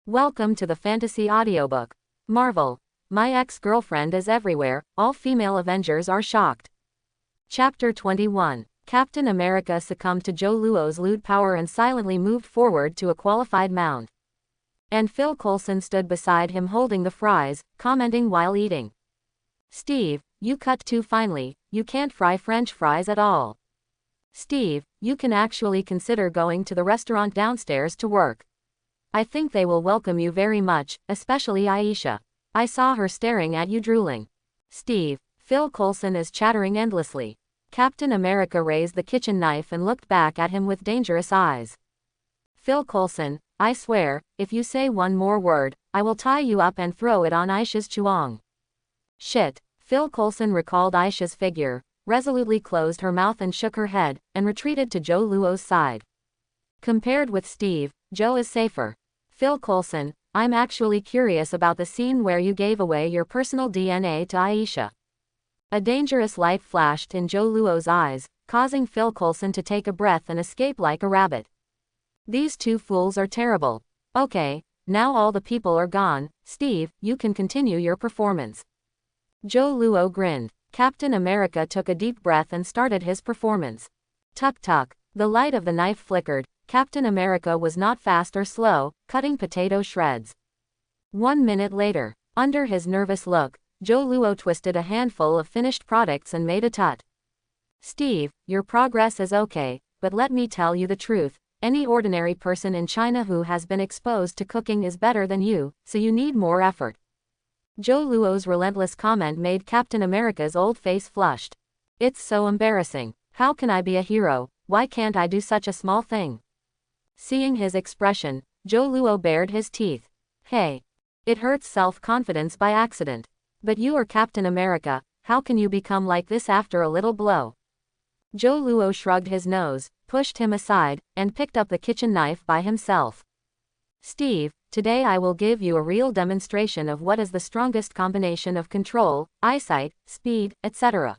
Welcome to the fantasy audiobook. Marvel. My ex-girlfriend is everywhere, all female Avengers are shocked. Chapter 21. Captain America succumbed to Joe Luo's lewd power and silently moved forward to a qualified mount. And Phil Coulson stood beside him holding the fries, commenting while eating. "Steve, you cut too finely, you can't fry French fries at all. Steve, you can actually consider going to the restaurant downstairs to work. I think they will welcome you very much, especially Aisha. I saw her staring at you drooling. Steve." Phil Coulson is chattering endlessly. Captain America raised the kitchen knife and looked back at him with dangerous eyes. "Phil Coulson, I swear, if you say one more word, I will tie you up and throw it on Aisha's chuang." "Shit." Phil Coulson recalled Aisha's figure, resolutely closed her mouth and shook her head, and retreated to Joe Luo's side. Compared with Steve, Joe is safer. "Phil Coulson, I'm actually curious about the scene where you gave away your personal DNA to Aisha." A dangerous light flashed in Joe Luo's eyes, causing Phil Coulson to take a breath and escape like a rabbit. "These two fools are terrible. Okay, now all the people are gone, Steve, you can continue your performance." Joe Luo grinned. Captain America took a deep breath and started his performance. Tuck tuck. The light of the knife flickered. Captain America was not fast or slow, cutting potato shreds. 1 minute later, under his nervous look, Joe Luo twisted a handful of finished products and made a tut. "Steve, your progress is okay, but let me tell you the truth, any ordinary person in China who has been exposed to cooking is better than you, so you need more effort." Joe Luo's relentless comment made Captain America's old face flushed. "It's so embarrassing. How can I be a hero? Why can't I do such a small thing?" Seeing his expression, Joe Luo bared his teeth. "Hey. It hurts self-confidence by accident. But you are Captain America, how can you become like this after a little blow?" Joe Luo shrugged his nose, pushed him aside, and picked up the kitchen knife by himself. "Steve, today I will give you a real demonstration of what is the strongest combination of control, eyesight, speed, etc."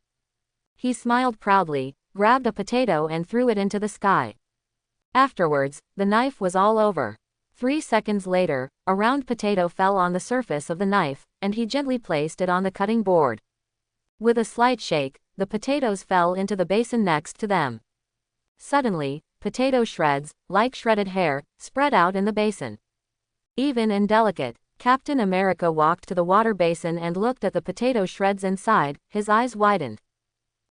He smiled proudly, grabbed a potato and threw it into the sky. Afterwards, the knife was all over. 3 seconds later, a round potato fell on the surface of the knife, and he gently placed it on the cutting board. With a slight shake, the potatoes fell into the basin next to them. Suddenly, potato shreds, like shredded hair, spread out in the basin. Even and delicate, Captain America walked to the water basin and looked at the potato shreds inside, his eyes widened.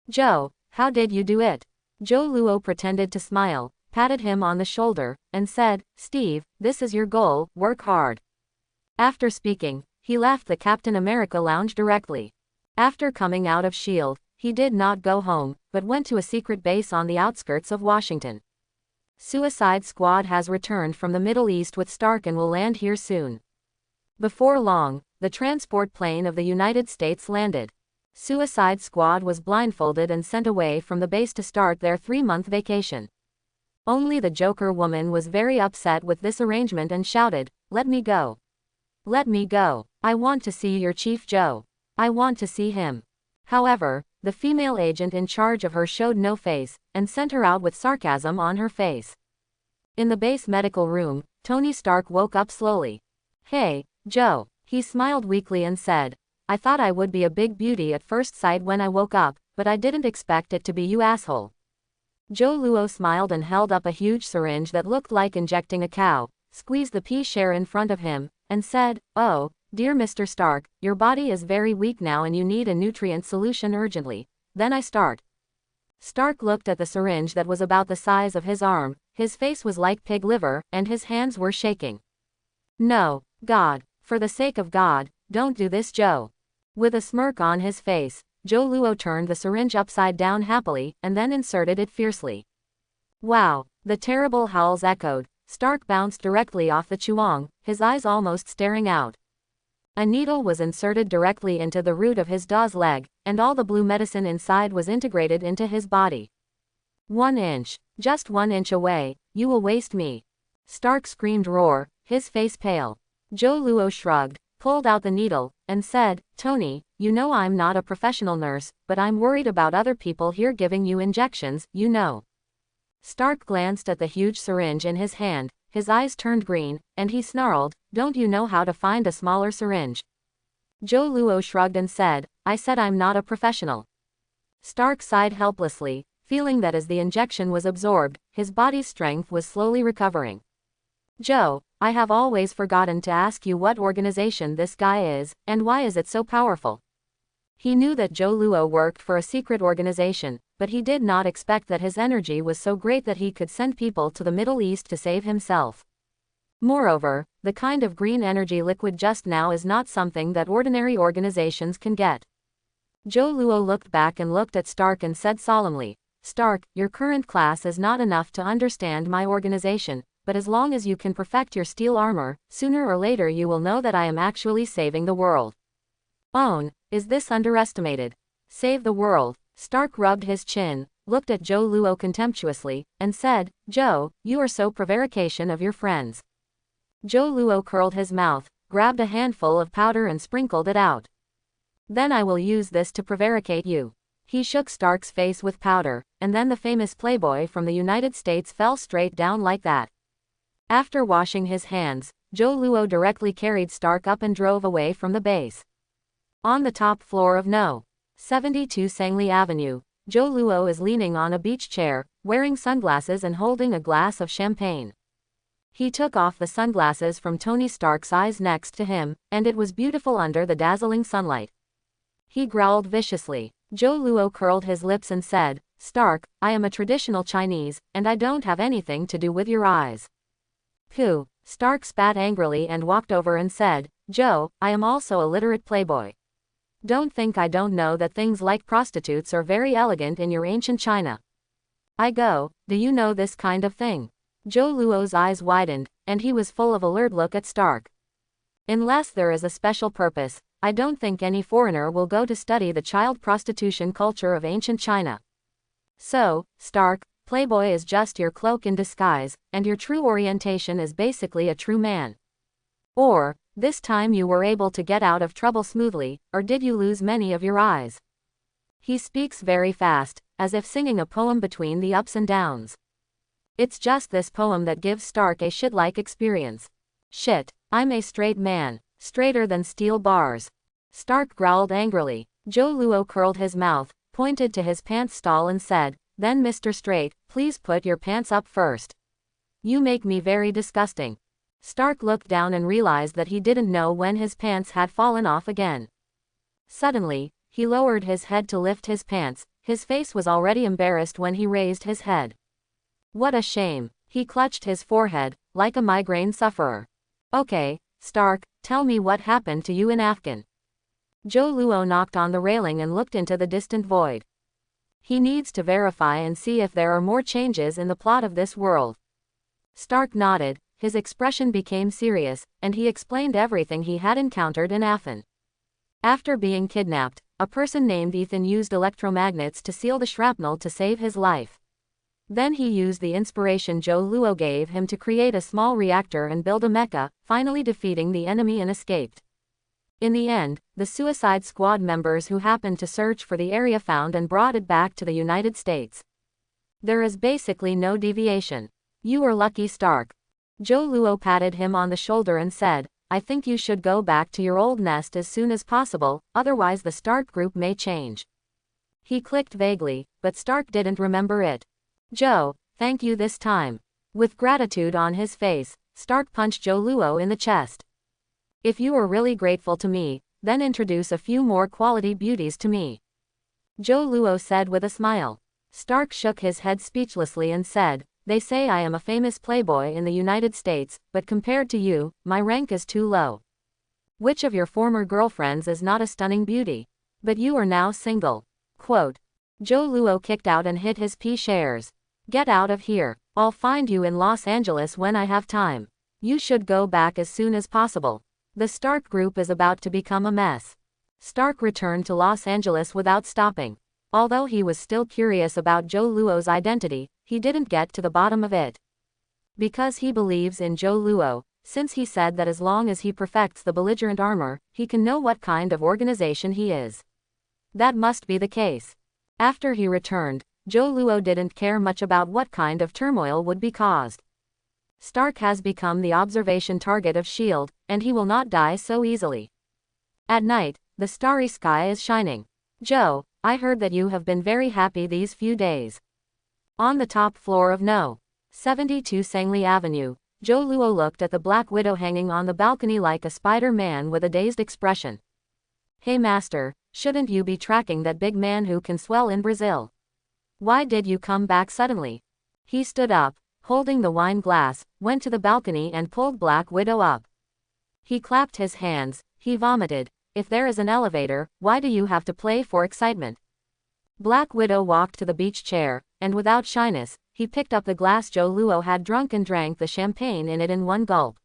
"Joe, how did you do it?" Joe Luo pretended to smile, patted him on the shoulder, and said, "Steve, this is your goal, work hard." After speaking, he left the Captain America lounge directly. After coming out of S.H.I.E.L.D., he did not go home, but went to a secret base on the outskirts of Washington. Suicide Squad has returned from the Middle East with Stark and will land here soon. Before long, the transport plane of the United States landed. Suicide Squad was blindfolded and sent away from the base to start their 3-month vacation. Only the Joker woman was very upset with this arrangement and shouted, "Let me go. Let me go. I want to see your Chief Joe. I want to see him." However, the female agent in charge of her showed no face, and sent her out with sarcasm on her face. In the base medical room, Tony Stark woke up slowly. "Hey, Joe." He smiled weakly and said, "I thought I would be a big beauty at first sight when I woke up, but I didn't expect it to be you, asshole." Joe Luo smiled and held up a huge syringe that looked like injecting a cow, squeezed the pea share in front of him, and said, "Oh, dear Mr. Stark, your body is very weak now and you need a nutrient solution urgently. Then I start." Stark looked at the syringe that was about the size of his arm, his face was like pig liver, and his hands were shaking. "No, God, for the sake of God, don't do this, Joe." With a smirk on his face, Joe Luo turned the syringe upside down happily, and then inserted it fiercely. Wow, the terrible howls echoed. Stark bounced directly off the chuang, his eyes almost staring out. A needle was inserted directly into the root of his daw's leg, and all the blue medicine inside was integrated into his body. 1 inch, just 1 inch away, you will waste me. Stark screamed roar, his face pale. Joe Luo shrugged, pulled out the needle, and said, "Tony, you know I'm not a professional nurse, but I'm worried about other people here giving you injections, you know." Stark glanced at the huge syringe in his hand, his eyes turned green, and he snarled, "Don't you know how to find a smaller syringe?" Zhou Luo shrugged and said, "I said I'm not a professional." Stark sighed helplessly, feeling that as the injection was absorbed, his body's strength was slowly recovering. "Zhou, I have always forgotten to ask you what organization this guy is, and why is it so powerful?" He knew that Zhou Luo worked for a secret organization, but he did not expect that his energy was so great that he could send people to the Middle East to save himself. Moreover, the kind of green energy liquid just now is not something that ordinary organizations can get. Zhou Luo looked back and looked at Stark and said solemnly, "Stark, your current class is not enough to understand my organization, but as long as you can perfect your steel armor, sooner or later you will know that I am actually saving the world." "Own, is this underestimated? Save the world." Stark rubbed his chin, looked at Zhou Luo contemptuously, and said, "Zhou, you are so prevarication of your friends." Zhou Luo curled his mouth, grabbed a handful of powder and sprinkled it out. "Then I will use this to prevaricate you." He shook Stark's face with powder, and then the famous playboy from the United States fell straight down like that. After washing his hands, Zhou Luo directly carried Stark up and drove away from the base. On the top floor of No. 72 Sangli Avenue, Zhou Luo is leaning on a beach chair, wearing sunglasses and holding a glass of champagne. He took off the sunglasses from Tony Stark's eyes next to him, and it was beautiful under the dazzling sunlight. He growled viciously. Zhou Luo curled his lips and said, "Stark, I am a traditional Chinese, and I don't have anything to do with your eyes." Pooh. Stark spat angrily and walked over and said, "Zhou, I am also a literate playboy. Don't think I don't know that things like prostitutes are very elegant in your ancient China. I go, do you know this kind of thing?" Zhou Luo's eyes widened, and he was full of alert look at Stark. "Unless there is a special purpose, I don't think any foreigner will go to study the child prostitution culture of ancient China. So, Stark, playboy is just your cloak in disguise, and your true orientation is basically a true man. Or, this time you were able to get out of trouble smoothly, or did you lose many of your eyes?" He speaks very fast, as if singing a poem between the ups and downs. It's just this poem that gives Stark a shit-like experience. "Shit, I'm a straight man, straighter than steel bars." Stark growled angrily. Zhou Luo curled his mouth, pointed to his pants stall and said, "Then Mr. Straight, please put your pants up first. You make me very disgusting." Stark looked down and realized that he didn't know when his pants had fallen off again. Suddenly, he lowered his head to lift his pants. His face was already embarrassed when he raised his head. What a shame. He clutched his forehead, like a migraine sufferer. "Okay, Stark, tell me what happened to you in Afghan." Zhou Luo knocked on the railing and looked into the distant void. He needs to verify and see if there are more changes in the plot of this world. Stark nodded, his expression became serious, and he explained everything he had encountered in Afghan. After being kidnapped, a person named Ethan used electromagnets to seal the shrapnel to save his life. Then he used the inspiration Zhou Luo gave him to create a small reactor and build a mecha, finally defeating the enemy and escaped. In the end, the Suicide Squad members who happened to search for the area found and brought it back to the United States. There is basically no deviation. You were lucky, Stark. Zhou Luo patted him on the shoulder and said, "I think you should go back to your old nest as soon as possible, otherwise the Stark group may change." He clicked vaguely, but Stark didn't remember it. "Zhou, thank you this time." With gratitude on his face, Stark punched Zhou Luo in the chest. "If you are really grateful to me, then introduce a few more quality beauties to me," Zhou Luo said with a smile. Stark shook his head speechlessly and said, "They say I am a famous playboy in the United States, but compared to you, my rank is too low. Which of your former girlfriends is not a stunning beauty? But you are now single." Quote. Zhou Luo kicked out and hit his P-shares. "Get out of here. I'll find you in Los Angeles when I have time. You should go back as soon as possible. The Stark group is about to become a mess." Stark returned to Los Angeles without stopping. Although he was still curious about Zhou Luo's identity, he didn't get to the bottom of it. Because he believes in Zhou Luo, since he said that as long as he perfects the belligerent armor, he can know what kind of organization he is. That must be the case. After he returned, Zhou Luo didn't care much about what kind of turmoil would be caused. Stark has become the observation target of S.H.I.E.L.D., and he will not die so easily. At night, the starry sky is shining. Joe, I heard that you have been very happy these few days. On the top floor of No. 72 Sangley Avenue, Joe Luo looked at the Black Widow hanging on the balcony like a Spider-Man with a dazed expression. Hey master, shouldn't you be tracking that big man who can swell in Brazil? Why did you come back suddenly? He stood up, holding the wine glass, went to the balcony and pulled Black Widow up. He clapped his hands, he vomited. If there is an elevator, why do you have to play for excitement? Black Widow walked to the beach chair, and without shyness, he picked up the glass Joe Luo had drunk and drank the champagne in it in one gulp.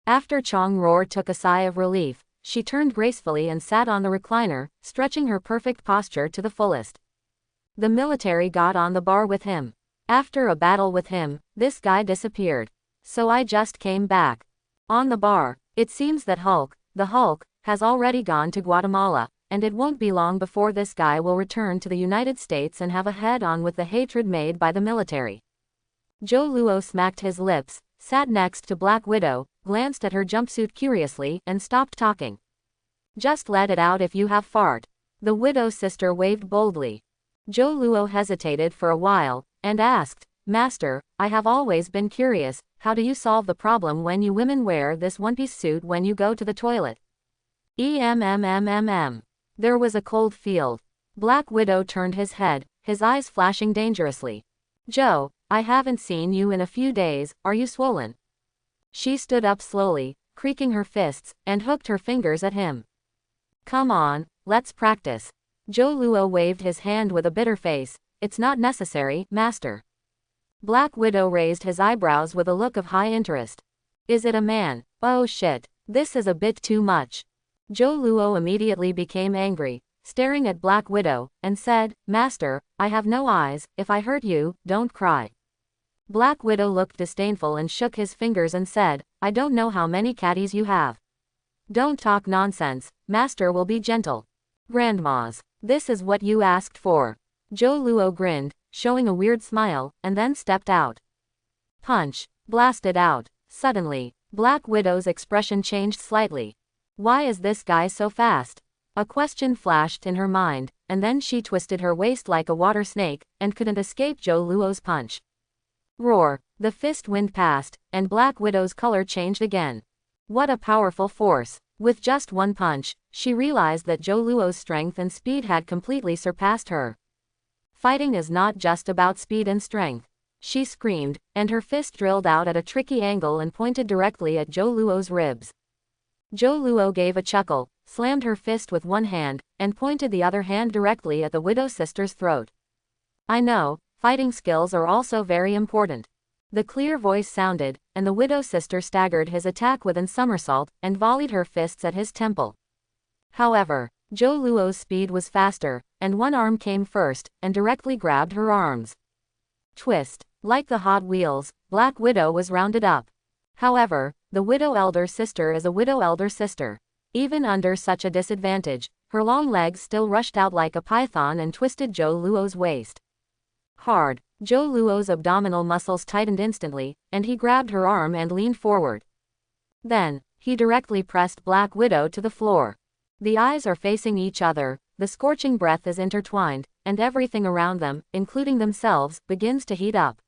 After Chong Roar took a sigh of relief, she turned gracefully and sat on the recliner, stretching her perfect posture to the fullest. The military got on the bar with him. After a battle with him, this guy disappeared. So I just came back. On the bar, it seems that the Hulk, has already gone to Guatemala, and it won't be long before this guy will return to the United States and have a head-on with the hatred made by the military. Joe Luo smacked his lips, sat next to Black Widow, glanced at her jumpsuit curiously, and stopped talking. Just let it out if you have fart. The widow's sister waved boldly. Joe Luo hesitated for a while, and asked, Master, I have always been curious, how do you solve the problem when you women wear this one-piece suit when you go to the toilet? There was a cold field. Black Widow turned his head, his eyes flashing dangerously. Joe, I haven't seen you in a few days, are you swollen? She stood up slowly, creaking her fists, and hooked her fingers at him. Come on, let's practice. Joe Luo waved his hand with a bitter face. It's not necessary, master. Black Widow raised his eyebrows with a look of high interest. Is it a man? Oh shit, this is a bit too much. Joe Luo immediately became angry, staring at Black Widow, and said, Master, I have no eyes, if I hurt you, don't cry. Black Widow looked disdainful and shook his fingers and said, I don't know how many caddies you have. Don't talk nonsense, master will be gentle. Grandmas, this is what you asked for. Joe Luo grinned, showing a weird smile, and then stepped out. Punch, blasted out. Suddenly, Black Widow's expression changed slightly. Why is this guy so fast? A question flashed in her mind, and then she twisted her waist like a water snake, and couldn't escape Joe Luo's punch. Roar, the fist wind passed, and Black Widow's color changed again. What a powerful force. With just one punch, she realized that Joe Luo's strength and speed had completely surpassed her. Fighting is not just about speed and strength. She screamed, and her fist drilled out at a tricky angle and pointed directly at Joe Luo's ribs. Joe Luo gave a chuckle, slammed her fist with one hand, and pointed the other hand directly at the widow sister's throat. I know, fighting skills are also very important. The clear voice sounded, and the widow sister staggered his attack with an somersault, and volleyed her fists at his temple. However, Joe Luo's speed was faster, and one arm came first, and directly grabbed her arms. Twist. Like the Hot Wheels, Black Widow was rounded up. However, the widow elder sister is a widow elder sister. Even under such a disadvantage, her long legs still rushed out like a python and twisted Joe Luo's waist. Hard. Joe Luo's abdominal muscles tightened instantly, and he grabbed her arm and leaned forward. Then, he directly pressed Black Widow to the floor. The eyes are facing each other, the scorching breath is intertwined, and everything around them, including themselves, begins to heat up.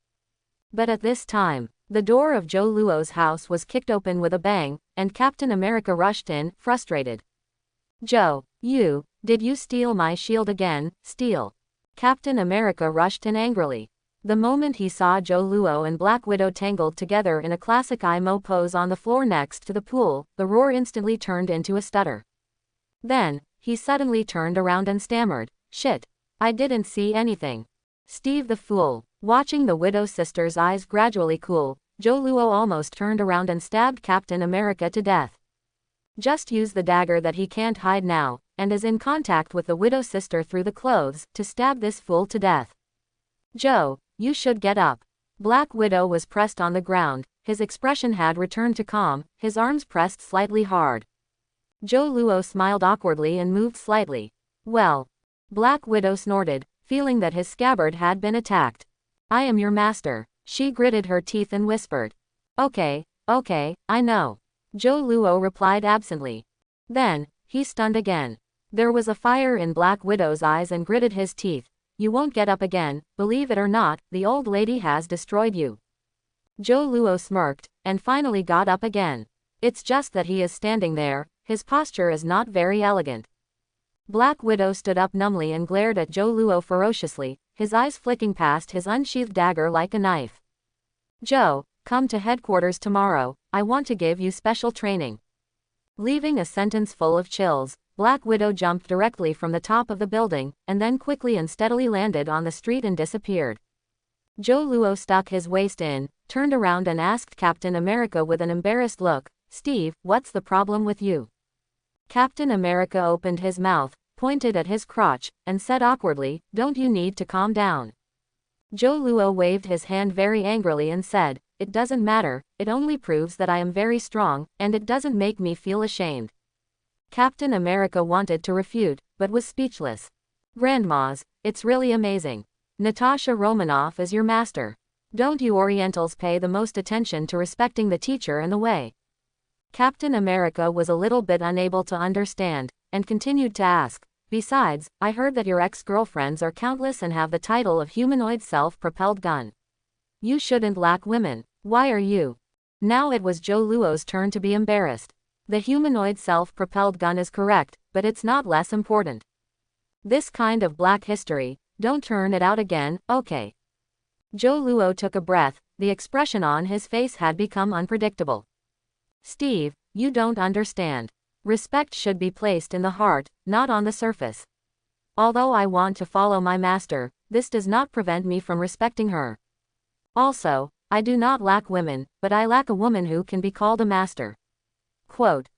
But at this time, the door of Joe Luo's house was kicked open with a bang, and Captain America rushed in, frustrated. Joe, did you steal my shield again? Steal. Captain America rushed in angrily. The moment he saw Joe Luo and Black Widow tangled together in a classic IMO pose on the floor next to the pool, the roar instantly turned into a stutter. Then, he suddenly turned around and stammered, Shit. I didn't see anything. Steve the fool. Watching the widow sister's eyes gradually cool, Joe Luo almost turned around and stabbed Captain America to death. Just use the dagger that he can't hide now, and is in contact with the widow sister through the clothes, to stab this fool to death. Joe, you should get up. Black Widow was pressed on the ground, his expression had returned to calm, his arms pressed slightly hard. Joe Luo smiled awkwardly and moved slightly. Well. Black Widow snorted, feeling that his scabbard had been attacked. I am your master. She gritted her teeth and whispered. Okay, I know. Zhou Luo replied absently. Then, he stunned again. There was a fire in Black Widow's eyes and gritted his teeth. You won't get up again, believe it or not, the old lady has destroyed you. Zhou Luo smirked, and finally got up again. It's just that he is standing there, his posture is not very elegant. Black Widow stood up numbly and glared at Zhou Luo ferociously, his eyes flicking past his unsheathed dagger like a knife. Zhou, come to headquarters tomorrow, I want to give you special training. Leaving a sentence full of chills, Black Widow jumped directly from the top of the building, and then quickly and steadily landed on the street and disappeared. Zhou Luo stuck his waist in, turned around and asked Captain America with an embarrassed look, Steve, what's the problem with you? Captain America opened his mouth, pointed at his crotch, and said awkwardly, don't you need to calm down? Zhou Luo waved his hand very angrily and said, it doesn't matter, it only proves that I am very strong, and it doesn't make me feel ashamed. Captain America wanted to refute, but was speechless. Grandmas, it's really amazing. Natasha Romanoff is your master. Don't you Orientals pay the most attention to respecting the teacher in the way? Captain America was a little bit unable to understand, and continued to ask, besides, I heard that your ex-girlfriends are countless and have the title of humanoid self-propelled gun. You shouldn't lack women. Why are you? Now it was Zhou Luo's turn to be embarrassed. The humanoid self-propelled gun is correct, but it's not less important. This kind of black history, don't turn it out again, okay? Zhou Luo took a breath, the expression on his face had become unpredictable. Steve, you don't understand. Respect should be placed in the heart, not on the surface. Although I want to follow my master, this does not prevent me from respecting her. Also, I do not lack women, but I lack a woman who can be called a master. Quote.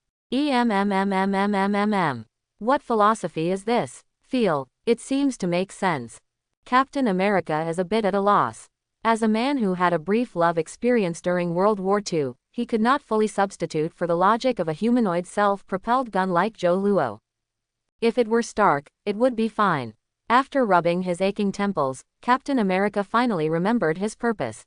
What philosophy is this? Feel, it seems to make sense. Captain America is a bit at a loss. As a man who had a brief love experience during World War II, he could not fully substitute for the logic of a humanoid self-propelled gun like Zhou Luo. If it were Stark, it would be fine. After rubbing his aching temples, Captain America finally remembered his purpose.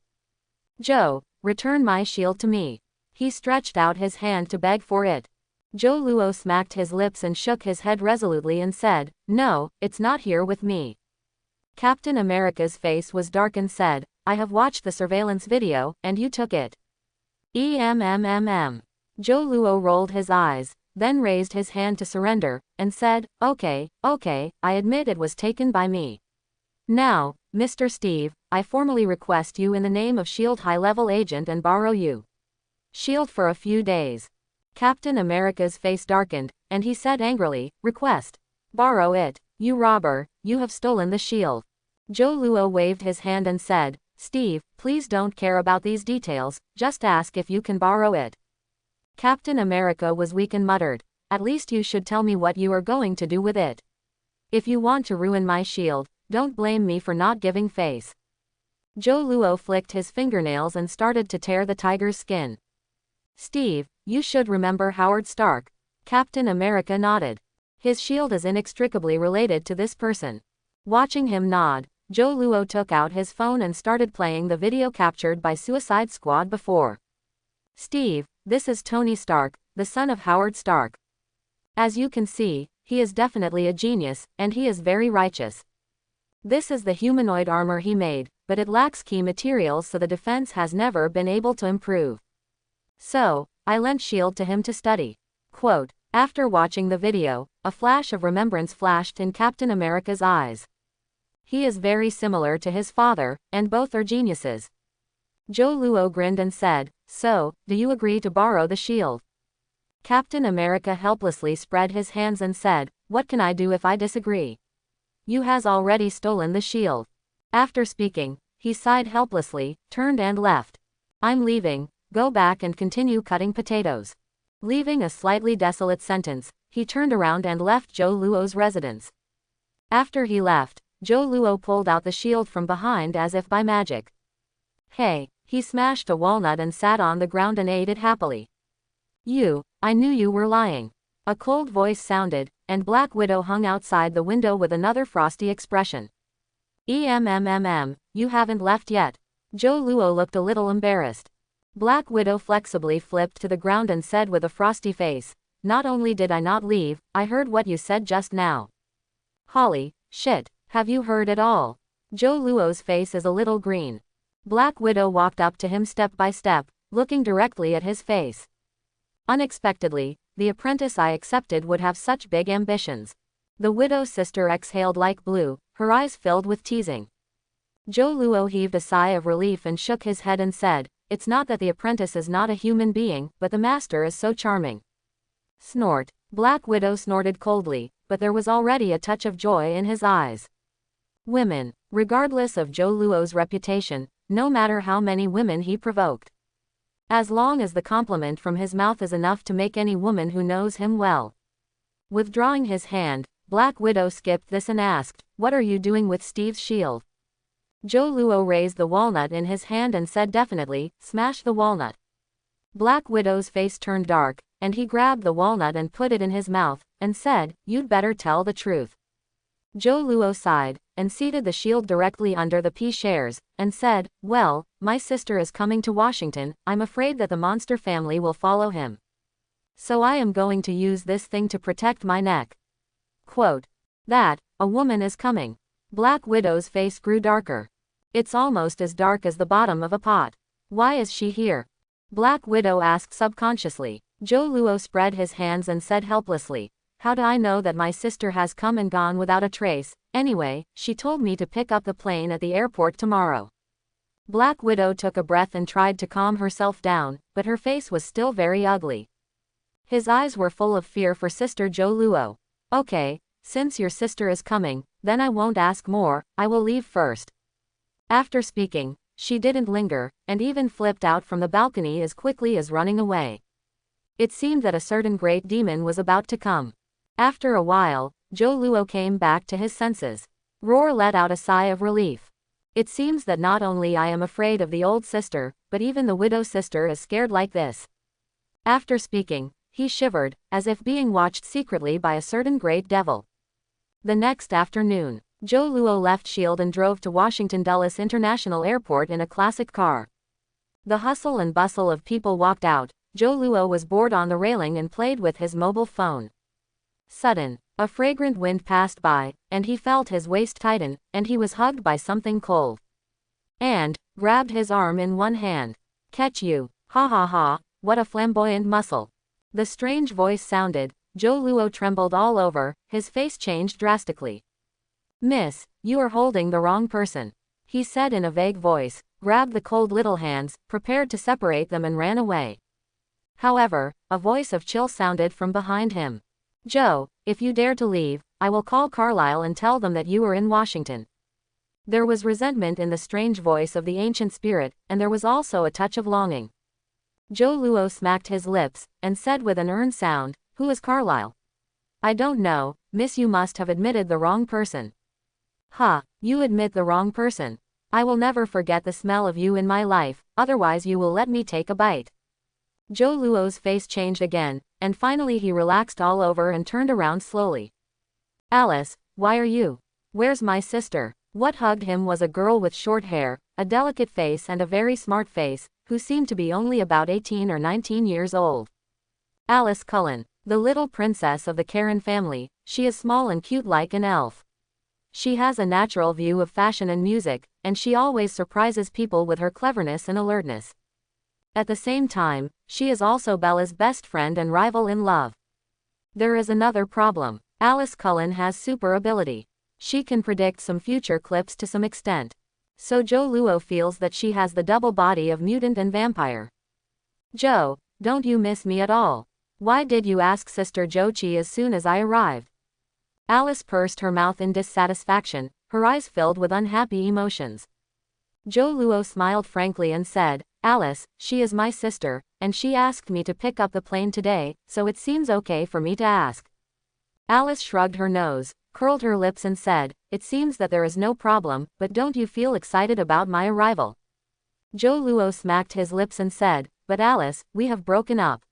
Zhou, return my shield to me. He stretched out his hand to beg for it. Zhou Luo smacked his lips and shook his head resolutely and said, no, it's not here with me. Captain America's face was dark and said, I have watched the surveillance video, and you took it. Zhou Luo rolled his eyes, then raised his hand to surrender, and said, okay, I admit it was taken by me. Now, Mr. Steve, I formally request you in the name of S.H.I.E.L.D. high-level agent and borrow you. S.H.I.E.L.D. for a few days. Captain America's face darkened, and he said angrily, request. Borrow it, you robber, you have stolen the shield. Zhou Luo waved his hand and said, Steve, please don't care about these details, just ask if you can borrow it. Captain America was weak and muttered, at least you should tell me what you are going to do with it. If you want to ruin my shield, don't blame me for not giving face. Zhou Luo flicked his fingernails and started to tear the tiger's skin. Steve, you should remember Howard Stark. Captain America nodded. His shield is inextricably related to this person. Watching him nod, Zhou Luo took out his phone and started playing the video captured by Suicide Squad before. Steve, this is Tony Stark, the son of Howard Stark. As you can see, he is definitely a genius, and he is very righteous. This is the humanoid armor he made, but it lacks key materials, so the defense has never been able to improve. So, I lent S.H.I.E.L.D. to him to study. Quote, after watching the video, a flash of remembrance flashed in Captain America's eyes. He is very similar to his father, and both are geniuses. Zhou Luo grinned and said, so, do you agree to borrow the shield? Captain America helplessly spread his hands and said, what can I do if I disagree? You has already stolen the shield. After speaking, he sighed helplessly, turned and left. I'm leaving, go back and continue cutting potatoes. Leaving a slightly desolate sentence, he turned around and left Zhou Luo's residence. After he left, Zhou Luo pulled out the shield from behind as if by magic. Hey, he smashed a walnut and sat on the ground and ate it happily. I knew you were lying. A cold voice sounded, and Black Widow hung outside the window with another frosty expression. You haven't left yet. Zhou Luo looked a little embarrassed. Black Widow flexibly flipped to the ground and said with a frosty face, "Not only did I not leave, I heard what you said just now." Holly, shit, have you heard it all? Joe Luo's face is a little green. Black Widow walked up to him step by step, looking directly at his face. Unexpectedly, the apprentice I accepted would have such big ambitions. The widow's sister exhaled like blue, her eyes filled with teasing. Joe Luo heaved a sigh of relief and shook his head and said, "It's not that the apprentice is not a human being, but the master is so charming." Snort. Black Widow snorted coldly, but there was already a touch of joy in his eyes. Women. Regardless of Joe Luo's reputation, no matter how many women he provoked. As long as the compliment from his mouth is enough to make any woman who knows him well. Withdrawing his hand, Black Widow skipped this and asked, "What are you doing with Steve's shield?" Joe Luo raised the walnut in his hand and said definitely, "Smash the walnut." Black Widow's face turned dark, and he grabbed the walnut and put it in his mouth, and said, "You'd better tell the truth." Joe Luo sighed, and seated the shield directly under the pea shares, and said, "Well, my sister is coming to Washington, I'm afraid that the monster family will follow him. So I am going to use this thing to protect my neck." Quote. "That, a woman is coming." Black Widow's face grew darker. "It's almost as dark as the bottom of a pot. Why is she here?" Black Widow asked subconsciously. Joe Luo spread his hands and said helplessly, "How do I know that my sister has come and gone without a trace? Anyway, she told me to pick up the plane at the airport tomorrow." Black Widow took a breath and tried to calm herself down, but her face was still very ugly. His eyes were full of fear for Sister Joe Luo. "Okay, since your sister is coming, then I won't ask more, I will leave first." After speaking, she didn't linger, and even flipped out from the balcony as quickly as running away. It seemed that a certain great demon was about to come. After a while, Joe Luo came back to his senses. Roar let out a sigh of relief. "It seems that not only I am afraid of the old sister, but even the widow sister is scared like this." After speaking, he shivered, as if being watched secretly by a certain great devil. The next afternoon, Joe Luo left Shield and drove to Washington Dulles International Airport in a classic car. The hustle and bustle of people walked out. Joe Luo was bored on the railing and played with his mobile phone. Sudden, a fragrant wind passed by, and he felt his waist tighten, and he was hugged by something cold. And grabbed his arm in one hand. "Catch you, ha ha ha, what a flamboyant muscle." The strange voice sounded. Joe Luo trembled all over, his face changed drastically. "Miss, you are holding the wrong person," he said in a vague voice, grabbed the cold little hands, prepared to separate them and ran away. However, a voice of chill sounded from behind him. "Joe, if you dare to leave, I will call Carlisle and tell them that you are in Washington." There was resentment in the strange voice of the ancient spirit, and there was also a touch of longing. Joe Luo smacked his lips, and said with an earned sound, "Who is Carlisle?" "I don't know, miss, you must have admitted the wrong person." "Ha, you admit the wrong person. I will never forget the smell of you in my life, otherwise you will let me take a bite." Joe Luo's face changed again, and finally he relaxed all over and turned around slowly. "Alice, why are you? Where's my sister?" What hugged him was a girl with short hair, a delicate face and a very smart face, who seemed to be only about 18 or 19 years old. Alice Cullen, the little princess of the Karen family. She is small and cute like an elf. She has a natural view of fashion and music, and she always surprises people with her cleverness and alertness. At the same time, she is also Bella's best friend and rival in love. There is another problem. Alice Cullen has super ability. She can predict some future clips to some extent. So Joe Luo feels that she has the double body of mutant and vampire. "Joe, don't you miss me at all? Why did you ask Sister Jochi as soon as I arrived?" Alice pursed her mouth in dissatisfaction, her eyes filled with unhappy emotions. Joe Luo smiled frankly and said, "Alice, she is my sister, and she asked me to pick up the plane today, so it seems okay for me to ask." Alice shrugged her nose, curled her lips and said, "It seems that there is no problem, but don't you feel excited about my arrival?" Joe Luo smacked his lips and said, "But Alice, we have broken up."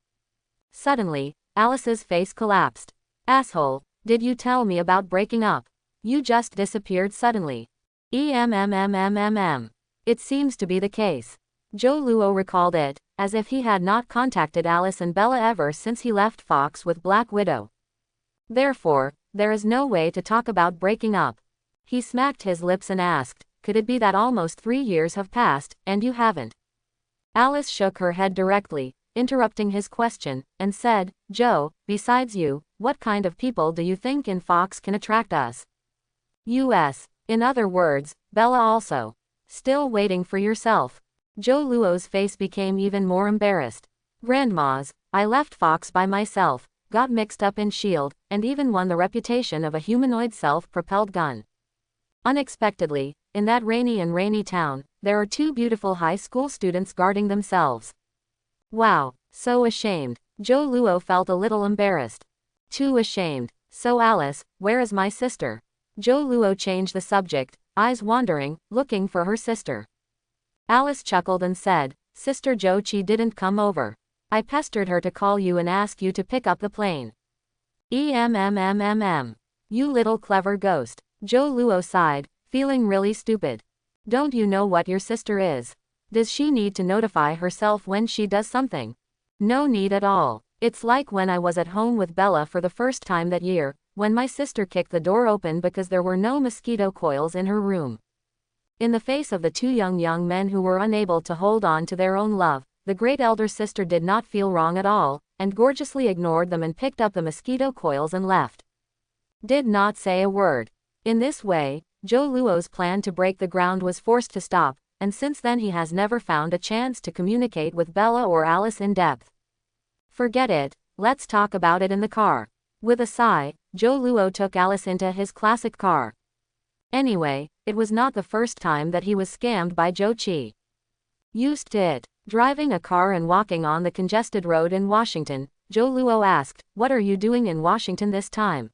Suddenly, Alice's face collapsed. "Asshole, did you tell me about breaking up? You just disappeared suddenly." It seems to be the case. Joe Luo recalled it, as if he had not contacted Alice and Bella ever since he left Fox with Black Widow. Therefore, there is no way to talk about breaking up. He smacked his lips and asked, could it be that almost 3 years have passed, and you haven't? Alice shook her head directly, interrupting his question, and said, Joe, besides you, what kind of people do you think in Fox can attract us? U.S. In other words, Bella also. Still waiting for yourself. Joe Luo's face became even more embarrassed. Grandmas, I left Fox by myself, got mixed up in S.H.I.E.L.D., and even won the reputation of a humanoid self-propelled gun. Unexpectedly, in that rainy town, there are 2 beautiful high school students guarding themselves. Wow, so ashamed. Joe Luo felt a little embarrassed. Too ashamed. So Alice, where is my sister? Joe Luo changed the subject, eyes wandering, looking for her sister. Alice chuckled and said, Sister Jo Chi didn't come over. I pestered her to call you and ask you to pick up the plane. You little clever ghost. Joe Luo sighed, feeling really stupid. Don't you know what your sister is? Does she need to notify herself when she does something? No need at all. It's like when I was at home with Bella for the first time that year, when my sister kicked the door open because there were no mosquito coils in her room. In the face of the 2 young men who were unable to hold on to their own love, the great elder sister did not feel wrong at all, and gorgeously ignored them and picked up the mosquito coils and left. Did not say a word. In this way, Joe Luo's plan to break the ground was forced to stop, and since then he has never found a chance to communicate with Bella or Alice in depth. Forget it, let's talk about it in the car. With a sigh, Joe Luo took Alice into his classic car. Anyway, it was not the first time that he was scammed by Jo Chi. Used to it. Driving a car and walking on the congested road in Washington, Joe Luo asked, what are you doing in Washington this time?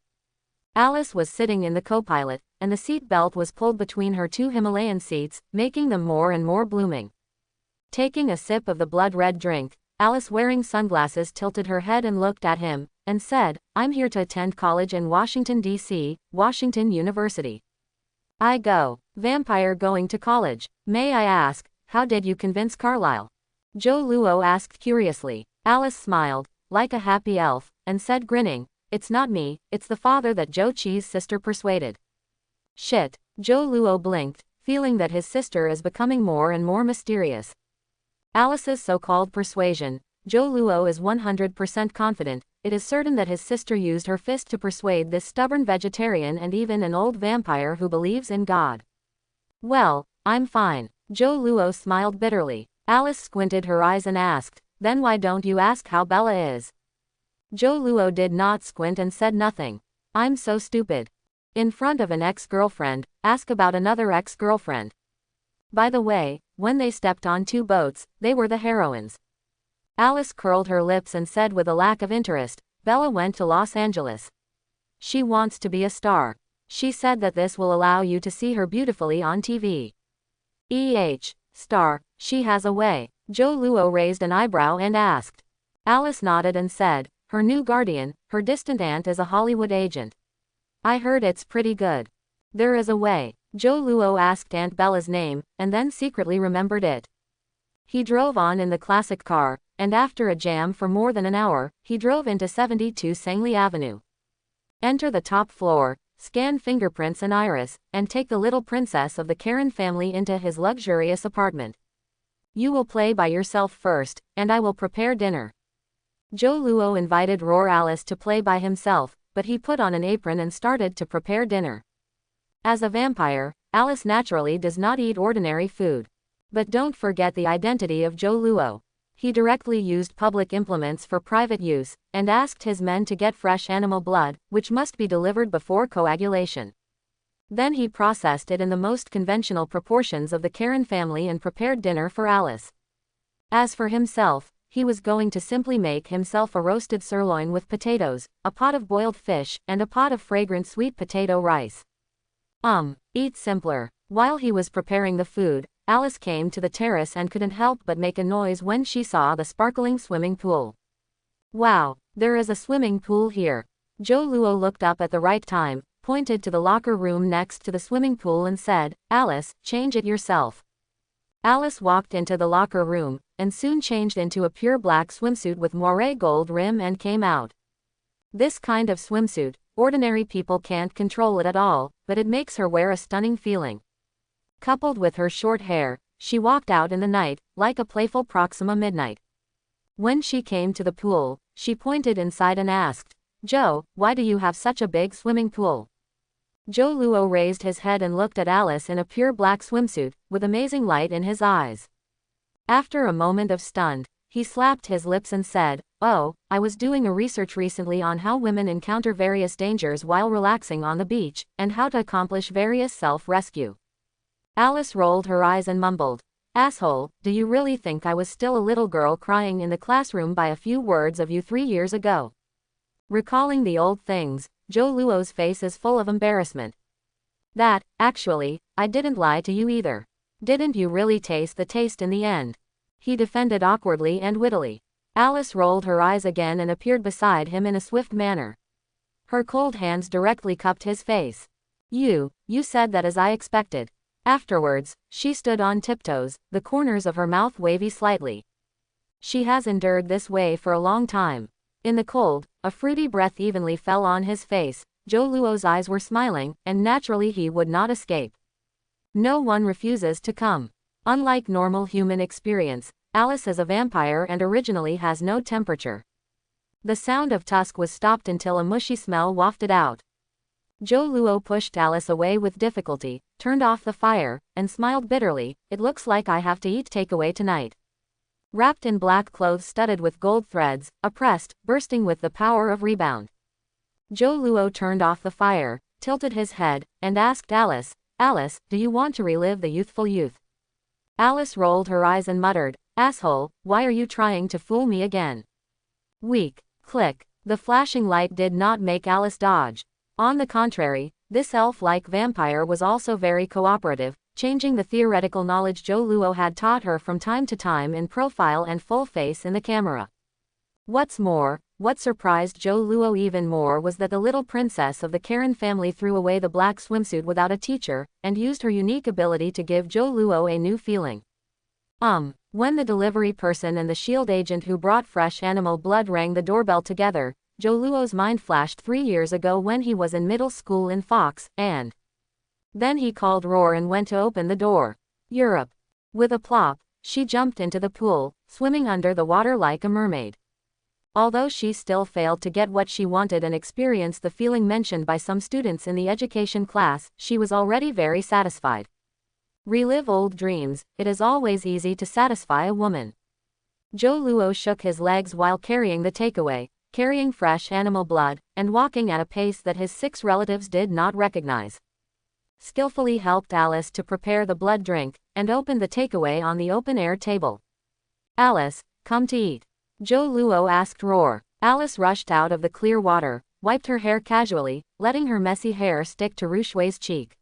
Alice was sitting in the co-pilot, and the seat belt was pulled between her 2 Himalayan seats, making them more and more blooming. Taking a sip of the blood-red drink, Alice, wearing sunglasses, tilted her head and looked at him, and said, I'm here to attend college in Washington, D.C., Washington University. I go. Vampire going to college. May I ask, how did you convince Carlyle? Joe Luo asked curiously. Alice smiled, like a happy elf, and said grinning, it's not me, it's the father that Jo Chi's sister persuaded. Shit. Joe Luo blinked, feeling that his sister is becoming more and more mysterious. Alice's so-called persuasion. Joe Luo is 100% confident, it is certain that his sister used her fist to persuade this stubborn vegetarian and even an old vampire who believes in God. Well, I'm fine. Joe Luo smiled bitterly. Alice squinted her eyes and asked, then why don't you ask how Bella is? Joe Luo did not squint and said nothing. I'm so stupid. In front of an ex-girlfriend, ask about another ex-girlfriend. By the way, when they stepped on 2 boats, they were the heroines. Alice curled her lips and said with a lack of interest, Bella went to Los Angeles. She wants to be a star. She said that this will allow you to see her beautifully on TV. Star, she has a way. Joe Luo raised an eyebrow and asked. Alice nodded and said, her new guardian, her distant aunt, is a Hollywood agent. I heard it's pretty good. There is a way. Joe Luo asked Aunt Bella's name, and then secretly remembered it. He drove on in the classic car, and after a jam for more than an hour, he drove into 72 Sangli Avenue. Enter the top floor, scan fingerprints and iris, and take the little princess of the Karen family into his luxurious apartment. You will play by yourself first, and I will prepare dinner. Joe Luo invited Roar Alice to play by himself, but he put on an apron and started to prepare dinner. As a vampire, Alice naturally does not eat ordinary food. But don't forget the identity of Joe Luo. He directly used public implements for private use, and asked his men to get fresh animal blood, which must be delivered before coagulation. Then he processed it in the most conventional proportions of the Karen family and prepared dinner for Alice. As for himself, he was going to simply make himself a roasted sirloin with potatoes, a pot of boiled fish, and a pot of fragrant sweet potato rice. Eat simpler. While he was preparing the food, Alice came to the terrace and couldn't help but make a noise when she saw the sparkling swimming pool. Wow, there is a swimming pool here. Joe Luo looked up at the right time, pointed to the locker room next to the swimming pool and said, Alice, change it yourself. Alice walked into the locker room, and soon changed into a pure black swimsuit with moire gold rim and came out. This kind of swimsuit, ordinary people can't control it at all, but it makes her wear a stunning feeling. Coupled with her short hair, she walked out in the night, like a playful Proxima Midnight. When she came to the pool, she pointed inside and asked, "Joe, why do you have such a big swimming pool?" Joe Luo raised his head and looked at Alice in a pure black swimsuit, with amazing light in his eyes. After a moment of stunned, he slapped his lips and said, "Oh, I was doing a research recently on how women encounter various dangers while relaxing on the beach, and how to accomplish various self-rescue." Alice rolled her eyes and mumbled, "Asshole, do you really think I was still a little girl crying in the classroom by a few words of you 3 years ago?" Recalling the old things, Joe Luo's face is full of embarrassment. Actually, I didn't lie to you either. Didn't you really taste the taste in the end?" he defended awkwardly and wittily. Alice rolled her eyes again and appeared beside him in a swift manner. Her cold hands directly cupped his face. You said that as I expected." Afterwards, she stood on tiptoes, the corners of her mouth wavy slightly. She has endured this way for a long time. In the cold, a fruity breath evenly fell on his face. Joe Luo's eyes were smiling, and naturally he would not escape. No one refuses to come. Unlike normal human experience, Alice is a vampire and originally has no temperature. The sound of tusk was stopped until a mushy smell wafted out. Joe Luo pushed Alice away with difficulty, turned off the fire, and smiled bitterly. "It looks like I have to eat takeaway tonight." Wrapped in black clothes studded with gold threads, oppressed, bursting with the power of rebound. Joe Luo turned off the fire, tilted his head, and asked Alice, "Alice, do you want to relive the youthful youth?" Alice rolled her eyes and muttered, "Asshole, why are you trying to fool me again?" Weak. Click. The flashing light did not make Alice dodge. On the contrary, this elf-like vampire was also very cooperative, changing the theoretical knowledge Joe Luo had taught her from time to time in profile and full face in the camera. What's more, what surprised Joe Luo even more was that the little princess of the Karen family threw away the black swimsuit without a teacher, and used her unique ability to give Joe Luo a new feeling. When the delivery person and the shield agent who brought fresh animal blood rang the doorbell together, Joe Luo's mind flashed 3 years ago when he was in middle school in Fox, and then he called Roar and went to open the door. Europe. With a plop, she jumped into the pool, swimming under the water like a mermaid. Although she still failed to get what she wanted and experienced the feeling mentioned by some students in the education class, she was already very satisfied. Relive old dreams, it is always easy to satisfy a woman. Joe Luo shook his legs while carrying the takeaway, carrying fresh animal blood, and walking at a pace that his 6 relatives did not recognize. Skillfully helped Alice to prepare the blood drink, and opened the takeaway on the open-air table. "Alice, come to eat," Joe Luo asked Roar. Alice rushed out of the clear water, wiped her hair casually, letting her messy hair stick to Rushui's cheek.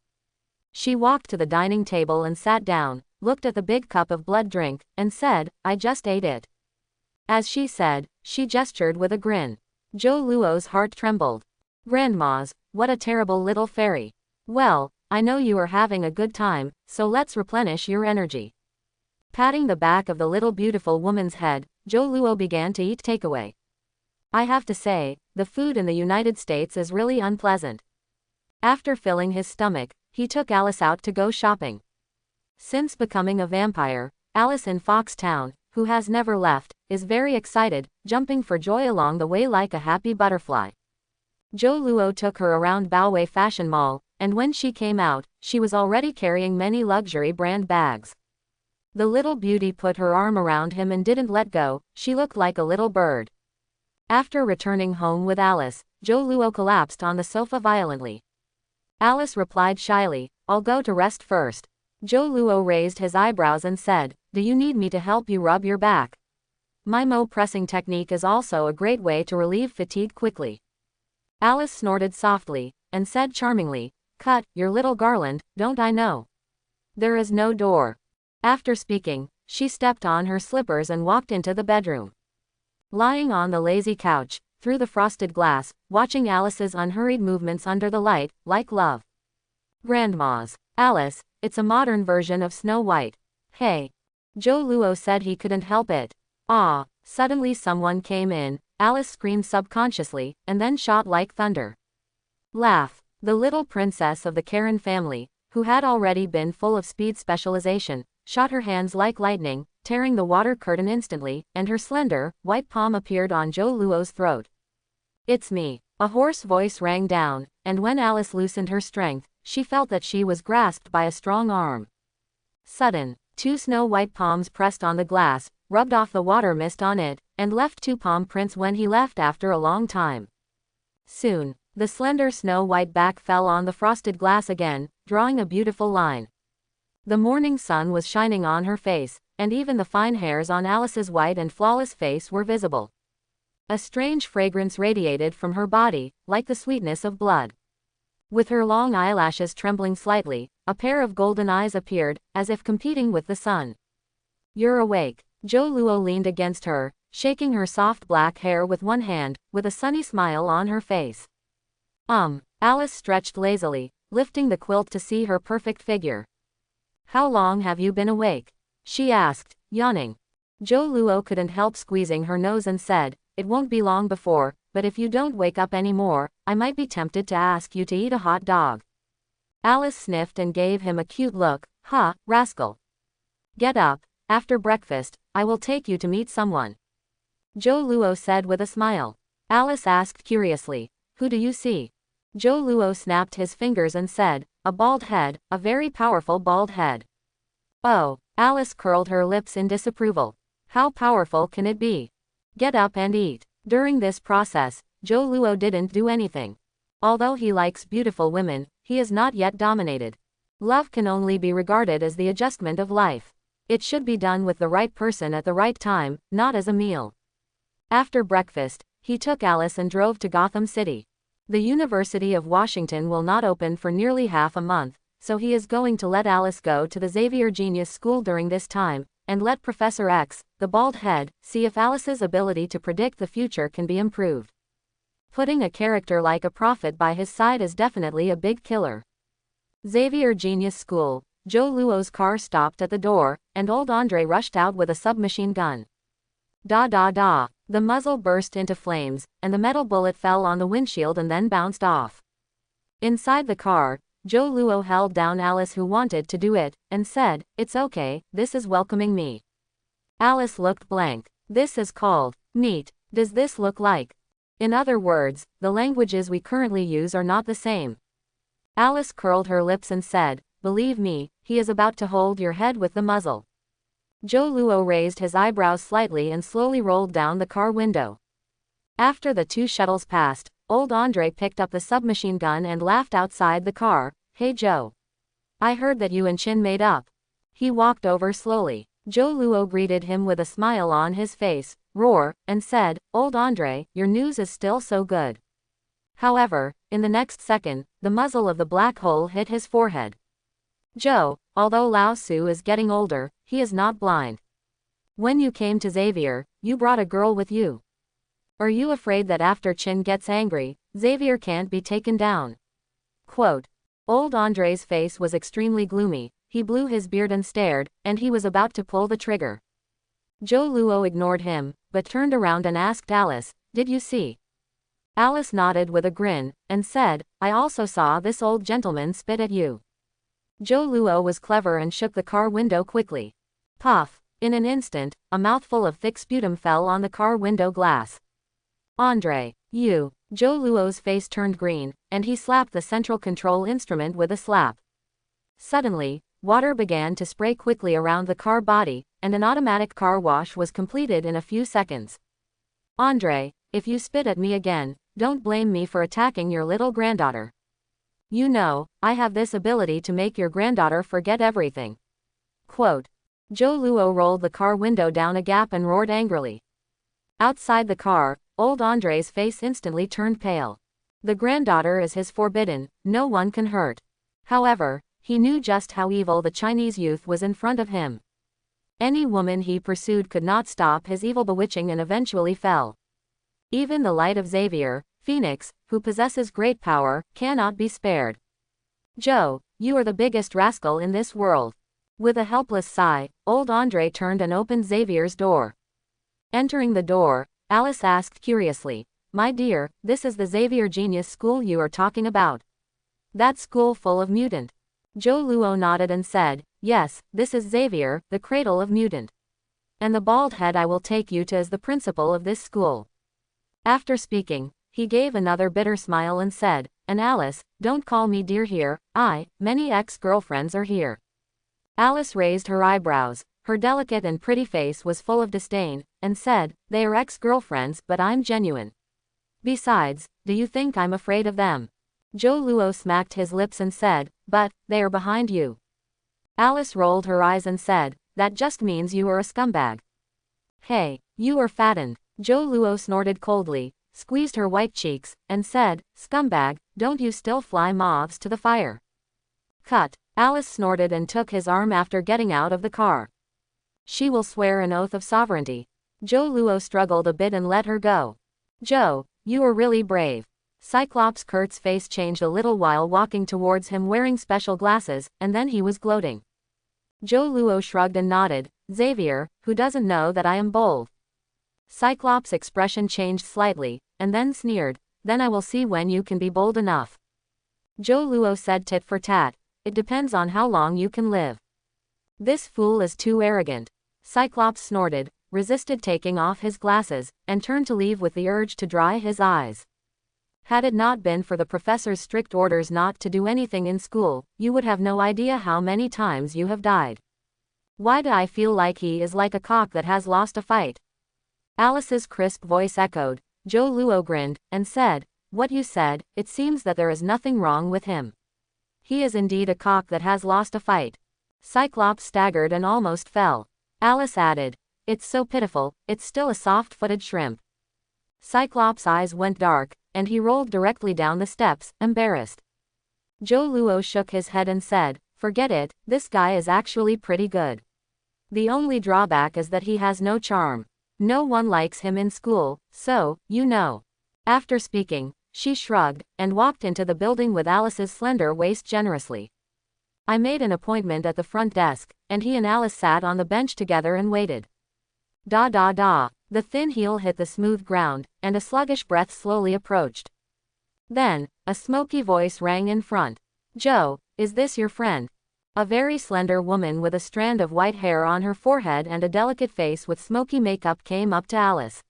She walked to the dining table and sat down, looked at the big cup of blood drink, and said, "I just ate it." As she said, she gestured with a grin. Joe Luo's heart trembled. "Grandmas, what a terrible little fairy. Well, I know you are having a good time, so let's replenish your energy." Patting the back of the little beautiful woman's head, Joe Luo began to eat takeaway. "I have to say, the food in the United States is really unpleasant." After filling his stomach, he took Alice out to go shopping. Since becoming a vampire, Alice in Foxtown, who has never left, is very excited, jumping for joy along the way like a happy butterfly. Joe Luo took her around Baowei Fashion Mall, and when she came out, she was already carrying many luxury brand bags. The little beauty put her arm around him and didn't let go. She looked like a little bird. After returning home with Alice, Joe Luo collapsed on the sofa violently. Alice replied shyly, "I'll go to rest first." Joe Luo raised his eyebrows and said, "Do you need me to help you rub your back?" My Mo pressing technique is also a great way to relieve fatigue quickly. Alice snorted softly, and said charmingly, "Cut your little garland, don't I know? There is no door." After speaking, she stepped on her slippers and walked into the bedroom. Lying on the lazy couch, through the frosted glass, watching Alice's unhurried movements under the light, like love. "Grandmas. Alice, it's a modern version of Snow White." Hey. Joe Luo said he couldn't help it. Ah. Suddenly someone came in, Alice screamed subconsciously, and then shot like thunder. Laugh. The little princess of the Karen family, who had already been full of speed specialization, shot her hands like lightning, tearing the water curtain instantly, and her slender, white palm appeared on Joe Luo's throat. It's me. A hoarse voice rang down, and when Alice loosened her strength, she felt that she was grasped by a strong arm. Sudden. 2 snow-white palms pressed on the glass, rubbed off the water mist on it, and left 2 palm prints when he left after a long time. Soon, the slender snow-white back fell on the frosted glass again, drawing a beautiful line. The morning sun was shining on her face, and even the fine hairs on Alice's white and flawless face were visible. A strange fragrance radiated from her body, like the sweetness of blood. With her long eyelashes trembling slightly, a pair of golden eyes appeared, as if competing with the sun. You're awake. Joe Luo leaned against her, shaking her soft black hair with one hand, with a sunny smile on her face. Alice stretched lazily, lifting the quilt to see her perfect figure. How long have you been awake? She asked, yawning. Joe Luo couldn't help squeezing her nose and said, it won't be long before, but if you don't wake up anymore, I might be tempted to ask you to eat a hot dog. Alice sniffed and gave him a cute look. Ha, rascal. Get up. After breakfast, I will take you to meet someone. Joe Luo said with a smile. Alice asked curiously, who do you see? Joe Luo snapped his fingers and said, a bald head, a very powerful bald head. Oh, Alice curled her lips in disapproval. How powerful can it be? Get up and eat. During this process, Joe Luo didn't do anything. Although he likes beautiful women, he is not yet dominated. Love can only be regarded as the adjustment of life. It should be done with the right person at the right time, not as a meal. After breakfast, he took Alice and drove to Gotham City. The University of Washington will not open for nearly half a month, so he is going to let Alice go to the Xavier Genius School during this time, and let Professor X, the bald head, see if Alice's ability to predict the future can be improved. Putting a character like a prophet by his side is definitely a big killer. Xavier Genius School. Joe Luo's car stopped at the door, and old Andre rushed out with a submachine gun. Da da da. The muzzle burst into flames, and the metal bullet fell on the windshield and then bounced off. Inside the car, Joe Luo held down Alice, who wanted to do it, and said, it's okay, this is welcoming me. Alice looked blank. This is called meat. Does this look like? In other words, the languages we currently use are not the same. Alice curled her lips and said, believe me, he is about to hold your head with the muzzle. Joe Luo raised his eyebrows slightly and slowly rolled down the car window. After the 2 shuttles passed, old Andre picked up the submachine gun and laughed outside the car. Hey Joe. I heard that you and Chin made up. He walked over slowly. Joe Luo greeted him with a smile on his face, and said, old Andre, your news is still so good. However, in the next second, the muzzle of the black hole hit his forehead. Joe, although Lao Su is getting older, he is not blind. When you came to Xavier, you brought a girl with you. Are you afraid that after Chin gets angry, Xavier can't be taken down? Quote. Old Andre's face was extremely gloomy, he blew his beard and stared, and he was about to pull the trigger. Joe Luo ignored him, but turned around and asked Alice, did you see? Alice nodded with a grin, and said, I also saw this old gentleman spit at you. Joe Luo was clever and shook the car window quickly. Puff. In an instant, a mouthful of thick sputum fell on the car window glass. Andre, you. Joe Luo's face turned green, and he slapped the central control instrument with a slap. Suddenly, water began to spray quickly around the car body, and an automatic car wash was completed in a few seconds. Andre, if you spit at me again, don't blame me for attacking your little granddaughter. You know, I have this ability to make your granddaughter forget everything. Quote. Joe Luo rolled the car window down a gap and roared angrily. Outside the car, old Andre's face instantly turned pale. The granddaughter is his forbidden, no one can hurt. However, he knew just how evil the Chinese youth was in front of him. Any woman he pursued could not stop his evil bewitching and eventually fell. Even the light of Xavier, Phoenix, who possesses great power, cannot be spared. Joe, you are the biggest rascal in this world. With a helpless sigh, old Andre turned and opened Xavier's door. Entering the door, Alice asked curiously, "My dear, this is the Xavier Genius School you are talking about? That school full of mutant?" Joe Luo nodded and said, "Yes, this is Xavier, the cradle of mutant. And the bald head I will take you to is the principal of this school." After speaking, he gave another bitter smile and said, "And Alice, don't call me dear here, many ex-girlfriends are here." Alice raised her eyebrows, her delicate and pretty face was full of disdain, and said, "They are ex-girlfriends, but I'm genuine. Besides, do you think I'm afraid of them?" Joe Luo smacked his lips and said, "But, they are behind you." Alice rolled her eyes and said, "That just means you are a scumbag." "Hey, you are fattened." Joe Luo snorted coldly, squeezed her white cheeks, and said, "Scumbag, don't you still fly moths to the fire?" "Cut." Alice snorted and took his arm after getting out of the car. "She will swear an oath of sovereignty." Joe Luo struggled a bit and let her go. "Joe, you are really brave." Cyclops Kurt's face changed a little while walking towards him wearing special glasses, and then he was gloating. Joe Luo shrugged and nodded, "Xavier, who doesn't know that I am bold?" Cyclops' expression changed slightly, and then sneered, "Then I will see when you can be bold enough." Joe Luo said tit for tat, "It depends on how long you can live." "This fool is too arrogant." Cyclops snorted, resisted taking off his glasses, and turned to leave with the urge to dry his eyes. "Had it not been for the professor's strict orders not to do anything in school, you would have no idea how many times you have died. Why do I feel like he is like a cock that has lost a fight?" Alice's crisp voice echoed. Joe Luo grinned, and said, "What you said, it seems that there is nothing wrong with him. He is indeed a cock that has lost a fight." Cyclops staggered and almost fell. Alice added, "It's so pitiful, it's still a soft-footed shrimp." Cyclops' eyes went dark, and he rolled directly down the steps, embarrassed. Joe Luo shook his head and said, "Forget it, this guy is actually pretty good. The only drawback is that he has no charm. No one likes him in school, so, you know." After speaking, she shrugged, and walked into the building with Alice's slender waist generously. "I made an appointment at the front desk, and he and Alice sat on the bench together and waited." Da da da. The thin heel hit the smooth ground, and a sluggish breath slowly approached. Then, a smoky voice rang in front. "Joe, is this your friend?" A very slender woman with a strand of white hair on her forehead and a delicate face with smoky makeup came up to Alice.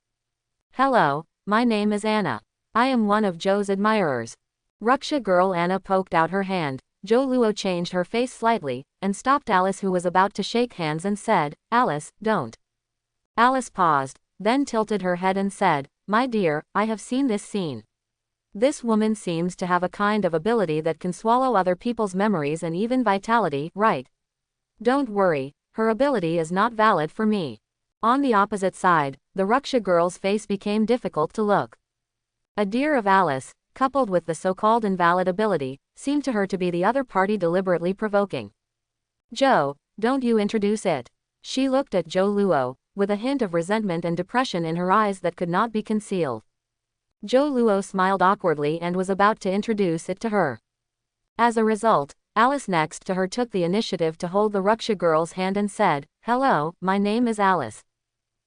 "Hello, my name is Anna. I am one of Joe's admirers." Ruksha girl Anna poked out her hand. Joe Luo changed her face slightly, and stopped Alice who was about to shake hands and said, "Alice, don't." Alice paused, then tilted her head and said, "My dear, I have seen this scene. This woman seems to have a kind of ability that can swallow other people's memories and even vitality, right? Don't worry, her ability is not valid for me." On the opposite side, the Ruksha girl's face became difficult to look. A dear of Alice, coupled with the so-called invalid ability, seemed to her to be the other party deliberately provoking. "Joe, don't you introduce it." She looked at Joe Luo, with a hint of resentment and depression in her eyes that could not be concealed. Joe Luo smiled awkwardly and was about to introduce it to her. As a result, Alice next to her took the initiative to hold the Ruksha girl's hand and said, "Hello, my name is Alice.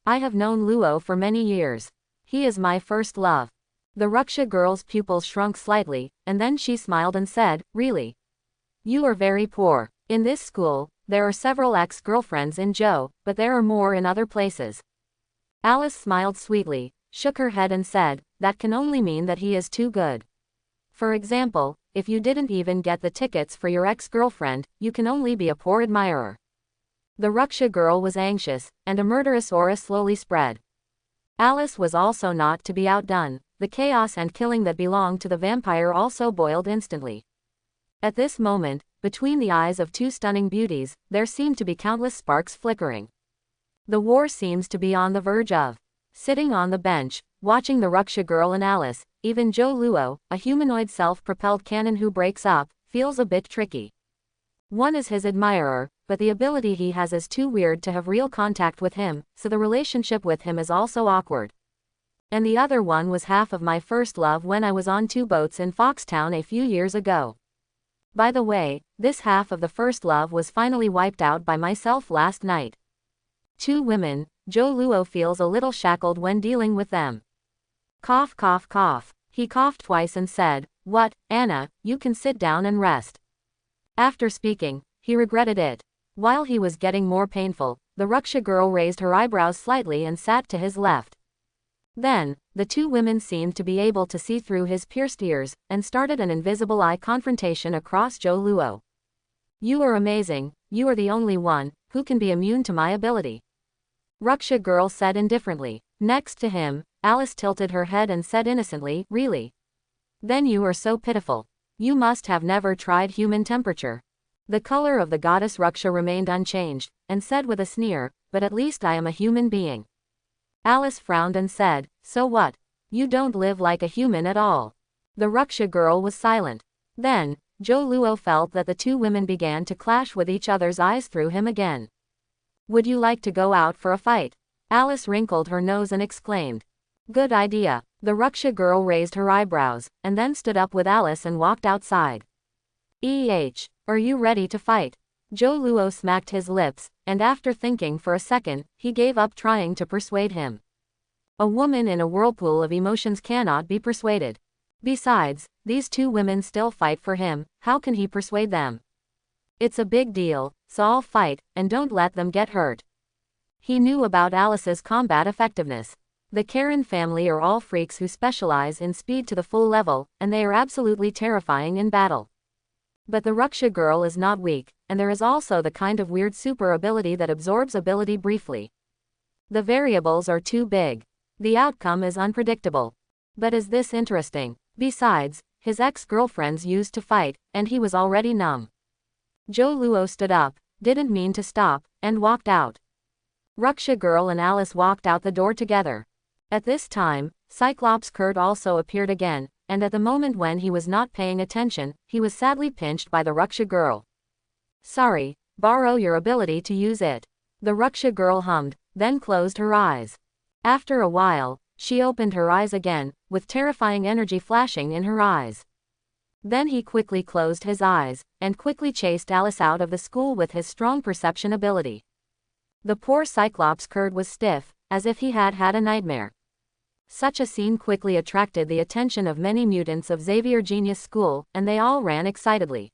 I have known Luo for many years. He is my first love." The Ruksha girl's pupils shrunk slightly, and then she smiled and said, "Really? You are very poor. In this school, there are several ex-girlfriends in Joe, but there are more in other places." Alice smiled sweetly, shook her head and said, "That can only mean that he is too good. For example, if you didn't even get the tickets for your ex-girlfriend, you can only be a poor admirer." The Ruksha girl was anxious, and a murderous aura slowly spread. Alice was also not to be outdone. The chaos and killing that belonged to the vampire also boiled instantly. At this moment, between the eyes of two stunning beauties, there seemed to be countless sparks flickering. The war seems to be on the verge of. Sitting on the bench, watching the Ruksha girl and Alice, even Joe Luo, a humanoid self-propelled cannon who breaks up, feels a bit tricky. One is his admirer, but the ability he has is too weird to have real contact with him, so the relationship with him is also awkward. And the other one was half of my first love when I was on two boats in Foxtown a few years ago. By the way, this half of the first love was finally wiped out by myself last night. Two women, Zhou Luo feels a little shackled when dealing with them. Cough cough cough. He coughed twice and said, "What, Anna, you can sit down and rest." After speaking, he regretted it. While he was getting more painful, the Ruksha girl raised her eyebrows slightly and sat to his left. Then, the two women seemed to be able to see through his pierced ears, and started an invisible eye confrontation across Zhou Luo. "You are amazing, you are the only one who can be immune to my ability," Ruksha girl said indifferently. Next to him, Alice tilted her head and said innocently, "Really? Then you are so pitiful. You must have never tried human temperature." The color of the goddess Ruksha remained unchanged, and said with a sneer, "But at least I am a human being." Alice frowned and said, "So what? You don't live like a human at all." The Ruksha girl was silent. Then, Zhou Luo felt that the two women began to clash with each other's eyes through him again. "Would you like to go out for a fight?" Alice wrinkled her nose and exclaimed. "Good idea." The Ruksha girl raised her eyebrows, and then stood up with Alice and walked outside. Are you ready to fight?" Zhou Luo smacked his lips, and after thinking for a second, he gave up trying to persuade him. A woman in a whirlpool of emotions cannot be persuaded. Besides, these two women still fight for him, how can he persuade them? It's a big deal, so I'll fight, and don't let them get hurt. He knew about Alice's combat effectiveness. The Karen family are all freaks who specialize in speed to the full level, and they are absolutely terrifying in battle. But the Ruksha girl is not weak, and there is also the kind of weird super ability that absorbs ability briefly. The variables are too big. The outcome is unpredictable. But is this interesting? Besides, his ex-girlfriends used to fight, and he was already numb. Zhou Luo stood up, didn't mean to stop, and walked out. Ruksha girl and Alice walked out the door together. At this time, Cyclops Kurt also appeared again, and at the moment when he was not paying attention, he was sadly pinched by the Ruksha girl. "Sorry, borrow your ability to use it," the Ruksha girl hummed, then closed her eyes. After a while, she opened her eyes again, with terrifying energy flashing in her eyes. Then he quickly closed his eyes, and quickly chased Alice out of the school with his strong perception ability. The poor Cyclops Kurt was stiff, as if he had had a nightmare. Such a scene quickly attracted the attention of many mutants of Xavier Genius School, and they all ran excitedly.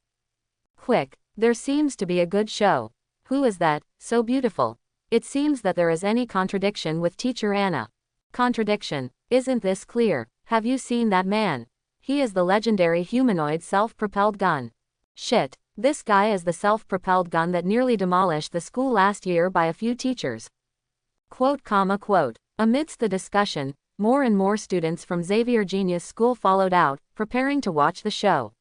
"Quick, there seems to be a good show. Who is that, so beautiful? It seems that there is any contradiction with Teacher Anna." "Contradiction? Isn't this clear? Have you seen that man? He is the legendary humanoid self-propelled gun. Shit, this guy is the self-propelled gun that nearly demolished the school last year by a few teachers." Quote. Amidst the discussion, more and more students from Xavier Genius School followed out, preparing to watch the show.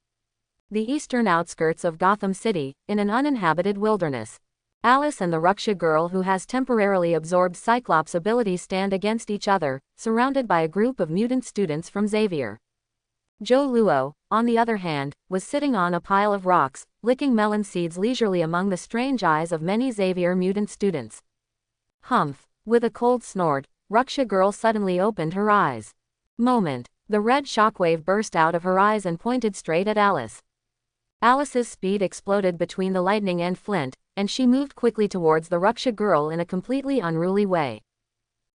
The eastern outskirts of Gotham City, in an uninhabited wilderness. Alice and the Ruksha girl who has temporarily absorbed Cyclops' abilities stand against each other, surrounded by a group of mutant students from Xavier. Zhou Luo, on the other hand, was sitting on a pile of rocks, licking melon seeds leisurely among the strange eyes of many Xavier mutant students. Humph! With a cold snort, Ruksha girl suddenly opened her eyes. The red shockwave burst out of her eyes and pointed straight at Alice. Alice's speed exploded between the lightning and flint, and she moved quickly towards the Ruksha girl in a completely unruly way.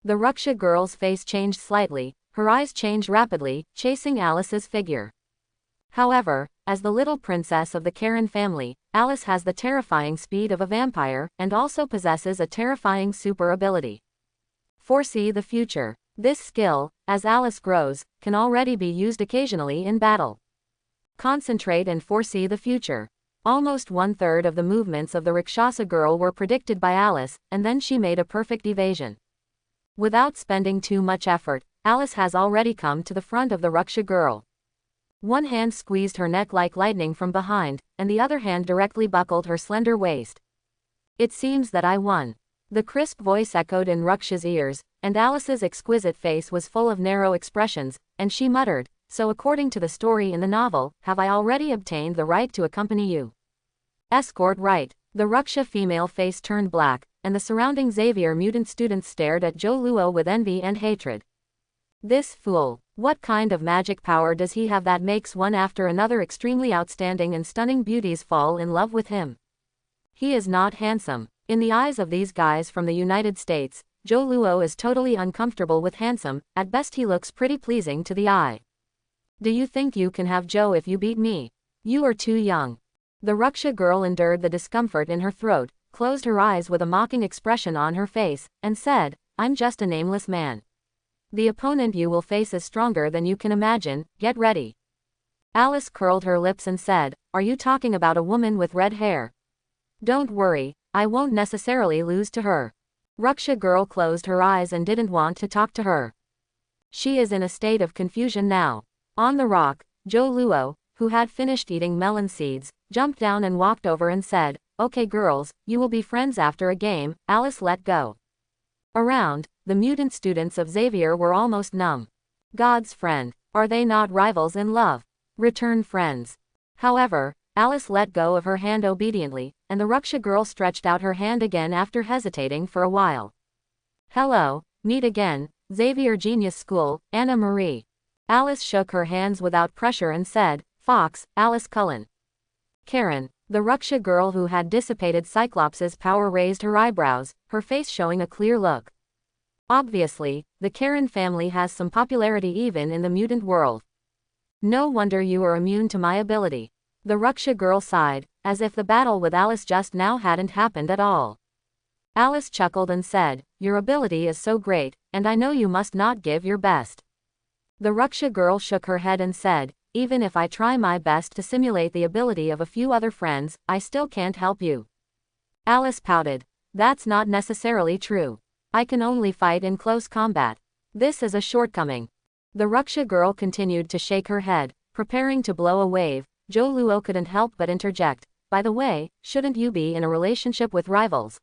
The Ruksha girl's face changed slightly, her eyes changed rapidly, chasing Alice's figure. However, as the little princess of the Karen family, Alice has the terrifying speed of a vampire, and also possesses a terrifying super ability. Foresee the future. This skill, as Alice grows, can already be used occasionally in battle. Concentrate and foresee the future. Almost 1/3 of the movements of the Rakshasa girl were predicted by Alice, and then she made a perfect evasion. Without spending too much effort, Alice has already come to the front of the Ruksha girl. One hand squeezed her neck like lightning from behind, and the other hand directly buckled her slender waist. "It seems that I won." The crisp voice echoed in Ruksha's ears, and Alice's exquisite face was full of narrow expressions, and she muttered, "So according to the story in the novel, have I already obtained the right to accompany you?" Escort right. The Ruksha female face turned black, and the surrounding Xavier mutant students stared at Zhou Luo with envy and hatred. This fool. What kind of magic power does he have that makes one after another extremely outstanding and stunning beauties fall in love with him? He is not handsome. In the eyes of these guys from the United States, Joe Luo is totally uncomfortable with handsome. At best he looks pretty pleasing to the eye. Do you think you can have Joe if you beat me? You are too young. The Raksha girl endured the discomfort in her throat, closed her eyes with a mocking expression on her face, and said, I'm just a nameless man. The opponent you will face is stronger than you can imagine, get ready. Alice curled her lips and said, are you talking about a woman with red hair? Don't worry, I won't necessarily lose to her. Raksha girl closed her eyes and didn't want to talk to her. She is in a state of confusion now. On the rock, Joe Luo, who had finished eating melon seeds, jumped down and walked over and said, okay girls, you will be friends after a game. Alice let go. Around, the mutant students of Xavier were almost numb. God's friend, are they not rivals in love? Return friends. However, Alice let go of her hand obediently, and the Raksha girl stretched out her hand again after hesitating for a while. Hello, meet again, Xavier Genius School, Anna Marie. Alice shook her hands without pressure and said, Fox, Alice Cullen. Karen, the Raksha girl who had dissipated Cyclops' power raised her eyebrows, her face showing a clear look. Obviously, the Karen family has some popularity even in the mutant world. No wonder you are immune to my ability. The Raksha girl sighed, as if the battle with Alice just now hadn't happened at all. Alice chuckled and said, your ability is so great, and I know you must not give your best. The Raksha girl shook her head and said, even if I try my best to simulate the ability of a few other friends, I still can't help you. Alice pouted. That's not necessarily true. I can only fight in close combat. This is a shortcoming. The Raksha girl continued to shake her head, preparing to blow a wave. Joe Luo couldn't help but interject, by the way, shouldn't you be in a relationship with rivals?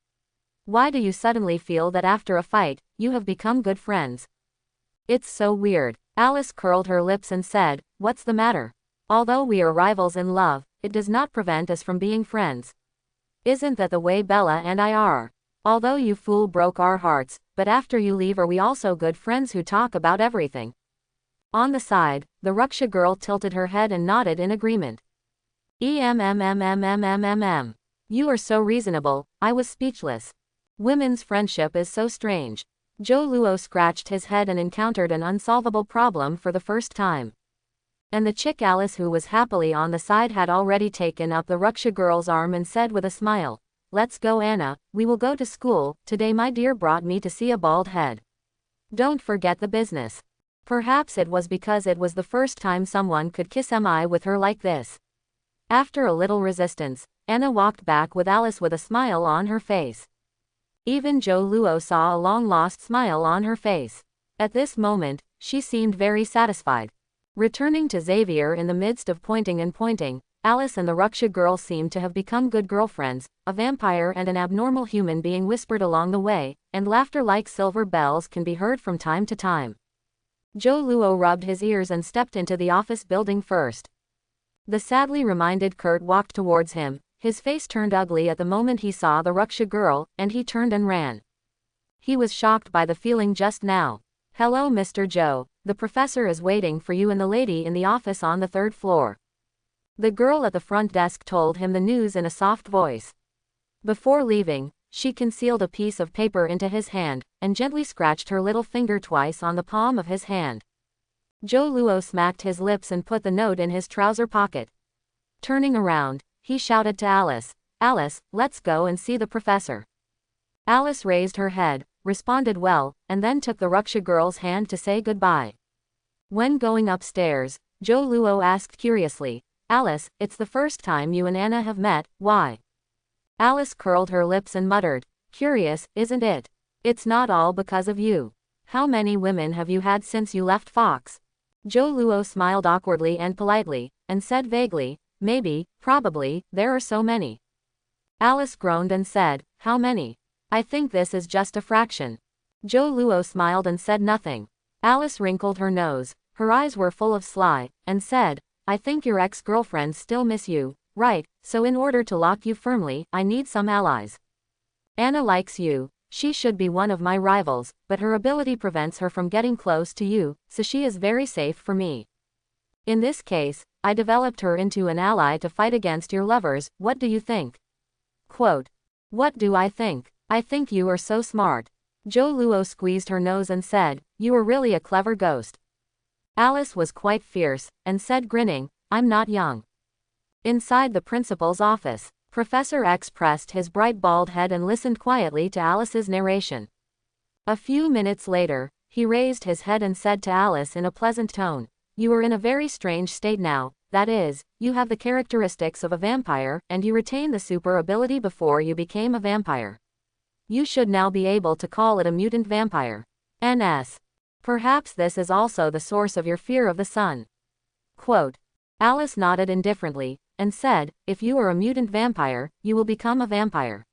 Why do you suddenly feel that after a fight, you have become good friends? It's so weird. Alice curled her lips and said, what's the matter? Although we are rivals in love, it does not prevent us from being friends. Isn't that the way Bella and I are? Although you fool broke our hearts, but after you leave are we also good friends who talk about everything? On the side, the Raksha girl tilted her head and nodded in agreement. You are so reasonable, I was speechless. Women's friendship is so strange. Joe Luo scratched his head and encountered an unsolvable problem for the first time. And the chick Alice who was happily on the side had already taken up the Raksha girl's arm and said with a smile, let's go Anna, we will go to school, today my dear brought me to see a bald head. Don't forget the business. Perhaps it was because it was the first time someone could kiss me with her like this. After a little resistance, Anna walked back with Alice with a smile on her face. Even Joe Luo saw a long-lost smile on her face. At this moment, she seemed very satisfied. Returning to Xavier in the midst of pointing and pointing, Alice and the Raksha girl seemed to have become good girlfriends. A vampire and an abnormal human being whispered along the way, and laughter like silver bells can be heard from time to time. Joe Luo rubbed his ears and stepped into the office building first. The sadly reminded Kurt walked towards him. His face turned ugly at the moment he saw the Raksha girl, and he turned and ran. He was shocked by the feeling just now. Hello Mr. Joe, the professor is waiting for you and the lady in the office on the 3rd floor. The girl at the front desk told him the news in a soft voice. Before leaving, she concealed a piece of paper into his hand, and gently scratched her little finger twice on the palm of his hand. Joe Luo smacked his lips and put the note in his trouser pocket. Turning around, he shouted to Alice, Alice, let's go and see the professor. Alice raised her head, responded well, and then took the Raksha girl's hand to say goodbye. When going upstairs, Joe Luo asked curiously, Alice, it's the first time you and Anna have met, why? Alice curled her lips and muttered, curious, isn't it? It's not all because of you. How many women have you had since you left Fox? Joe Luo smiled awkwardly and politely, and said vaguely, maybe, probably, there are so many. Alice groaned and said, how many? I think this is just a fraction. Joe Luo smiled and said nothing. Alice wrinkled her nose, her eyes were full of sly, and said, I think your ex-girlfriends still miss you, right, so in order to lock you firmly, I need some allies. Anna likes you, She should be one of my rivals, but her ability prevents her from getting close to you, so she is very safe for me. In this case, I developed her into an ally to fight against your lovers. What do you think?" Quote. "What do I think? I think you are so smart." Zhou Luo squeezed her nose and said, "You are really a clever ghost." Alice was quite fierce, and said grinning, "I'm not young." Inside the principal's office, Professor X pressed his bright bald head and listened quietly to Alice's narration. A few minutes later, he raised his head and said to Alice in a pleasant tone, "You are in a very strange state now, that is, you have the characteristics of a vampire, and you retain the super ability before you became a vampire. You should now be able to call it a mutant vampire. NS. Perhaps this is also the source of your fear of the sun." Quote. Alice nodded indifferently, and said, "If you are a mutant vampire, you will become a vampire.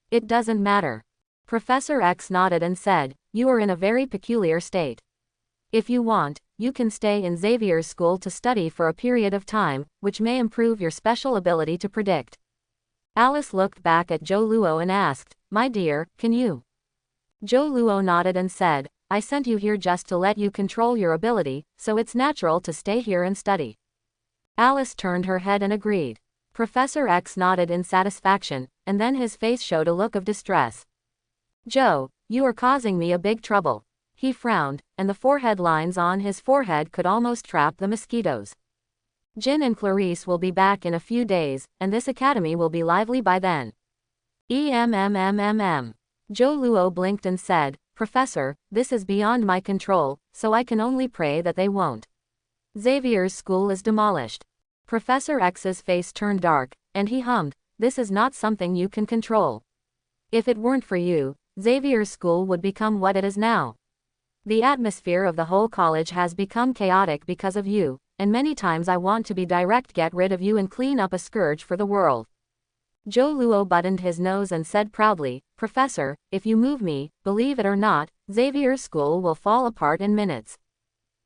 It doesn't matter." Professor X nodded and said, "You are in a very peculiar state. If you want, you can stay in Xavier's school to study for a period of time, which may improve your special ability to predict." Alice looked back at Zhou Luo and asked, "My dear, can you?" Zhou Luo nodded and said, "I sent you here just to let you control your ability, so it's natural to stay here and study." Alice turned her head and agreed. Professor X nodded in satisfaction, and then his face showed a look of distress. "Joe, you are causing me a big trouble." He frowned, and the forehead lines on his forehead could almost trap the mosquitoes. "Jin and Clarice will be back in a few days, and this academy will be lively by then." Zhou Luo blinked and said, "Professor, this is beyond my control, so I can only pray that they won't. Xavier's school is demolished." Professor X's face turned dark, and he hummed, "This is not something you can control. If it weren't for you, Xavier's school would become what it is now. The atmosphere of the whole college has become chaotic because of you, and many times I want to be direct, get rid of you and clean up a scourge for the world." Zhou Luo buttoned his nose and said proudly, "Professor, if you move me, believe it or not, Xavier's school will fall apart in minutes."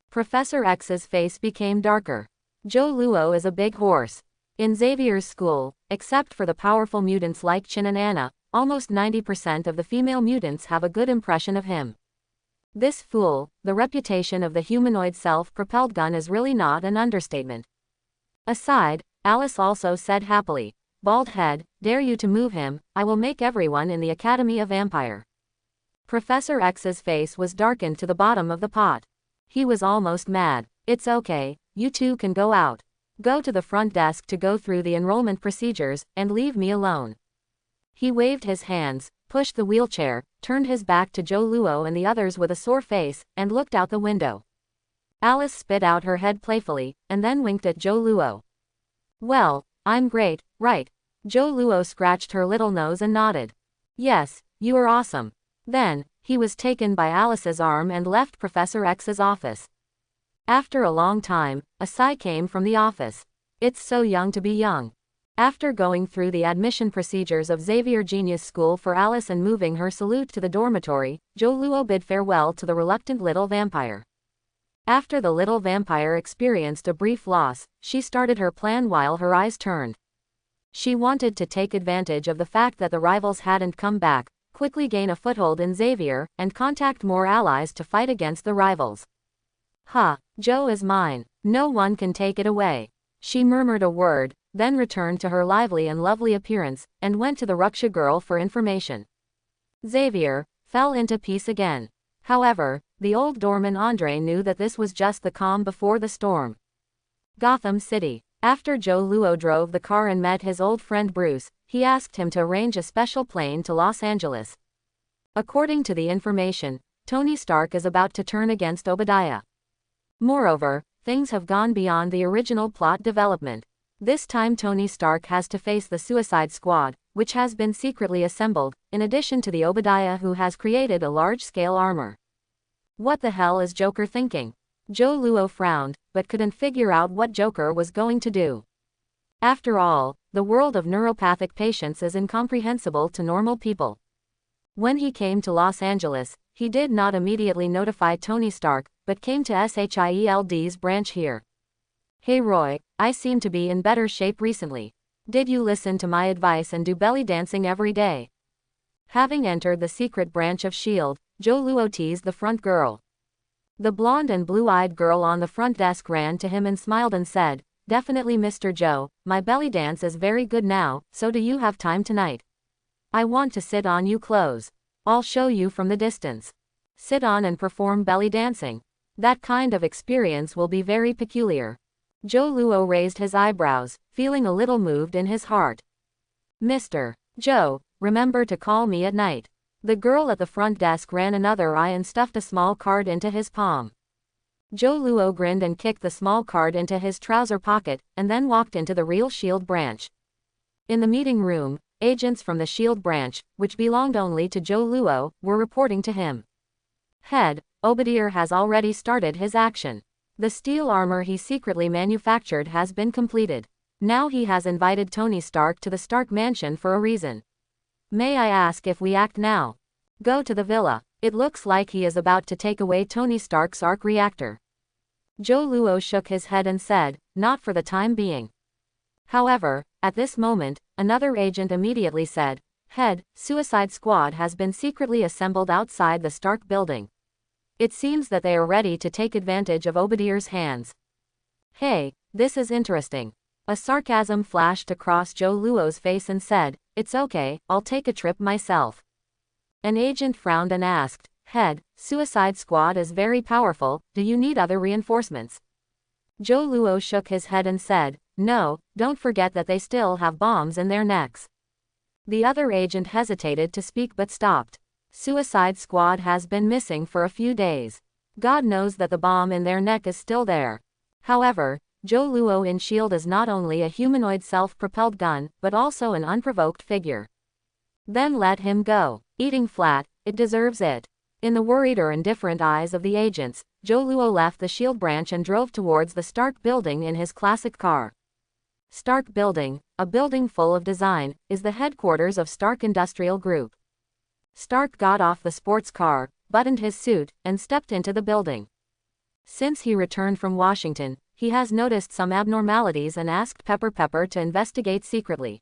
Professor X's face became darker. Zhou Luo is a big horse. In Xavier's school, except for the powerful mutants like Chin and Anna, almost 90% of the female mutants have a good impression of him. This fool, the reputation of the humanoid self-propelled gun is really not an understatement. Aside, Alice also said happily, "Bald head, dare you to move him, I will make everyone in the Academy a vampire." Professor X's face was darkened to the bottom of the pot. He was almost mad. "It's okay, you two can go out. Go to the front desk to go through the enrollment procedures, and leave me alone." He waved his hands, pushed the wheelchair, turned his back to Zhou Luo and the others with a sore face, and looked out the window. Alice spit out her head playfully, and then winked at Zhou Luo. "Well, I'm great, right?" Zhou Luo scratched her little nose and nodded. "Yes, you are awesome." Then, he was taken by Alice's arm and left Professor X's office. After a long time, a sigh came from the office. "It's so young to be young." After going through the admission procedures of Xavier Genius School for Alice and moving her salute to the dormitory, Zhou Luo bid farewell to the reluctant little vampire. After the little vampire experienced a brief loss, she started her plan while her eyes turned. She wanted to take advantage of the fact that the rivals hadn't come back, quickly gain a foothold in Xavier, and contact more allies to fight against the rivals. "Ha, Joe is mine. No one can take it away." She murmured a word, then returned to her lively and lovely appearance, and went to the Ruksha girl for information. Xavier fell into peace again. However, the old doorman Andre knew that this was just the calm before the storm. Gotham City. After Zhou Luo drove the car and met his old friend Bruce, he asked him to arrange a special plane to Los Angeles. According to the information, Tony Stark is about to turn against Obadiah. Moreover, things have gone beyond the original plot development. This time Tony Stark has to face the Suicide Squad, which has been secretly assembled, in addition to the Obadiah who has created a large-scale armor. What the hell is Joker thinking? Zhou Luo frowned, but couldn't figure out what Joker was going to do. After all, the world of neuropathic patients is incomprehensible to normal people. When he came to Los Angeles, he did not immediately notify Tony Stark, but came to SHIELD's branch here. "Hey Roy, I seem to be in better shape recently. Did you listen to my advice and do belly dancing every day?" Having entered the secret branch of S.H.I.E.L.D., Joe Luo teased the front girl. The blonde and blue-eyed girl on the front desk ran to him and smiled and said, "Definitely Mr. Joe, my belly dance is very good now, so do you have time tonight? I want to sit on you clothes. I'll show you from the distance. Sit on and perform belly dancing. That kind of experience will be very peculiar." Joe Luo raised his eyebrows, feeling a little moved in his heart. "Mr. Joe, remember to call me at night." The girl at the front desk ran another eye and stuffed a small card into his palm. Joe Luo grinned and kicked the small card into his trouser pocket, and then walked into the real S.H.I.E.L.D. branch. In the meeting room, agents from the S.H.I.E.L.D. branch, which belonged only to Joe Luo, were reporting to him. "Head, Obadiah has already started his action. The steel armor he secretly manufactured has been completed. Now he has invited Tony Stark to the Stark mansion for a reason. May I ask if we act now? Go to the villa. It looks like he is about to take away Tony Stark's arc reactor." Joe Luo shook his head and said, "Not for the time being." However, at this moment, another agent immediately said, "Head, Suicide Squad has been secretly assembled outside the Stark building. It seems that they are ready to take advantage of Obadiah's hands." "Hey, this is interesting." A sarcasm flashed across Joe Luo's face and said, "It's okay, I'll take a trip myself." An agent frowned and asked, "Head, Suicide Squad is very powerful, do you need other reinforcements?" Joe Luo shook his head and said, "No, don't forget that they still have bombs in their necks." The other agent hesitated to speak but stopped. "Suicide Squad has been missing for a few days. God knows that the bomb in their neck is still there. However, Joe Luo in S.H.I.E.L.D. is not only a humanoid self-propelled gun, but also an unprovoked figure. Then let him go. Eating flat, it deserves it." In the worried or indifferent eyes of the agents, Joe Luo left the S.H.I.E.L.D. branch and drove towards the Stark building in his classic car. Stark Building, a building full of design, is the headquarters of Stark Industrial Group. Stark got off the sports car, buttoned his suit, and stepped into the building. Since he returned from Washington, he has noticed some abnormalities and asked Pepper to investigate secretly.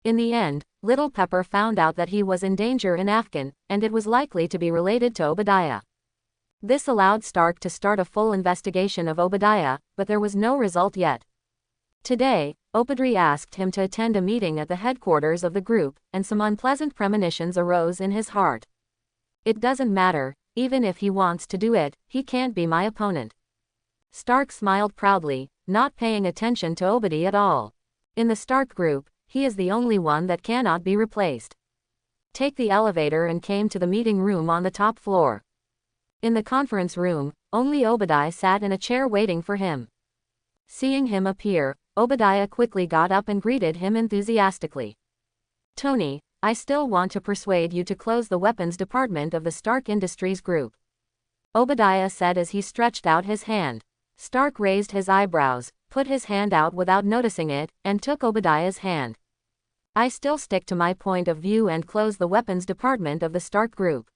In the end, Little Pepper found out that he was in danger in Afghan, and it was likely to be related to Obadiah. This allowed Stark to start a full investigation of Obadiah, but there was no result yet. Today, Obadiah asked him to attend a meeting at the headquarters of the group, and some unpleasant premonitions arose in his heart. "It doesn't matter, even if he wants to do it, he can't be my opponent." Stark smiled proudly, not paying attention to Obadiah at all. In the Stark group, he is the only one that cannot be replaced. Take the elevator and came to the meeting room on the top floor. In the conference room, only Obadiah sat in a chair waiting for him. Seeing him appear, Obadiah quickly got up and greeted him enthusiastically. "Tony, I still want to persuade you to close the weapons department of the Stark Industries Group," Obadiah said as he stretched out his hand. Stark raised his eyebrows, put his hand out without noticing it, and took Obadiah's hand. "I still stick to my point of view and close the weapons department of the Stark Group."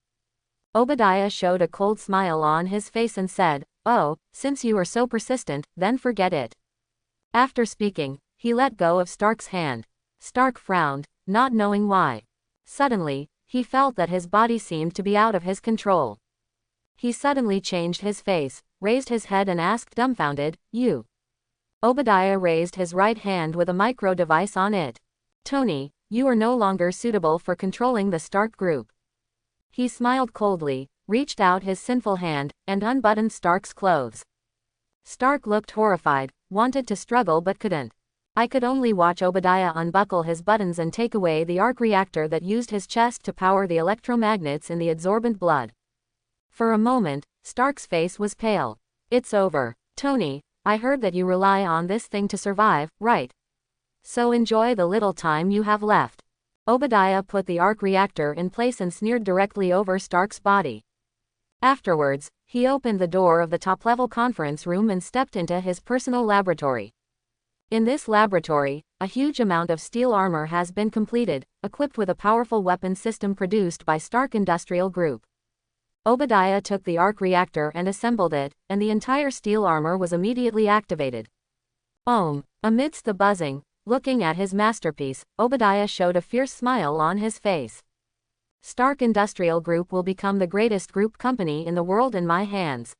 Obadiah showed a cold smile on his face and said, "Oh, since you are so persistent, then forget it." After speaking, he let go of Stark's hand. Stark frowned, not knowing why. Suddenly, he felt that his body seemed to be out of his control. He suddenly changed his face, raised his head and asked dumbfounded, "You?" Obadiah raised his right hand with a micro device on it. "Tony, you are no longer suitable for controlling the Stark group." He smiled coldly, reached out his sinful hand, and unbuttoned Stark's clothes. Stark looked horrified, wanted to struggle but couldn't. I could only watch Obadiah unbuckle his buttons and take away the arc reactor that used his chest to power the electromagnets in the absorbent blood. For a moment, Stark's face was pale. "It's over. Tony, I heard that you rely on this thing to survive, right? So enjoy the little time you have left." Obadiah put the arc reactor in place and sneered directly over Stark's body. Afterwards, he opened the door of the top-level conference room and stepped into his personal laboratory. In this laboratory, a huge amount of steel armor has been completed, equipped with a powerful weapon system produced by Stark Industrial Group. Obadiah took the arc reactor and assembled it, and the entire steel armor was immediately activated. Amidst the buzzing, looking at his masterpiece, Obadiah showed a fierce smile on his face. Stark Industrial Group will become the greatest group company in the world in my hands.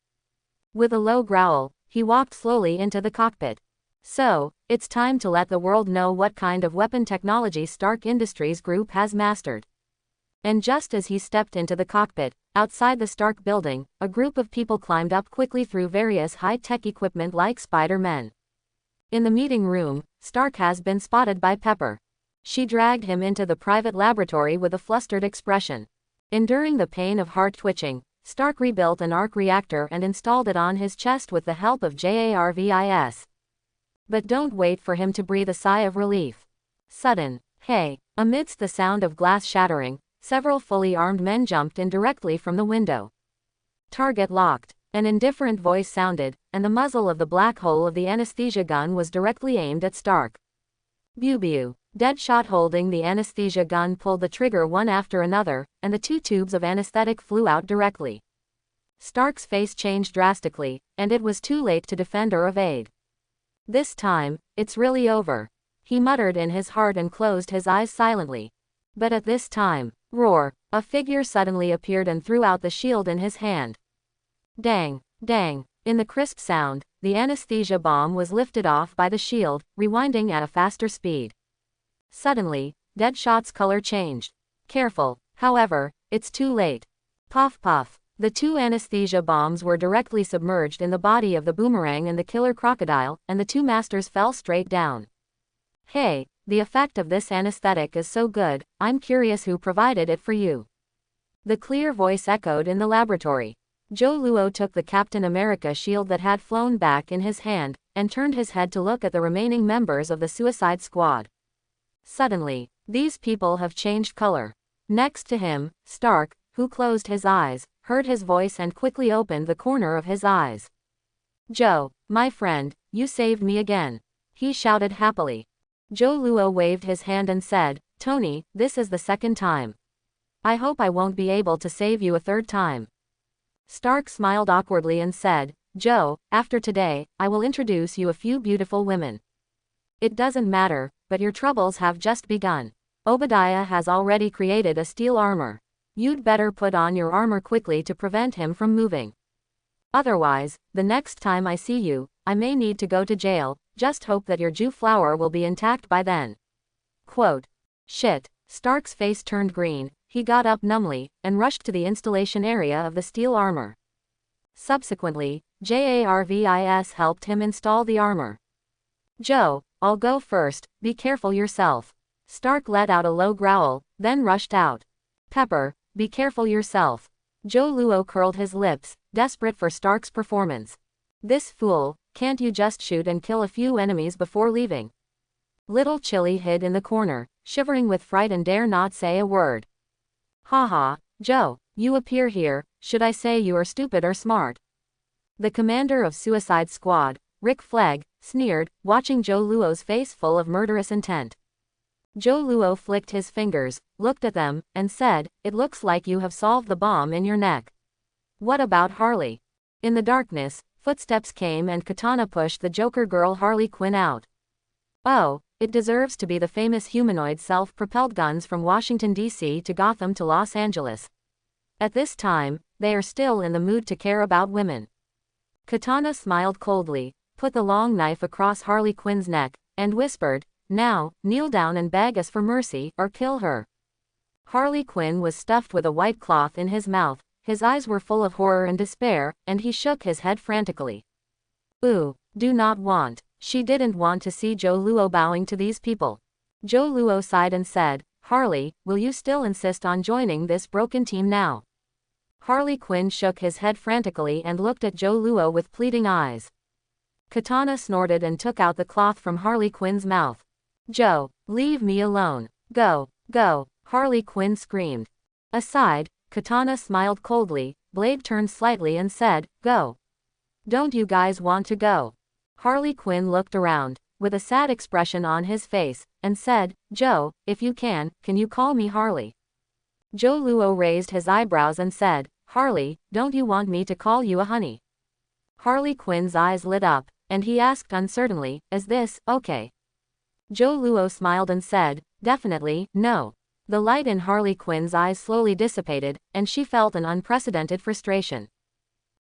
With a low growl, he walked slowly into the cockpit. So, it's time to let the world know what kind of weapon technology Stark Industries Group has mastered. And just as he stepped into the cockpit, outside the Stark building, a group of people climbed up quickly through various high-tech equipment like Spider-Men. In the meeting room, Stark has been spotted by Pepper. She dragged him into the private laboratory with a flustered expression. Enduring the pain of heart twitching, Stark rebuilt an arc reactor and installed it on his chest with the help of JARVIS. But don't wait for him to breathe a sigh of relief. Sudden, hey! Amidst the sound of glass shattering, several fully armed men jumped in directly from the window. Target locked. An indifferent voice sounded, and the muzzle of the black hole of the anesthesia gun was directly aimed at Stark. Bew. Deadshot holding the anesthesia gun pulled the trigger one after another, and the 2 tubes of anesthetic flew out directly. Stark's face changed drastically, and it was too late to defend or evade. This time, it's really over. He muttered in his heart and closed his eyes silently. But at this time, roar! A figure suddenly appeared and threw out the shield in his hand. Dang! In the crisp sound, the anesthesia bomb was lifted off by the shield, rewinding at a faster speed. Suddenly, Deadshot's color changed. Careful, however, it's too late. Puff. The 2 anesthesia bombs were directly submerged in the body of the boomerang and the killer crocodile, and the 2 masters fell straight down. Hey, the effect of this anesthetic is so good, I'm curious who provided it for you. The clear voice echoed in the laboratory. Joe Luo took the Captain America shield that had flown back in his hand, and turned his head to look at the remaining members of the Suicide Squad. Suddenly, these people have changed color. Next to him, Stark, who closed his eyes, heard his voice and quickly opened the corner of his eyes. Joe, my friend, you saved me again. He shouted happily. Joe Luo waved his hand and said, Tony, this is the 2nd time. I hope I won't be able to save you a 3rd time. Stark smiled awkwardly and said, Joe, after today, I will introduce you a few beautiful women. It doesn't matter, but your troubles have just begun. Obadiah has already created a steel armor. You'd better put on your armor quickly to prevent him from moving. Otherwise, the next time I see you, I may need to go to jail. Just hope that your Jew flower will be intact by then. Quote. Shit. Stark's face turned green. He got up numbly, and rushed to the installation area of the steel armor. Subsequently, JARVIS helped him install the armor. Joe, I'll go first, be careful yourself. Stark let out a low growl, then rushed out. Pepper, be careful yourself. Joe Luo curled his lips, desperate for Stark's performance. This fool, can't you just shoot and kill a few enemies before leaving? Little Chili hid in the corner, shivering with fright and dare not say a word. Haha, Joe, you appear here, should I say you are stupid or smart? The commander of Suicide Squad, Rick Flag, sneered, watching Joe Luo's face full of murderous intent. Joe Luo flicked his fingers, looked at them, and said, it looks like you have solved the bomb in your neck. What about Harley? In the darkness, footsteps came and Katana pushed the Joker girl Harley Quinn out. Oh, it deserves to be the famous humanoid self-propelled guns from Washington, D.C. to Gotham to Los Angeles. At this time, they are still in the mood to care about women. Katana smiled coldly, put the long knife across Harley Quinn's neck, and whispered, now, kneel down and beg us for mercy, or kill her. Harley Quinn was stuffed with a white cloth in his mouth, his eyes were full of horror and despair, and he shook his head frantically. Ooh, do not want. She didn't want to see Joe Luo bowing to these people. Joe Luo sighed and said, Harley, will you still insist on joining this broken team now? Harley Quinn shook his head frantically and looked at Joe Luo with pleading eyes. Katana snorted and took out the cloth from Harley Quinn's mouth. Joe, leave me alone. Go, Harley Quinn screamed. Aside, Katana smiled coldly, blade turned slightly and said, go. Don't you guys want to go? Harley Quinn looked around, with a sad expression on his face, and said, Joe, if you can you call me Harley? Joe Luo raised his eyebrows and said, Harley, don't you want me to call you a honey? Harley Quinn's eyes lit up, and he asked uncertainly, is this okay? Joe Luo smiled and said, definitely, no. The light in Harley Quinn's eyes slowly dissipated, and she felt an unprecedented frustration.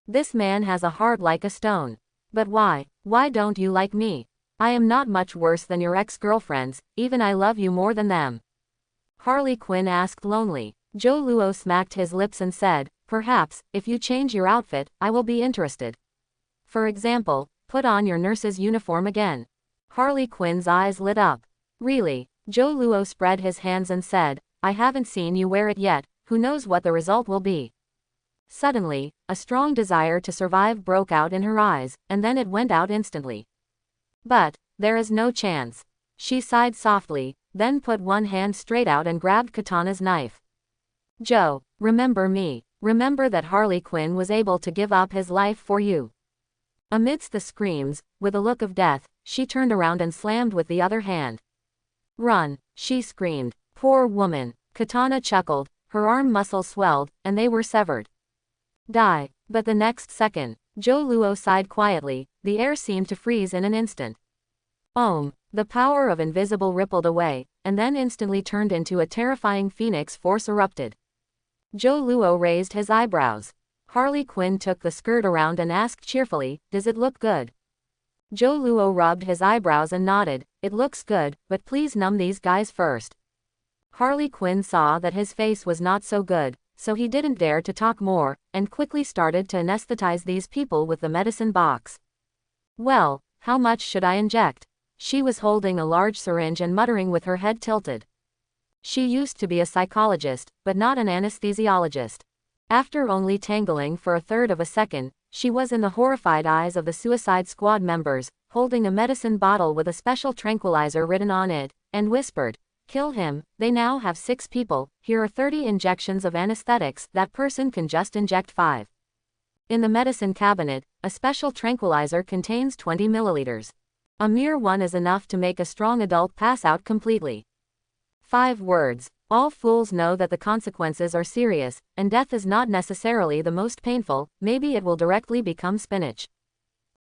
This man has a heart like a stone. But why? Why don't you like me? I am not much worse than your ex-girlfriends, even I love you more than them. Harley Quinn asked lonely. Joe Luo smacked his lips and said, perhaps, if you change your outfit, I will be interested. For example, put on your nurse's uniform again. Harley Quinn's eyes lit up. Really? Joe Luo spread his hands and said, I haven't seen you wear it yet, who knows what the result will be. Suddenly, a strong desire to survive broke out in her eyes, and then it went out instantly. But, there is no chance. She sighed softly, then put one hand straight out and grabbed Katana's knife. Joe, remember me. Remember that Harley Quinn was able to give up his life for you. Amidst the screams, with a look of death, she turned around and slammed with the other hand. Run, she screamed. Poor woman. Katana chuckled, her arm muscles swelled, and they were severed. Die. But the next second, Joe Luo sighed quietly, the air seemed to freeze in an instant. The power of invisible rippled away, and then instantly turned into a terrifying phoenix force erupted. Joe Luo raised his eyebrows. Harley Quinn took the skirt around and asked cheerfully, does it look good? Joe Luo rubbed his eyebrows and nodded, it looks good, but please numb these guys first. Harley Quinn saw that his face was not so good, so he didn't dare to talk more, and quickly started to anesthetize these people with the medicine box. Well, how much should I inject? She was holding a large syringe and muttering with her head tilted. She used to be a psychologist, but not an anesthesiologist. After only tangling for a third of a second, she was in the horrified eyes of the Suicide Squad members, holding a medicine bottle with a special tranquilizer written on it, and whispered, kill him, they now have 6 people, here are 30 injections of anesthetics, that person can just inject 5. In the medicine cabinet, a special tranquilizer contains 20 milliliters. A mere one is enough to make a strong adult pass out completely. 5 words. All fools know that the consequences are serious, and death is not necessarily the most painful, maybe it will directly become spinach.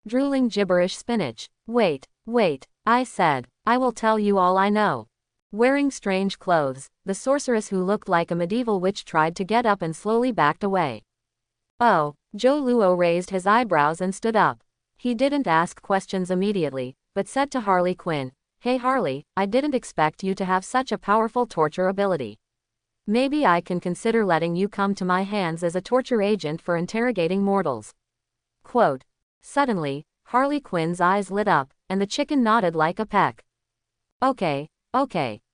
Drooling gibberish spinach. Wait, I said, I will tell you all I know. Wearing strange clothes, the sorceress who looked like a medieval witch tried to get up and slowly backed away. Oh, Joe Luo raised his eyebrows and stood up. He didn't ask questions immediately, but said to Harley Quinn, hey Harley, I didn't expect you to have such a powerful torture ability. Maybe I can consider letting you come to my hands as a torture agent for interrogating mortals. Quote. Suddenly, Harley Quinn's eyes lit up, and the chicken nodded like a peck. Okay,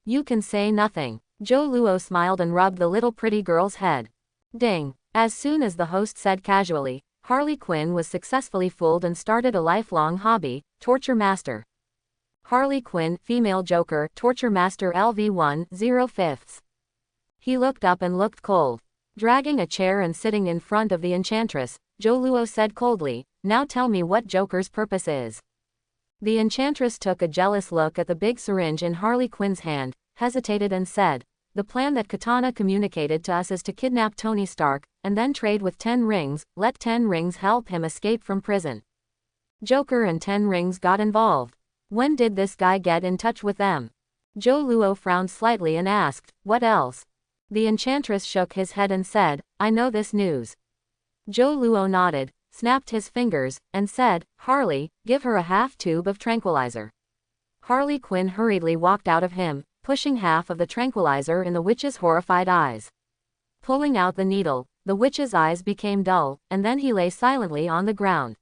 you can say nothing. Joe Luo smiled and rubbed the little pretty girl's head. Ding. As soon as the host said casually, Harley Quinn was successfully fooled and started a lifelong hobby, torture master. Harley Quinn, female Joker, torture master LV1, 0/5. He looked up and looked cold. Dragging a chair and sitting in front of the enchantress, Joe Luo said coldly, now tell me what Joker's purpose is. The enchantress took a jealous look at the big syringe in Harley Quinn's hand, hesitated and said, the plan that Katana communicated to us is to kidnap Tony Stark, and then trade with 10 rings, let 10 rings help him escape from prison. Joker and 10 rings got involved. When did this guy get in touch with them? Joe Luo frowned slightly and asked, what else? The enchantress shook his head and said, I know this news. Joe Luo nodded, snapped his fingers, and said, Harley, give her a half tube of tranquilizer. Harley Quinn hurriedly walked out of him, pushing half of the tranquilizer in the witch's horrified eyes. Pulling out the needle, the witch's eyes became dull, and then he lay silently on the ground.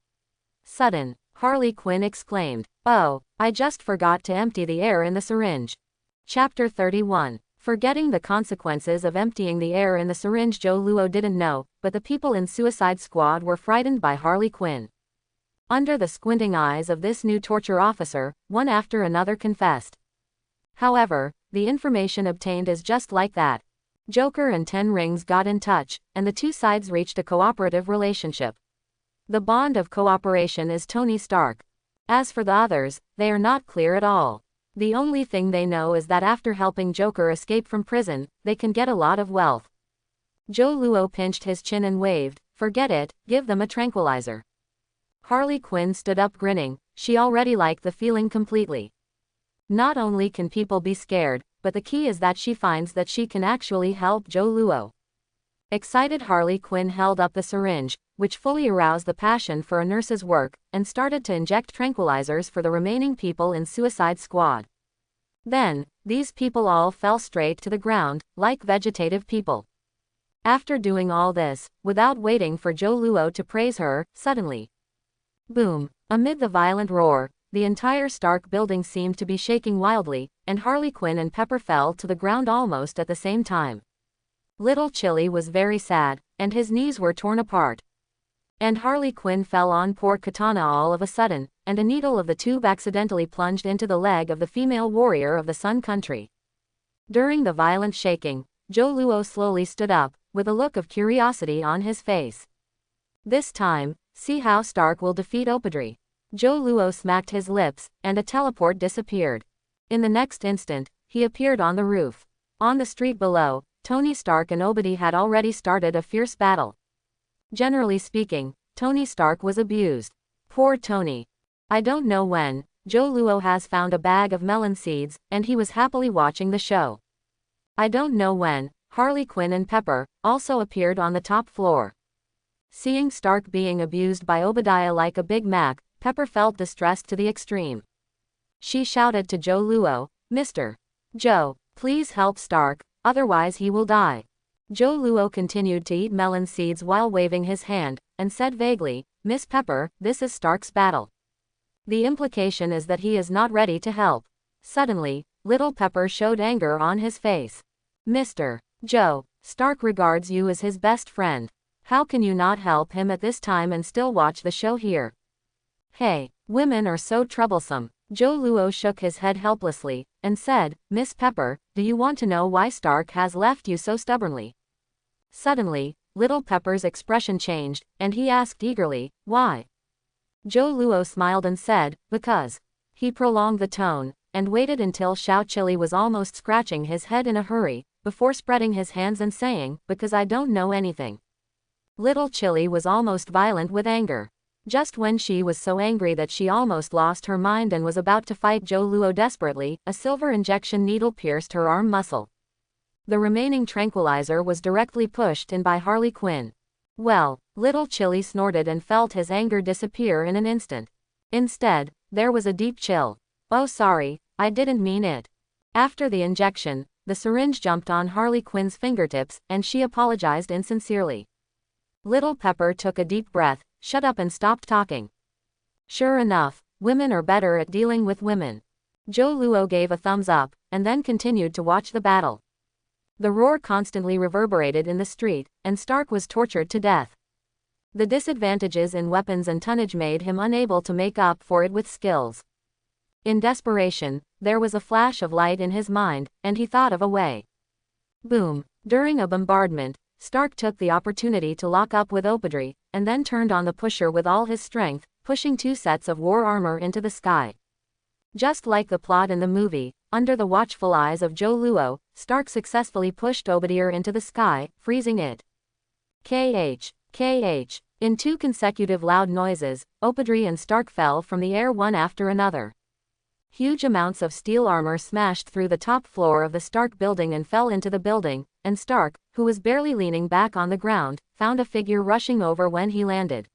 Sudden, Harley Quinn exclaimed, oh, I just forgot to empty the air in the syringe. Chapter 31. Forgetting the consequences of emptying the air in the syringe. Joe Luo didn't know, but the people in Suicide Squad were frightened by Harley Quinn. Under the squinting eyes of this new torture officer, one after another confessed. However, the information obtained is just like that. Joker and 10 rings got in touch, and the two sides reached a cooperative relationship. The bond of cooperation is Tony Stark. As for the others, they are not clear at all. The only thing they know is that after helping Joker escape from prison, they can get a lot of wealth. Joe Luo pinched his chin and waved, forget it, give them a tranquilizer. Harley Quinn stood up grinning, she already liked the feeling completely. Not only can people be scared, but the key is that she finds that she can actually help Joe Luo. Excited Harley Quinn held up the syringe, which fully aroused the passion for a nurse's work, and started to inject tranquilizers for the remaining people in Suicide Squad. Then, these people all fell straight to the ground, like vegetative people. After doing all this, without waiting for Joe Luo to praise her, suddenly, boom! Amid the violent roar, the entire Stark building seemed to be shaking wildly, and Harley Quinn and Pepper fell to the ground almost at the same time. Little Chili was very sad, and his knees were torn apart. And Harley Quinn fell on poor Katana all of a sudden, and a needle of the tube accidentally plunged into the leg of the female warrior of the Sun Country. During the violent shaking, Joe Luo slowly stood up, with a look of curiosity on his face. This time, see how Stark will defeat Opodri. Joe Luo smacked his lips, and a teleport disappeared. In the next instant, he appeared on the roof. On the street below, Tony Stark and Obadi had already started a fierce battle. Generally speaking, Tony Stark was abused. Poor Tony. I don't know when, Joe Luo has found a bag of melon seeds, and he was happily watching the show. I don't know when, Harley Quinn and Pepper also appeared on the top floor. Seeing Stark being abused by Obadiah like a Big Mac, Pepper felt distressed to the extreme. She shouted to Joe Luo, "Mr. Joe, please help Stark, otherwise he will die." Joe Luo continued to eat melon seeds while waving his hand, and said vaguely, "Miss Pepper, this is Stark's battle." The implication is that he is not ready to help. Suddenly, little Pepper showed anger on his face. "Mr. Joe, Stark regards you as his best friend. How can you not help him at this time and still watch the show here?" "Hey, women are so troublesome." Joe Luo shook his head helplessly, and said, "Miss Pepper, do you want to know why Stark has left you so stubbornly?" Suddenly, little Pepper's expression changed, and he asked eagerly, "Why?" Joe Luo smiled and said, "Because." He prolonged the tone, and waited until Xiao Chili was almost scratching his head in a hurry, before spreading his hands and saying, "Because I don't know anything." Little Chili was almost violent with anger. Just when she was so angry that she almost lost her mind and was about to fight Joe Luo desperately, a silver injection needle pierced her arm muscle. The remaining tranquilizer was directly pushed in by Harley Quinn. Well, little Chili snorted and felt his anger disappear in an instant. Instead, there was a deep chill. "Oh sorry, I didn't mean it." After the injection, the syringe jumped on Harley Quinn's fingertips, and she apologized insincerely. Little Pepper took a deep breath, shut up and stopped talking. Sure enough, women are better at dealing with women. Joe Luo gave a thumbs up, and then continued to watch the battle. The roar constantly reverberated in the street, and Stark was tortured to death. The disadvantages in weapons and tonnage made him unable to make up for it with skills. In desperation, there was a flash of light in his mind, and he thought of a way. Boom! During a bombardment, Stark took the opportunity to lock up with Opodri, and then turned on the pusher with all his strength, pushing 2 sets of war armor into the sky. Just like the plot in the movie, under the watchful eyes of Joe Luo, Stark successfully pushed Obadiah into the sky, freezing it. KH. KH. In 2 consecutive loud noises, Opodri and Stark fell from the air one after another. Huge amounts of steel armor smashed through the top floor of the Stark building and fell into the building, and Stark, who was barely leaning back on the ground, found a figure rushing over when he landed.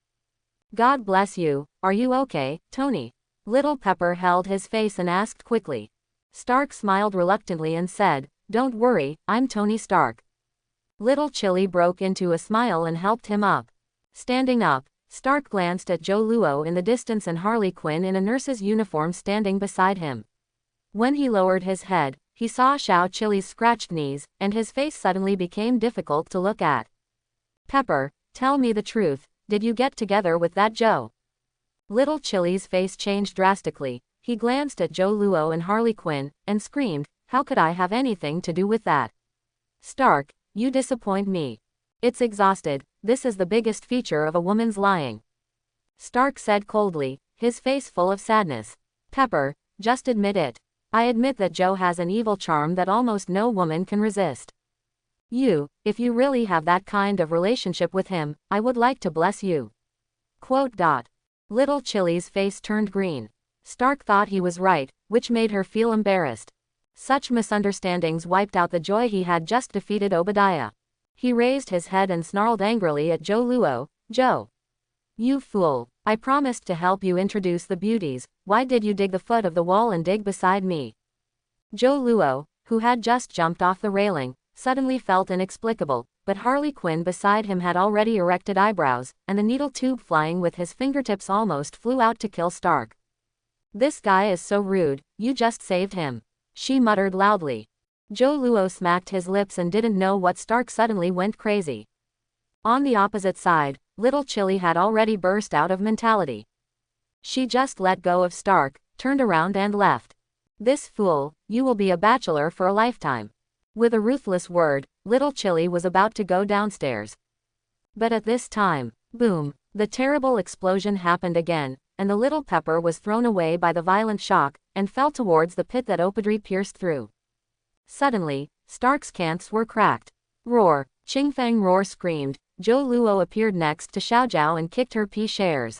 "God bless you, are you okay, Tony?" Little Pepper held his face and asked quickly. Stark smiled reluctantly and said, "Don't worry, I'm Tony Stark." Little Chili broke into a smile and helped him up. Standing up, Stark glanced at Joe Luo in the distance and Harley Quinn in a nurse's uniform standing beside him. When he lowered his head, he saw Xiao Chili's scratched knees, and his face suddenly became difficult to look at. "Pepper, tell me the truth, did you get together with that Joe?" Little Chili's face changed drastically. He glanced at Joe Luo and Harley Quinn, and screamed, "How could I have anything to do with that? Stark, you disappoint me. It's exhausted, this is the biggest feature of a woman's lying." Stark said coldly, his face full of sadness. "Pepper, just admit it. I admit that Joe has an evil charm that almost no woman can resist. If you really have that kind of relationship with him, I would like to bless you." Quote. Little Chili's face turned green. Stark thought he was right, which made her feel embarrassed. Such misunderstandings wiped out the joy he had just defeated Obadiah. He raised his head and snarled angrily at Joe Luo. Joe, you fool. I promised to help you introduce the beauties. Why did you dig the foot of the wall and dig beside me? Joe Luo, who had just jumped off the railing, suddenly felt inexplicable, but Harley Quinn beside him had already erected eyebrows, and the needle tube flying with his fingertips almost flew out to kill Stark. This guy is so rude, you just saved him, she muttered loudly. Joe Luo smacked his lips and didn't know what Stark suddenly went crazy. On the opposite side, little Chili had already burst out of mentality. She just let go of Stark, turned around and left. This fool, you will be a bachelor for a lifetime. With a ruthless word, little Chili was about to go downstairs. But at this time, boom, the terrible explosion happened again, and the little pepper was thrown away by the violent shock, and fell towards the pit that Obadiah pierced through. Suddenly, Stark's cants were cracked. Roar, Ching Feng Roar screamed. Joe Luo appeared next to Xiao Zhao and kicked her shares.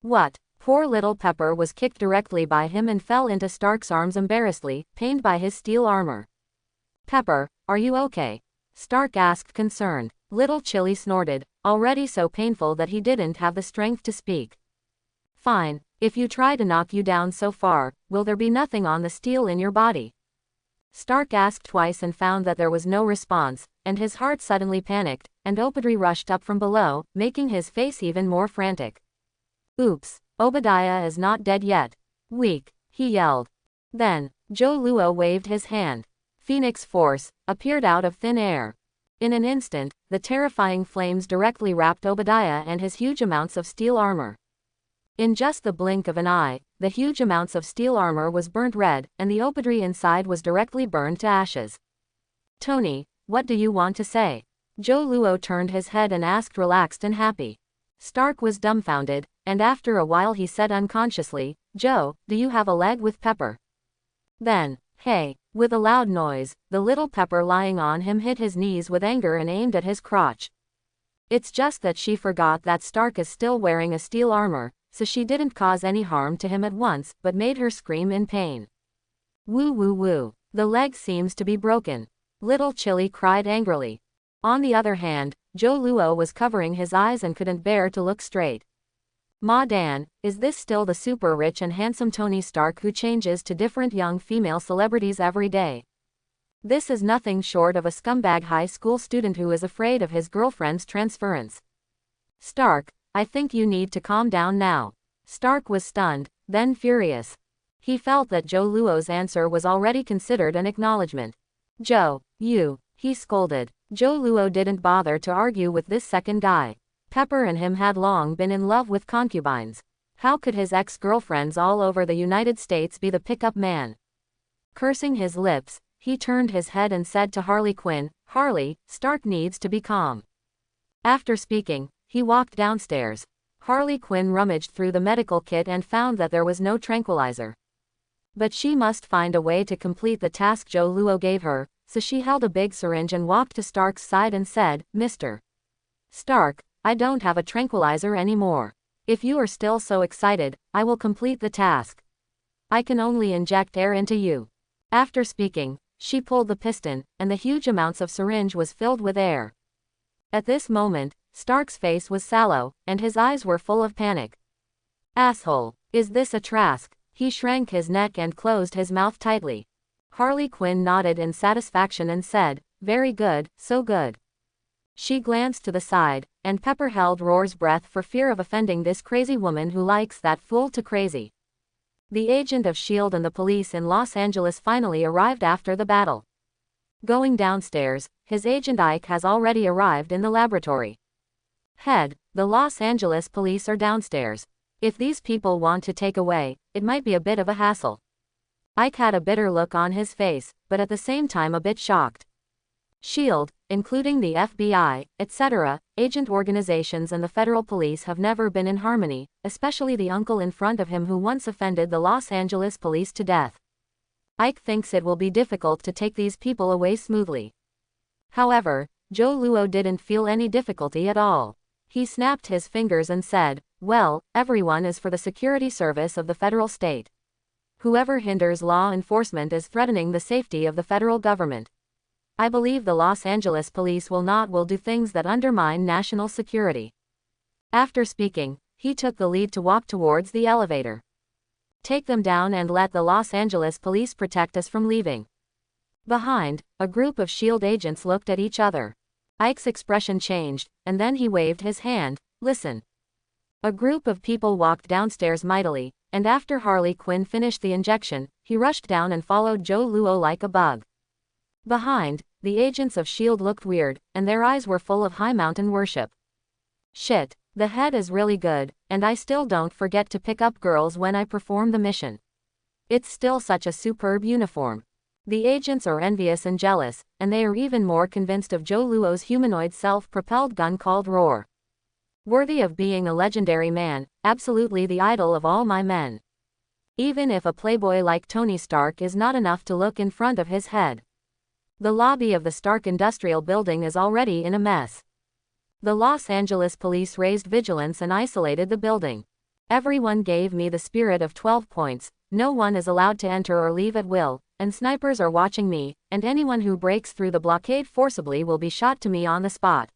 What? Poor little pepper was kicked directly by him and fell into Stark's arms embarrassedly, pained by his steel armor. Pepper, are you okay? Stark asked concerned. Little Chili snorted, already so painful that he didn't have the strength to speak. Fine, if you try to knock you down so far, will there be nothing on the steel in your body? Stark asked twice and found that there was no response, and his heart suddenly panicked, and Obadiah rushed up from below, making his face even more frantic. Oops, Obadiah is not dead yet. Weak, he yelled. Then, Joe Luo waved his hand. Phoenix Force appeared out of thin air. In an instant, the terrifying flames directly wrapped Obadiah and his huge amounts of steel armor. In just the blink of an eye, the huge amounts of steel armor was burnt red, and the Obadiah inside was directly burned to ashes. Tony, what do you want to say? Joe Luo turned his head and asked, relaxed and happy. Stark was dumbfounded, and after a while he said unconsciously, Joe, do you have a leg with pepper? Then, hey, with a loud noise, the little pepper lying on him hit his knees with anger and aimed at his crotch. It's just that she forgot that Stark is still wearing a steel armor, so she didn't cause any harm to him at once, but made her scream in pain. Woo woo woo, the leg seems to be broken. Little Chili cried angrily. On the other hand, Joe Luo was covering his eyes and couldn't bear to look straight. Ma Dan, is this still the super rich and handsome Tony Stark who changes to different young female celebrities every day? This is nothing short of a scumbag high school student who is afraid of his girlfriend's transference. Stark, I think you need to calm down now. Stark was stunned, then furious. He felt that Joe Luo's answer was already considered an acknowledgement. Joe, he scolded. Joe Luo didn't bother to argue with this second guy. Pepper and him had long been in love with concubines. How could his ex-girlfriends all over the United States be the pickup man? Cursing his lips, he turned his head and said to Harley Quinn, Harley, Stark needs to be calm. After speaking, he walked downstairs. Harley Quinn rummaged through the medical kit and found that there was no tranquilizer. But she must find a way to complete the task Joe Luo gave her, so she held a big syringe and walked to Stark's side and said, Mr. Stark, I don't have a tranquilizer anymore. If you are still so excited, I will complete the task. I can only inject air into you. After speaking, she pulled the piston, and the huge amounts of syringe was filled with air. At this moment, Stark's face was sallow, and his eyes were full of panic. Asshole, is this a trask? He shrank his neck and closed his mouth tightly. Harley Quinn nodded in satisfaction and said, very good, so good. She glanced to the side, and Pepper held Roar's breath for fear of offending this crazy woman who likes that fool to crazy. The agent of S.H.I.E.L.D. and the police in Los Angeles finally arrived after the battle. Going downstairs, his agent Ike has already arrived in the laboratory. Head, the Los Angeles police are downstairs. If these people want to take away, it might be a bit of a hassle. Ike had a bitter look on his face, but at the same time a bit shocked. S.H.I.E.L.D., including the FBI, etc., agent organizations and the federal police have never been in harmony, especially the uncle in front of him who once offended the Los Angeles police to death. Ike thinks it will be difficult to take these people away smoothly. However, Joe Luo didn't feel any difficulty at all. He snapped his fingers and said, well, everyone is for the security service of the federal state. Whoever hinders law enforcement is threatening the safety of the federal government. I believe the Los Angeles police will do things that undermine national security. After speaking, he took the lead to walk towards the elevator. Take them down and let the Los Angeles police protect us from leaving. Behind, a group of SHIELD agents looked at each other. Ike's expression changed, and then he waved his hand. Listen. A group of people walked downstairs mightily, and after Harley Quinn finished the injection, he rushed down and followed Joe Luo like a bug. Behind, the agents of SHIELD looked weird, and their eyes were full of high mountain worship. Shit, the head is really good, and I still don't forget to pick up girls when I perform the mission. It's still such a superb uniform. The agents are envious and jealous, and they are even more convinced of Joe Luo's humanoid self-propelled gun called Roar. Worthy of being a legendary man, absolutely the idol of all my men. Even if a playboy like Tony Stark is not enough to look in front of his head. The lobby of the Stark Industrial Building is already in a mess. The Los Angeles police raised vigilance and isolated the building. Everyone gave me the spirit of 12 points, no one is allowed to enter or leave at will, and snipers are watching me, and anyone who breaks through the blockade forcibly will be shot to me on the spot.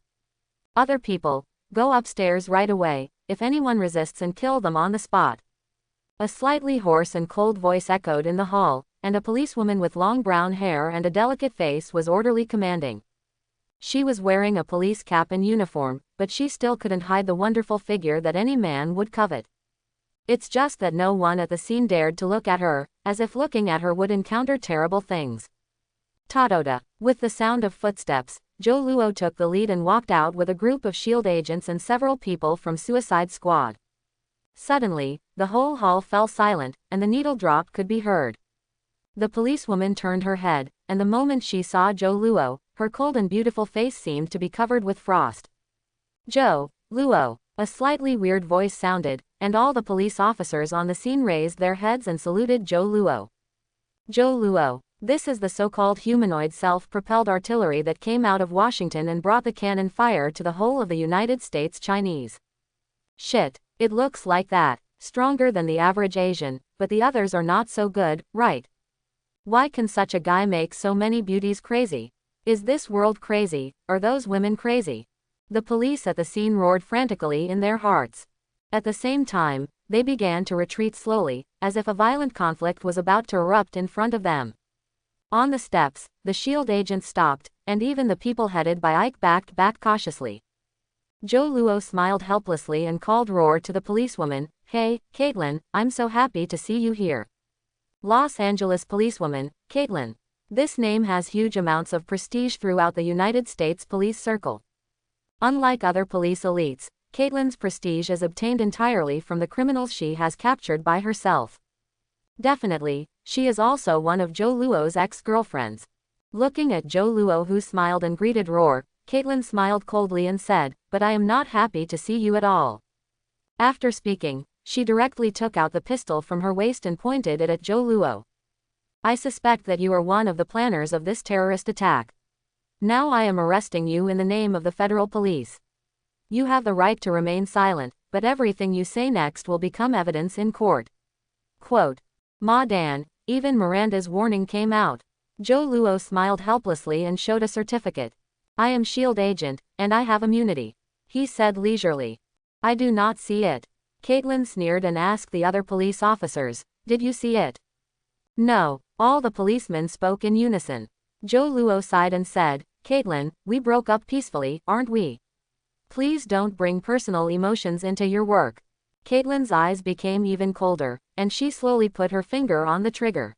Other people, go upstairs right away, if anyone resists, and kill them on the spot. A slightly hoarse and cold voice echoed in the hall, and a policewoman with long brown hair and a delicate face was orderly commanding. She was wearing a police cap and uniform, but she still couldn't hide the wonderful figure that any man would covet. It's just that no one at the scene dared to look at her, as if looking at her would encounter terrible things. Ta-da! With the sound of footsteps, Joe Luo took the lead and walked out with a group of SHIELD agents and several people from Suicide Squad. Suddenly, the whole hall fell silent, and the needle drop could be heard. The policewoman turned her head, and the moment she saw Joe Luo, her cold and beautiful face seemed to be covered with frost. Joe Luo, a slightly weird voice sounded, and all the police officers on the scene raised their heads and saluted Joe Luo. Joe Luo, this is the so-called humanoid self-propelled artillery that came out of Washington and brought the cannon fire to the whole of the United States Chinese. Shit, it looks like that, stronger than the average Asian, but the others are not so good, right? Why can such a guy make so many beauties crazy? Is this world crazy, or those women crazy? The police at the scene roared frantically in their hearts. At the same time, they began to retreat slowly, as if a violent conflict was about to erupt in front of them. On the steps, the SHIELD agents stopped, and even the people headed by Ike backed back cautiously. Joe Luo smiled helplessly and called Roar to the policewoman, "Hey, Caitlin, I'm so happy to see you here." Los Angeles policewoman, Caitlin. This name has huge amounts of prestige throughout the United States police circle. Unlike other police elites, Caitlin's prestige is obtained entirely from the criminals she has captured by herself. Definitely, she is also one of Joe Luo's ex-girlfriends. Looking at Joe Luo, who smiled and greeted Roar, Caitlin smiled coldly and said, "But I am not happy to see you at all." After speaking, she directly took out the pistol from her waist and pointed it at Joe Luo. "I suspect that you are one of the planners of this terrorist attack. Now I am arresting you in the name of the federal police. You have the right to remain silent, but everything you say next will become evidence in court." Quote. "Ma Dan, even Miranda's warning came out." Joe Luo smiled helplessly and showed a certificate. "I am SHIELD agent, and I have immunity," he said leisurely. "I do not see it." Caitlin sneered and asked the other police officers, "Did you see it?" "No," all the policemen spoke in unison. Joe Luo sighed and said, "Caitlin, we broke up peacefully, aren't we? Please don't bring personal emotions into your work." Caitlin's eyes became even colder, and she slowly put her finger on the trigger.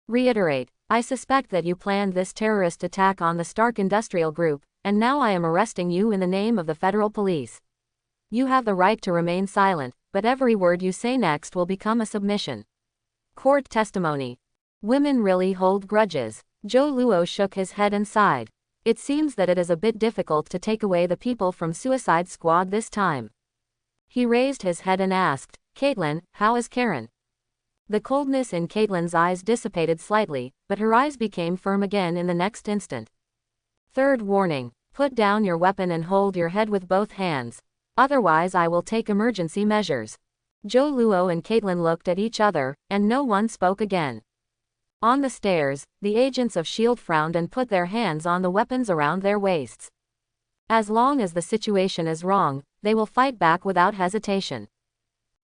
"Reiterate, I suspect that you planned this terrorist attack on the Stark Industrial Group, and now I am arresting you in the name of the federal police. You have the right to remain silent, but every word you say next will become a submission." Court testimony. Women really hold grudges. Joe Luo shook his head and sighed. It seems that it is a bit difficult to take away the people from Suicide Squad this time. He raised his head and asked, "Caitlin, how is Karen?" The coldness in Caitlin's eyes dissipated slightly, but her eyes became firm again in the next instant. "Third warning, put down your weapon and hold your head with both hands. Otherwise I will take emergency measures." Joe Luo and Caitlin looked at each other, and no one spoke again. On the stairs, the agents of S.H.I.E.L.D. frowned and put their hands on the weapons around their waists. As long as the situation is wrong, they will fight back without hesitation.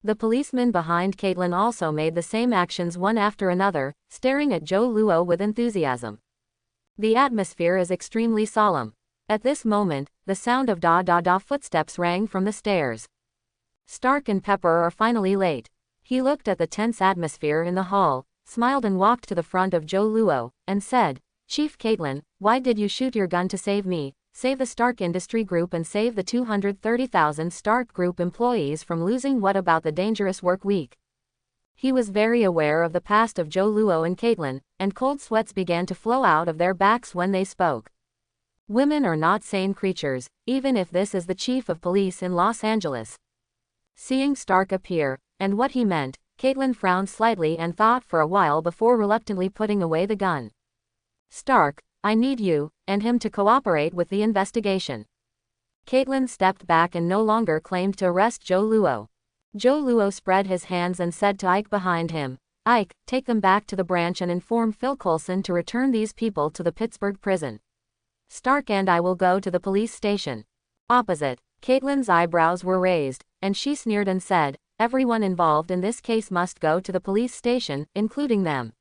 The policemen behind Caitlin also made the same actions one after another, staring at Joe Luo with enthusiasm. The atmosphere is extremely solemn. At this moment, the sound of da-da-da footsteps rang from the stairs. Stark and Pepper are finally late. He looked at the tense atmosphere in the hall, smiled and walked to the front of Joe Luo, and said, "Chief Caitlin, why did you shoot your gun to save me, save the Stark Industry Group and save the 230,000 Stark Group employees from losing? What about the dangerous work week?" He was very aware of the past of Joe Luo and Caitlin, and cold sweats began to flow out of their backs when they spoke. Women are not sane creatures, even if this is the chief of police in Los Angeles. Seeing Stark appear, and what he meant, Caitlin frowned slightly and thought for a while before reluctantly putting away the gun. "Stark, I need you and him to cooperate with the investigation." Caitlin stepped back and no longer claimed to arrest Joe Luo. Joe Luo spread his hands and said to Ike behind him, "Ike, take them back to the branch and inform Phil Coulson to return these people to the Pittsburgh prison. Stark and I will go to the police station." Opposite, Caitlin's eyebrows were raised, and she sneered and said, "Everyone involved in this case must go to the police station, including them."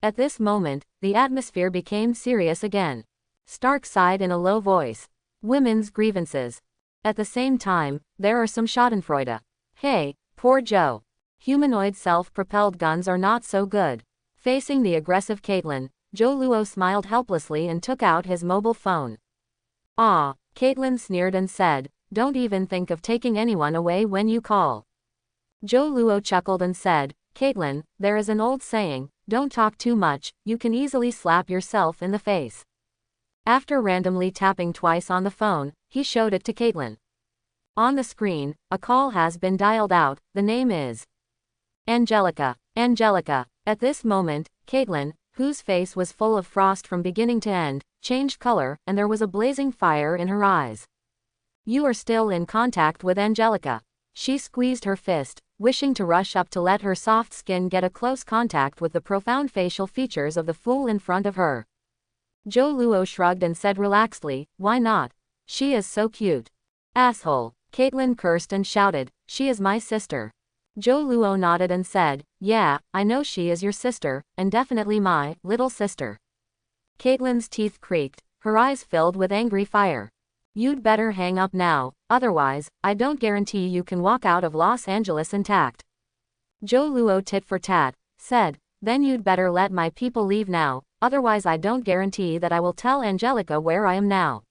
At this moment, the atmosphere became serious again. Stark sighed in a low voice. "Women's grievances. At the same time, there are some schadenfreude. Hey, poor Joe. Humanoid self-propelled guns are not so good." Facing the aggressive Caitlin, Joe Luo smiled helplessly and took out his mobile phone. "Ah," Caitlin sneered and said, "don't even think of taking anyone away when you call." Joe Luo chuckled and said, "Caitlin, there is an old saying, don't talk too much, you can easily slap yourself in the face." After randomly tapping twice on the phone, he showed it to Caitlin. On the screen, a call has been dialed out. The name is Angelica. Angelica. At this moment, Caitlin, whose face was full of frost from beginning to end, changed color, and there was a blazing fire in her eyes. "You are still in contact with Angelica." She squeezed her fist, wishing to rush up to let her soft skin get a close contact with the profound facial features of the fool in front of her. Joe Luo shrugged and said relaxedly, "Why not? She is so cute." "Asshole." Caitlin cursed and shouted, "She is my sister." Joe Luo nodded and said, "Yeah, I know she is your sister, and definitely my little sister." Caitlin's teeth creaked, her eyes filled with angry fire. "You'd better hang up now, otherwise, I don't guarantee you can walk out of Los Angeles intact." Joe Luo tit for tat, said, "Then you'd better let my people leave now, otherwise I don't guarantee that I will tell Angelica where I am now."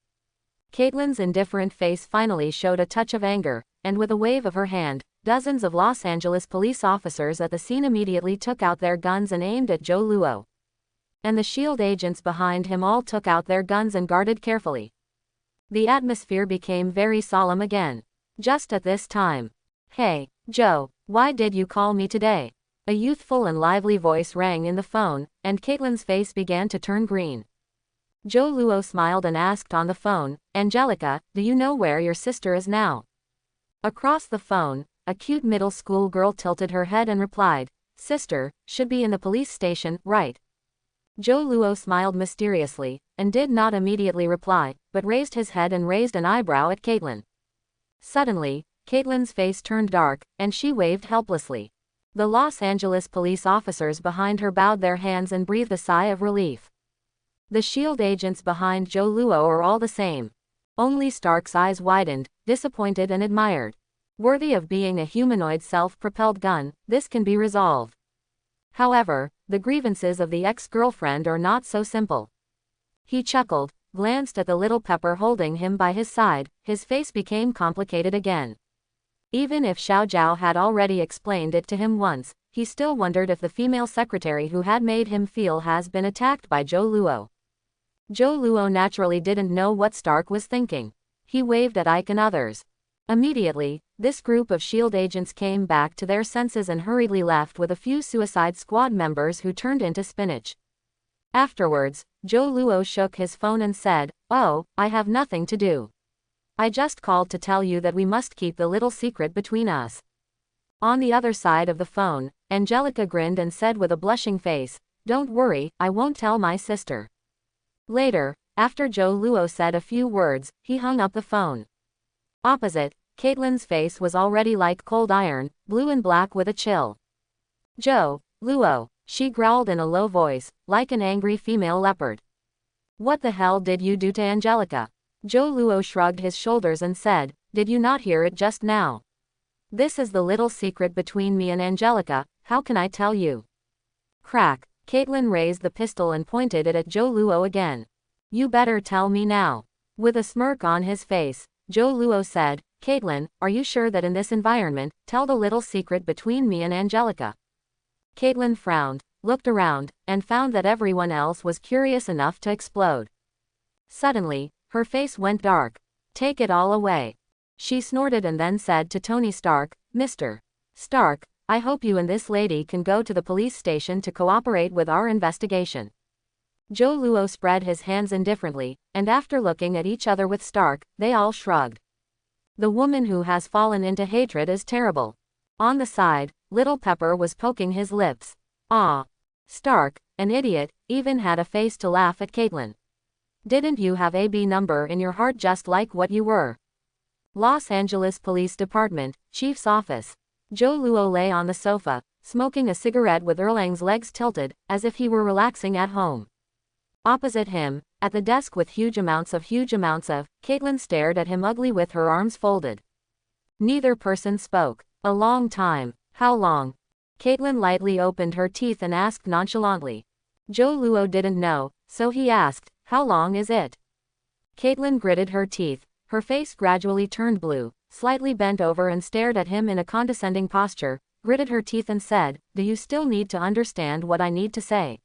Caitlin's indifferent face finally showed a touch of anger, and with a wave of her hand, dozens of Los Angeles police officers at the scene immediately took out their guns and aimed at Joe Luo. And the S.H.I.E.L.D. agents behind him all took out their guns and guarded carefully. The atmosphere became very solemn again. Just at this time. "Hey, Joe, why did you call me today?" A youthful and lively voice rang in the phone, and Caitlin's face began to turn green. Joe Luo smiled and asked on the phone, "Angelica, do you know where your sister is now?" Across the phone, a cute middle school girl tilted her head and replied, "Sister, should be in the police station, right?" Joe Luo smiled mysteriously, and did not immediately reply, but raised his head and raised an eyebrow at Caitlin. Suddenly, Caitlin's face turned dark, and she waved helplessly. The Los Angeles police officers behind her bowed their hands and breathed a sigh of relief. The S.H.I.E.L.D. agents behind Joe Luo are all the same. Only Stark's eyes widened, disappointed and admired. Worthy of being a humanoid self-propelled gun, this can be resolved. However, the grievances of the ex-girlfriend are not so simple. He chuckled, glanced at the little Pepper holding him by his side, his face became complicated again. Even if Xiao Zhao had already explained it to him once, he still wondered if the female secretary who had made him feel has been attacked by Joe Luo. Joe Luo naturally didn't know what Stark was thinking. He waved at Ike and others. Immediately, this group of S.H.I.E.L.D. agents came back to their senses and hurriedly left with a few Suicide Squad members who turned into spinach. Afterwards, Joe Luo shook his phone and said, "Oh, I have nothing to do. I just called to tell you that we must keep the little secret between us." On the other side of the phone, Angelica grinned and said with a blushing face, "Don't worry, I won't tell my sister." Later, after Joe Luo said a few words, he hung up the phone. Opposite, Caitlin's face was already like cold iron, blue and black with a chill. "Joe Luo," she growled in a low voice, like an angry female leopard. "What the hell did you do to Angelica?" Joe Luo shrugged his shoulders and said, "Did you not hear it just now? This is the little secret between me and Angelica, how can I tell you?" Crack. Caitlin raised the pistol and pointed it at Joe Luo again. "You better tell me now." With a smirk on his face, Joe Luo said, "Caitlin, are you sure that in this environment, tell the little secret between me and Angelica?" Caitlin frowned, looked around, and found that everyone else was curious enough to explode. Suddenly, her face went dark. "Take it all away." She snorted and then said to Tony Stark, "Mr. Stark, I hope you and this lady can go to the police station to cooperate with our investigation." Joe Luo spread his hands indifferently, and after looking at each other with Stark, they all shrugged. The woman who has fallen into hatred is terrible. On the side, Little Pepper was poking his lips. "Ah. Stark, an idiot, even had a face to laugh at Caitlin. Didn't you have a B number in your heart just like what you were?" Los Angeles Police Department, Chief's Office. Joe Luo lay on the sofa, smoking a cigarette with Erlang's legs tilted, as if he were relaxing at home. Opposite him, at the desk with huge amounts of, Caitlin stared at him ugly with her arms folded. Neither person spoke. A long time. How long? Caitlin lightly opened her teeth and asked nonchalantly. Joe Luo didn't know, so he asked, "How long is it?" Caitlin gritted her teeth, her face gradually turned blue, slightly bent over and stared at him in a condescending posture, gritted her teeth and said, "Do you still need to understand what I need to say?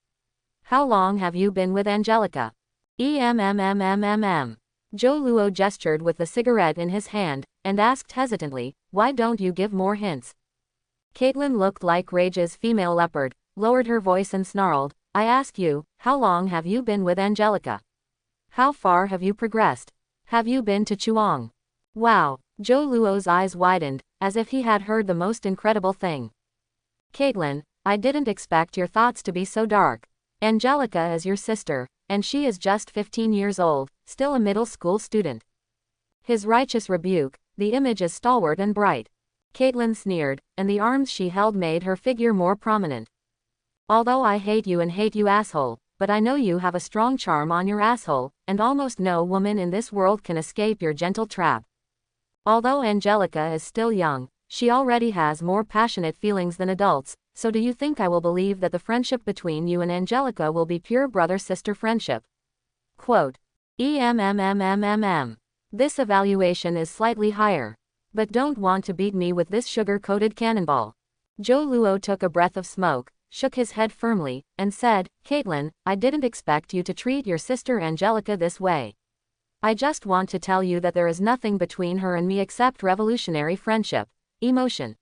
How long have you been with Angelica?" Joe Luo gestured with the cigarette in his hand, and asked hesitantly, "Why don't you give more hints?" Caitlin looked like Rage's female leopard, lowered her voice and snarled, "I ask you, how long have you been with Angelica? How far have you progressed? Have you been to Chuang?" Wow. Joe Luo's eyes widened, as if he had heard the most incredible thing. "Caitlin, I didn't expect your thoughts to be so dark. Angelica is your sister, and she is just 15 years old, still a middle school student." His righteous rebuke, the image is stalwart and bright. Caitlin sneered, and the arms she held made her figure more prominent. "Although I hate you and hate you asshole, but I know you have a strong charm on your asshole, and almost no woman in this world can escape your gentle trap. Although Angelica is still young, she already has more passionate feelings than adults, so do you think I will believe that the friendship between you and Angelica will be pure brother-sister friendship?" Quote. This evaluation is slightly higher. But don't want to beat me with this sugar-coated cannonball. Joe Luo took a breath of smoke, shook his head firmly, and said, "Caitlin, I didn't expect you to treat your sister Angelica this way. I just want to tell you that there is nothing between her and me except revolutionary friendship. Emotion."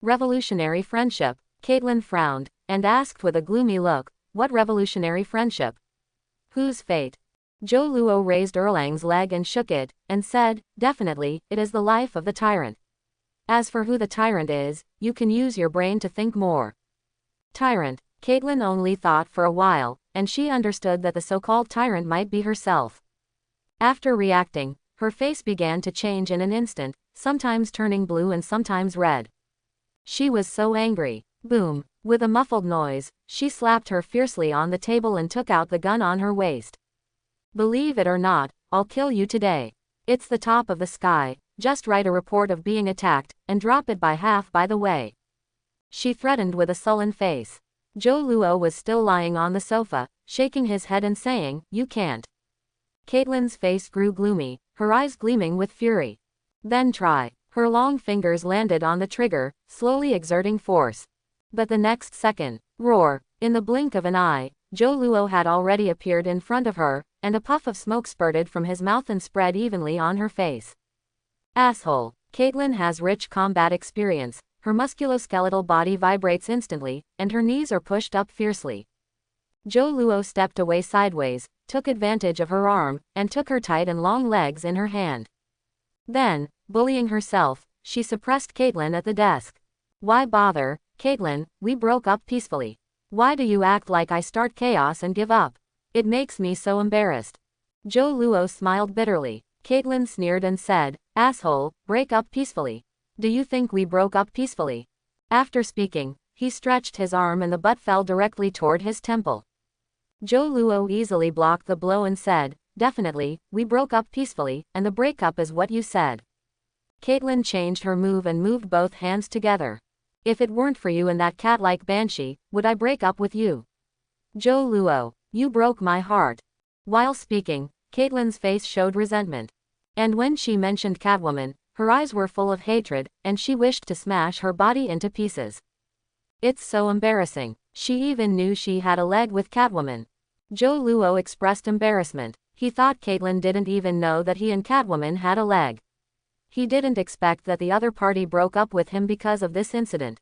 "Revolutionary friendship?" Caitlin frowned, and asked with a gloomy look, "What revolutionary friendship? Whose fate?" Joe Luo raised Erlang's leg and shook it, and said, "Definitely, it is the life of the tyrant. As for who the tyrant is, you can use your brain to think more." Tyrant. Caitlin only thought for a while, and she understood that the so-called tyrant might be herself. After reacting, her face began to change in an instant, sometimes turning blue and sometimes red. She was so angry. Boom. With a muffled noise, she slapped her fiercely on the table and took out the gun on her waist. "Believe it or not, I'll kill you today. It's the top of the sky, just write a report of being attacked, and drop it by half by the way." She threatened with a sullen face. Joe Luo was still lying on the sofa, shaking his head and saying, "You can't." Caitlin's face grew gloomy, her eyes gleaming with fury. "Then try." Her long fingers landed on the trigger, slowly exerting force. But the next second, roar, in the blink of an eye, Joe Luo had already appeared in front of her, and a puff of smoke spurted from his mouth and spread evenly on her face. Asshole. Caitlin has rich combat experience, her musculoskeletal body vibrates instantly, and her knees are pushed up fiercely. Joe Luo stepped away sideways, took advantage of her arm, and took her tight and long legs in her hand. Then, bullying herself, she suppressed Caitlin at the desk. Why bother, Caitlin, we broke up peacefully. Why do you act like I start chaos and give up? It makes me so embarrassed. Joe Luo smiled bitterly. Caitlin sneered and said, asshole, break up peacefully. Do you think we broke up peacefully? After speaking, he stretched his arm and the butt fell directly toward his temple. Joe Luo easily blocked the blow and said, definitely, we broke up peacefully, and the breakup is what you said. Caitlin changed her move and moved both hands together. If it weren't for you and that cat-like banshee, would I break up with you? Joe Luo, you broke my heart. While speaking, Caitlin's face showed resentment. And when she mentioned Catwoman, her eyes were full of hatred, and she wished to smash her body into pieces. It's so embarrassing. She even knew she had a leg with Catwoman. Joe Luo expressed embarrassment. He thought Caitlin didn't even know that he and Catwoman had a leg. He didn't expect that the other party broke up with him because of this incident.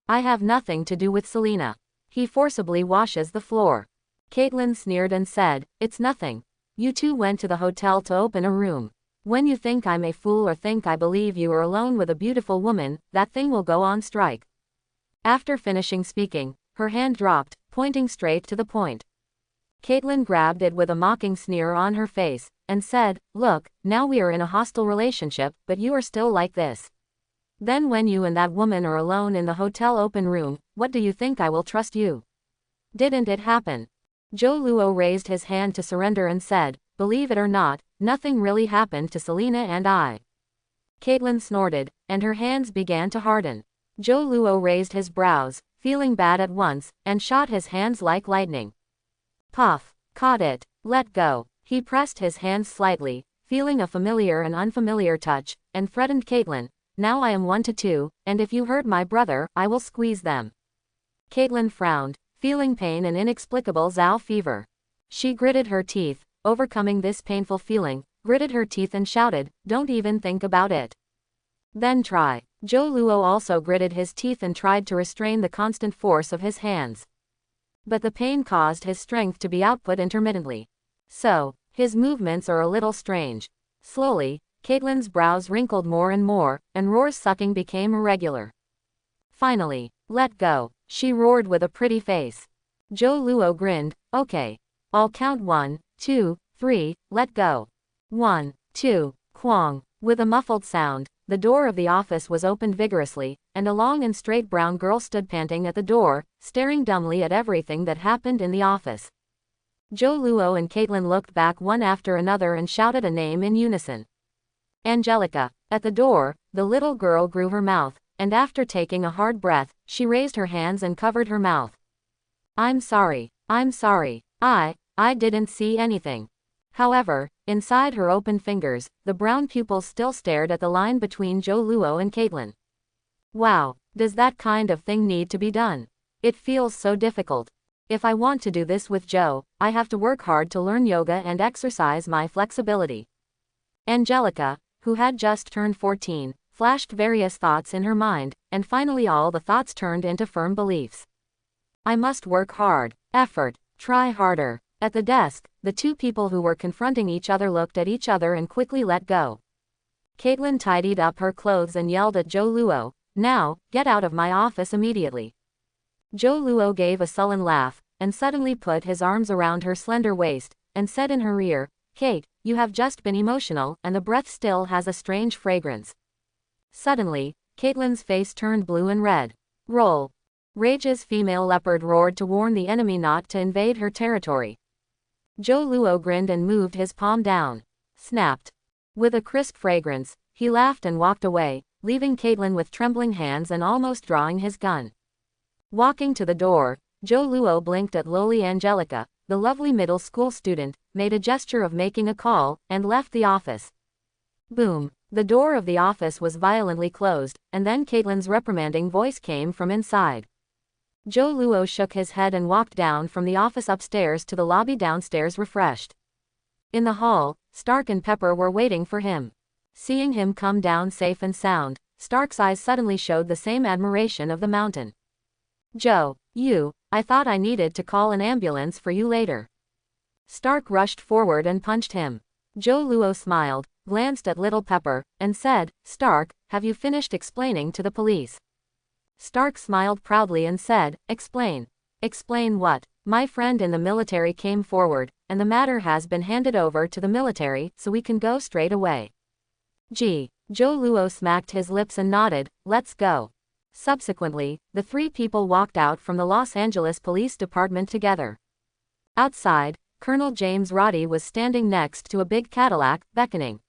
I have nothing to do with Selena. He forcibly washes the floor. Caitlin sneered and said, it's nothing. You two went to the hotel to open a room. When you think I'm a fool or think I believe you are alone with a beautiful woman, that thing will go on strike. After finishing speaking, her hand dropped, pointing straight to the point. Caitlin grabbed it with a mocking sneer on her face, and said, look, now we are in a hostile relationship, but you are still like this. Then when you and that woman are alone in the hotel open room, what do you think I will trust you? Didn't it happen? Joe Luo raised his hand to surrender and said, believe it or not, nothing really happened to Selena and I. Caitlin snorted, and her hands began to harden. Joe Luo raised his brows, feeling bad at once, and shot his hands like lightning. Puff. Caught it. Let go. He pressed his hands slightly, feeling a familiar and unfamiliar touch, and threatened Caitlin, now I am 1-2, and if you hurt my brother, I will squeeze them. Caitlin frowned, feeling pain and inexplicable Zhao fever. She gritted her teeth, overcoming this painful feeling, gritted her teeth and shouted, don't even think about it. Then try. Joe Luo also gritted his teeth and tried to restrain the constant force of his hands. But the pain caused his strength to be output intermittently. So, his movements are a little strange. Slowly, Caitlin's brows wrinkled more, and Roar's sucking became irregular. Finally, let go, she roared with a pretty face. Joe Luo grinned, okay. I'll count 1, 2, 3, let go. 1, 2, Kwong. With a muffled sound, the door of the office was opened vigorously, and a long and straight brown girl stood panting at the door, staring dumbly at everything that happened in the office. Joe Luo and Caitlin looked back one after another and shouted a name in unison. Angelica. At the door, the little girl grew her mouth, and after taking a hard breath, she raised her hands and covered her mouth. I'm sorry. I didn't see anything. However, inside her open fingers, the brown pupils still stared at the line between Joe Luo and Caitlin. Wow, does that kind of thing need to be done? It feels so difficult. If I want to do this with Joe, I have to work hard to learn yoga and exercise my flexibility. Angelica, who had just turned 14, flashed various thoughts in her mind, and finally all the thoughts turned into firm beliefs. I must work hard, try harder. At the desk, the two people who were confronting each other looked at each other and quickly let go. Caitlin tidied up her clothes and yelled at Joe Luo, now, get out of my office immediately. Joe Luo gave a sullen laugh, and suddenly put his arms around her slender waist, and said in her ear, Kate, you have just been emotional, and the breath still has a strange fragrance. Suddenly, Caitlin's face turned blue and red. Roll. Rage's female leopard roared to warn the enemy not to invade her territory. Joe Luo grinned and moved his palm down. Snapped. With a crisp fragrance, he laughed and walked away, leaving Caitlin with trembling hands and almost drawing his gun. Walking to the door, Joe Luo blinked at lowly Angelica, the lovely middle school student, made a gesture of making a call, and left the office. Boom. The door of the office was violently closed, and then Caitlin's reprimanding voice came from inside. Joe Luo shook his head and walked down from the office upstairs to the lobby downstairs refreshed. In the hall, Stark and Pepper were waiting for him. Seeing him come down safe and sound, Stark's eyes suddenly showed the same admiration of the mountain. Joe, I thought I needed to call an ambulance for you later. Stark rushed forward and punched him. Joe Luo smiled, glanced at little Pepper, and said, Stark, have you finished explaining to the police? Stark smiled proudly and said, explain. Explain what? My friend in the military came forward, and the matter has been handed over to the military, so we can go straight away. Gee. Joe Luo smacked his lips and nodded, let's go. Subsequently, the three people walked out from the Los Angeles Police Department together. Outside, Colonel James Roddy was standing next to a big Cadillac, beckoning.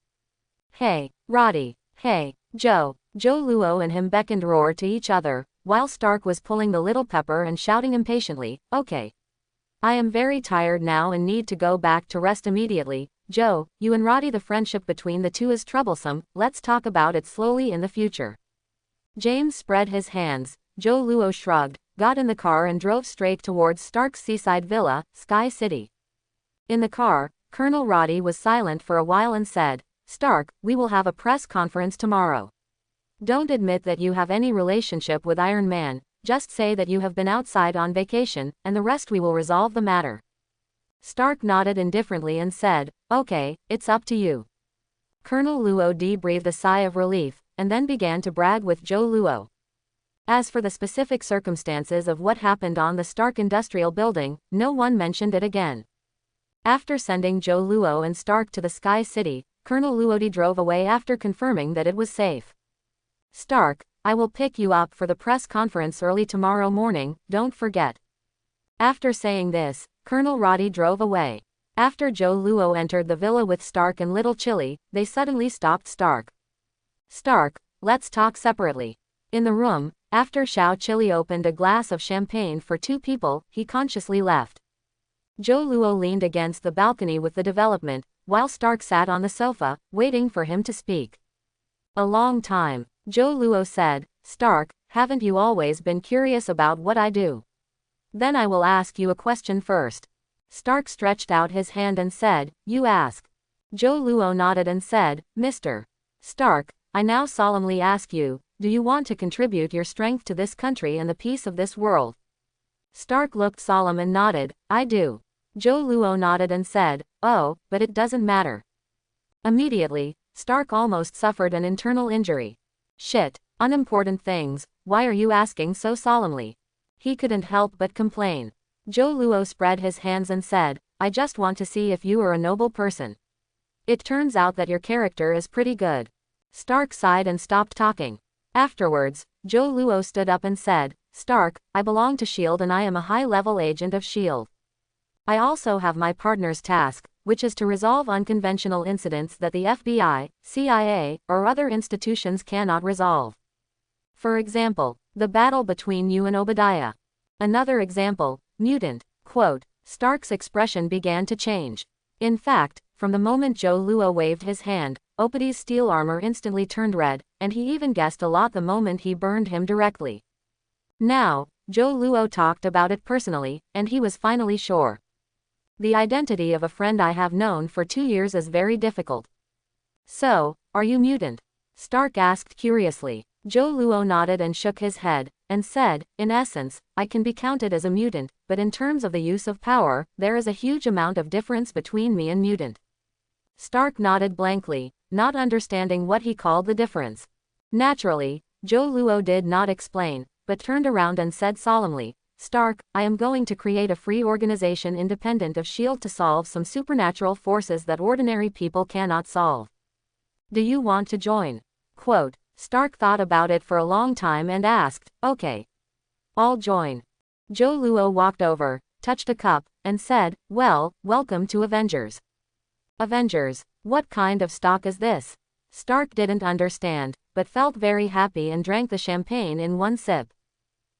Hey, Roddy. Hey, Joe. Joe Luo and him beckoned roar to each other, while Stark was pulling the little pepper and shouting impatiently, okay. I am very tired now and need to go back to rest immediately. Joe, you and Roddy, the friendship between the two is troublesome, let's talk about it slowly in the future. James spread his hands. Joe Luo shrugged, got in the car and drove straight towards Stark's seaside villa, Sky City. In the car, Colonel Roddy was silent for a while and said, Stark, we will have a press conference tomorrow. Don't admit that you have any relationship with Iron Man, just say that you have been outside on vacation, and the rest we will resolve the matter. Stark nodded indifferently and said, okay, it's up to you. Colonel Luo breathed a sigh of relief, and then began to brag with Joe Luo. As for the specific circumstances of what happened on the Stark Industrial Building, no one mentioned it again. After sending Joe Luo and Stark to the Sky City, Colonel Luo drove away after confirming that it was safe. Stark, I will pick you up for the press conference early tomorrow morning, don't forget. After saying this, Colonel Roddy drove away. After Joe Luo entered the villa with Stark and Little Chili, they suddenly stopped Stark. Stark, let's talk separately. In the room, after Xiao Chili opened a glass of champagne for two people, he consciously left. Joe Luo leaned against the balcony with the development, while Stark sat on the sofa, waiting for him to speak. A long time. Joe Luo said, Stark, haven't you always been curious about what I do? Then I will ask you a question first. Stark stretched out his hand and said, you ask. Joe Luo nodded and said, Mr. Stark, I now solemnly ask you, do you want to contribute your strength to this country and the peace of this world? Stark looked solemn and nodded, I do. Joe Luo nodded and said, oh, but it doesn't matter. Immediately, Stark almost suffered an internal injury. Shit, unimportant things, why are you asking so solemnly? He couldn't help but complain. Joe Luo spread his hands and said, I just want to see if you are a noble person. It turns out that your character is pretty good. Stark sighed and stopped talking. Afterwards, Joe Luo stood up and said, Stark, I belong to S.H.I.E.L.D. and I am a high-level agent of S.H.I.E.L.D. I also have my partner's task, which is to resolve unconventional incidents that the FBI, CIA, or other institutions cannot resolve. For example, the battle between you and Obadiah. Another example, mutant. Quote, Stark's expression began to change. In fact, from the moment Joe Luo waved his hand, Obadiah's steel armor instantly turned red, and he even guessed a lot the moment he burned him directly. Now, Joe Luo talked about it personally, and he was finally sure. The identity of a friend I have known for 2 years is very difficult. So, are you mutant? Stark asked curiously. Joe Luo nodded and shook his head, and said, in essence, I can be counted as a mutant, but in terms of the use of power, there is a huge amount of difference between me and mutant. Stark nodded blankly, not understanding what he called the difference. Naturally, Joe Luo did not explain, but turned around and said solemnly, Stark, I am going to create a free organization independent of S.H.I.E.L.D. to solve some supernatural forces that ordinary people cannot solve. Do you want to join? Quote, Stark thought about it for a long time and asked, okay. I'll join. Joe Luo walked over, touched a cup, and said, well, welcome to Avengers. Avengers, what kind of stock is this? Stark didn't understand, but felt very happy and drank the champagne in one sip.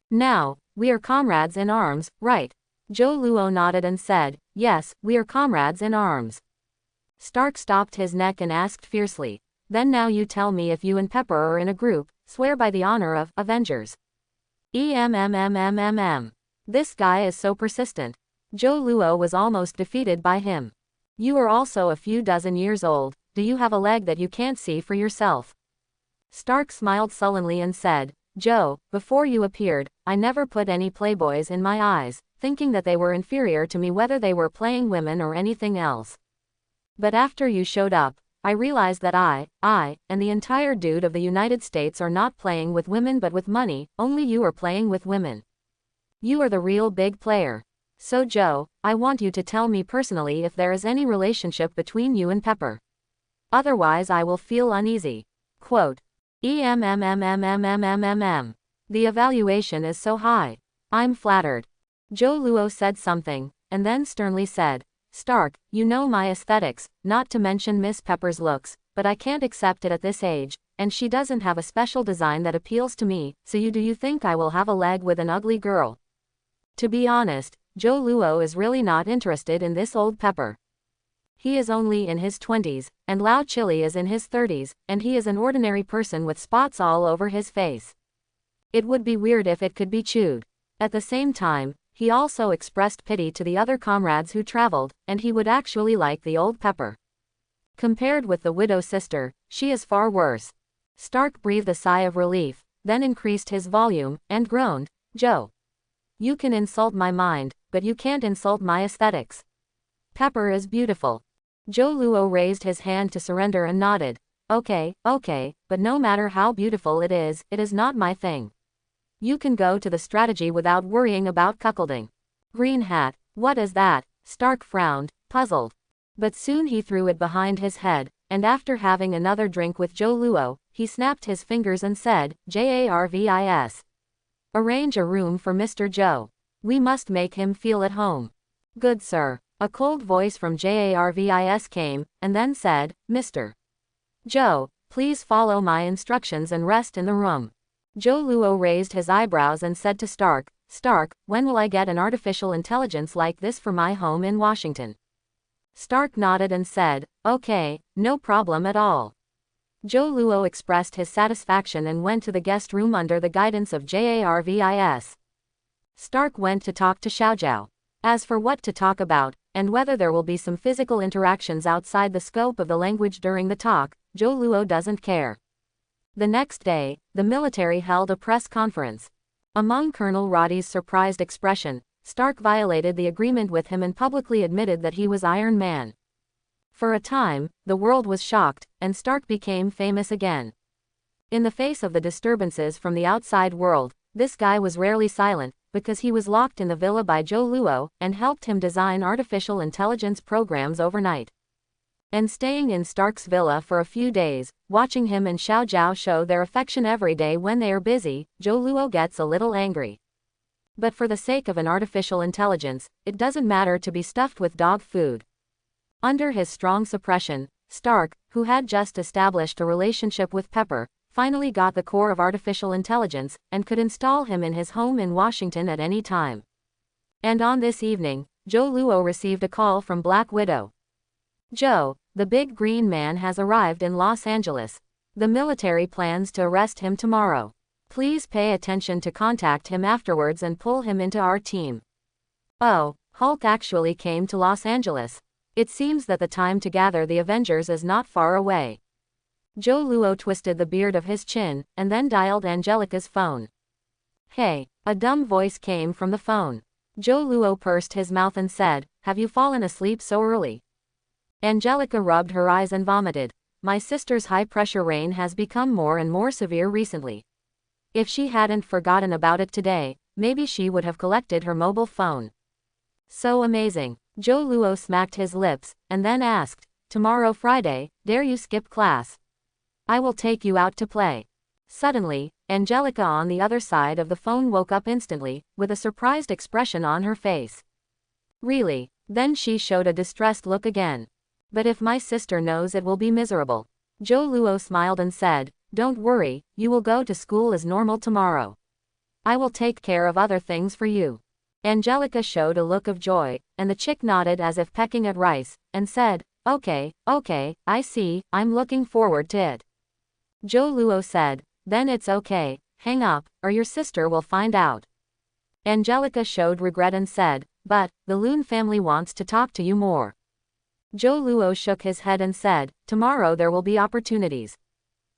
Now, we are comrades in arms, right? Joe Luo nodded and said, yes, we are comrades in arms. Stark stopped his neck and asked fiercely, then now you tell me if you and Pepper are in a group, swear by the honor of Avengers. This guy is so persistent. Joe Luo was almost defeated by him. You are also a few dozen years old, do you have a leg that you can't see for yourself? Stark smiled sullenly and said, Joe, before you appeared, I never put any playboys in my eyes, thinking that they were inferior to me whether they were playing women or anything else. But after you showed up, I realize that I, and the entire dude of the United States are not playing with women but with money, only you are playing with women. You are the real big player. So Joe, I want you to tell me personally if there is any relationship between you and Pepper. Otherwise I will feel uneasy. Quote. The evaluation is so high. I'm flattered. Joe Luo said something, and then sternly said, Stark, you know my aesthetics, not to mention Miss Pepper's looks, but I can't accept it at this age, and she doesn't have a special design that appeals to me, so do you think I will have a leg with an ugly girl? To be honest, Joe Luo is really not interested in this old Pepper. He is only in his 20s, and Lao Chili is in his 30s, and he is an ordinary person with spots all over his face. It would be weird if it could be chewed. At the same time, he also expressed pity to the other comrades who traveled, and he would actually like the old Pepper. Compared with the widow sister, she is far worse. Stark breathed a sigh of relief, then increased his volume, and groaned, Joe. You can insult my mind, but you can't insult my aesthetics. Pepper is beautiful. Joe Luo raised his hand to surrender and nodded. Okay, but no matter how beautiful it is not my thing. You can go to the strategy without worrying about cuckolding. Green hat, what is that? Stark frowned, puzzled. But soon he threw it behind his head, and after having another drink with Joe Luo, he snapped his fingers and said, Jarvis. Arrange a room for Mr. Joe. We must make him feel at home. Good sir. A cold voice from Jarvis came, and then said, Mr. Joe, please follow my instructions and rest in the room. Joe Luo raised his eyebrows and said to Stark, Stark, when will I get an artificial intelligence like this for my home in Washington? Stark nodded and said, okay, no problem at all. Joe Luo expressed his satisfaction and went to the guest room under the guidance of Jarvis. Stark went to talk to Xiaojiao. As for what to talk about, and whether there will be some physical interactions outside the scope of the language during the talk, Joe Luo doesn't care. The next day, the military held a press conference. Among Colonel Roddy's surprised expression, Stark violated the agreement with him and publicly admitted that he was Iron Man. For a time, the world was shocked, and Stark became famous again. In the face of the disturbances from the outside world, this guy was rarely silent, because he was locked in the villa by Joe Luo, and helped him design artificial intelligence programs overnight. And staying in Stark's villa for a few days, watching him and Xiaojiao show their affection every day when they are busy, Joe Luo gets a little angry. But for the sake of an artificial intelligence, it doesn't matter to be stuffed with dog food. Under his strong suppression, Stark, who had just established a relationship with Pepper, finally got the core of artificial intelligence, and could install him in his home in Washington at any time. And on this evening, Joe Luo received a call from Black Widow. Joe, the big green man has arrived in Los Angeles. The military plans to arrest him tomorrow. Please pay attention to contact him afterwards and pull him into our team. Oh, Hulk actually came to Los Angeles. It seems that the time to gather the Avengers is not far away. Joe Luo twisted the beard of his chin, and then dialed Angelica's phone. Hey, a dumb voice came from the phone. Joe Luo pursed his mouth and said, have you fallen asleep so early? Angelica rubbed her eyes and vomited. My sister's high-pressure rain has become more and more severe recently. If she hadn't forgotten about it today, maybe she would have collected her mobile phone. So amazing. Joe Luo smacked his lips, and then asked, tomorrow Friday, dare you skip class? I will take you out to play. Suddenly, Angelica on the other side of the phone woke up instantly, with a surprised expression on her face. Really? Then she showed a distressed look again. But if my sister knows, it will be miserable. Joe Luo smiled and said, don't worry, you will go to school as normal tomorrow. I will take care of other things for you. Angelica showed a look of joy, and the chick nodded as if pecking at rice, and said, okay, I see, I'm looking forward to it. Joe Luo said, then it's okay, hang up, or your sister will find out. Angelica showed regret and said, but, the Loon family wants to talk to you more. Joe Luo shook his head and said, tomorrow there will be opportunities.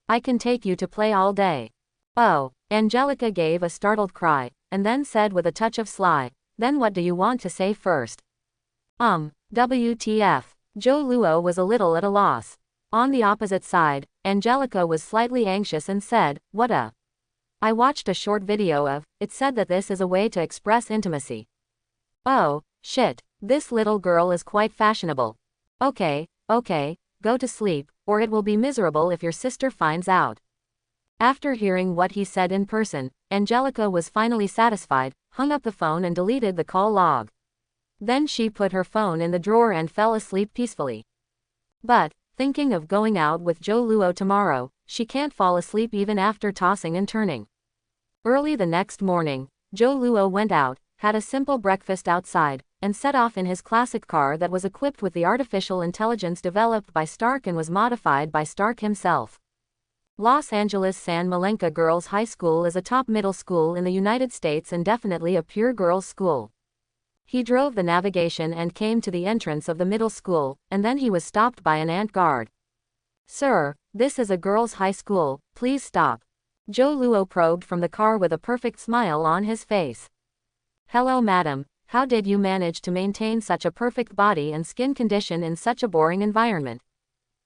I can take you to play all day. Oh, Angelica gave a startled cry, and then said with a touch of sly, then what do you want to say first? WTF. Joe Luo was a little at a loss. On the opposite side, Angelica was slightly anxious and said, "What a..." "I watched a short video of, it said that this is a way to express intimacy." "Oh, shit, this little girl is quite fashionable. Okay, go to sleep, or it will be miserable if your sister finds out." After hearing what he said in person, Angelica was finally satisfied, hung up the phone and deleted the call log. Then she put her phone in the drawer and fell asleep peacefully. But, thinking of going out with Joe Luo tomorrow, she can't fall asleep even after tossing and turning. Early the next morning, Joe Luo went out, had a simple breakfast outside, and set off in his classic car that was equipped with the artificial intelligence developed by Stark and was modified by Stark himself. Los Angeles San Malenka Girls High School is a top middle school in the United States and definitely a pure girls' school. He drove the navigation and came to the entrance of the middle school, and then he was stopped by an ant guard. "Sir, this is a girls' high school, please stop." Joe Luo probed from the car with a perfect smile on his face. "Hello madam, how did you manage to maintain such a perfect body and skin condition in such a boring environment?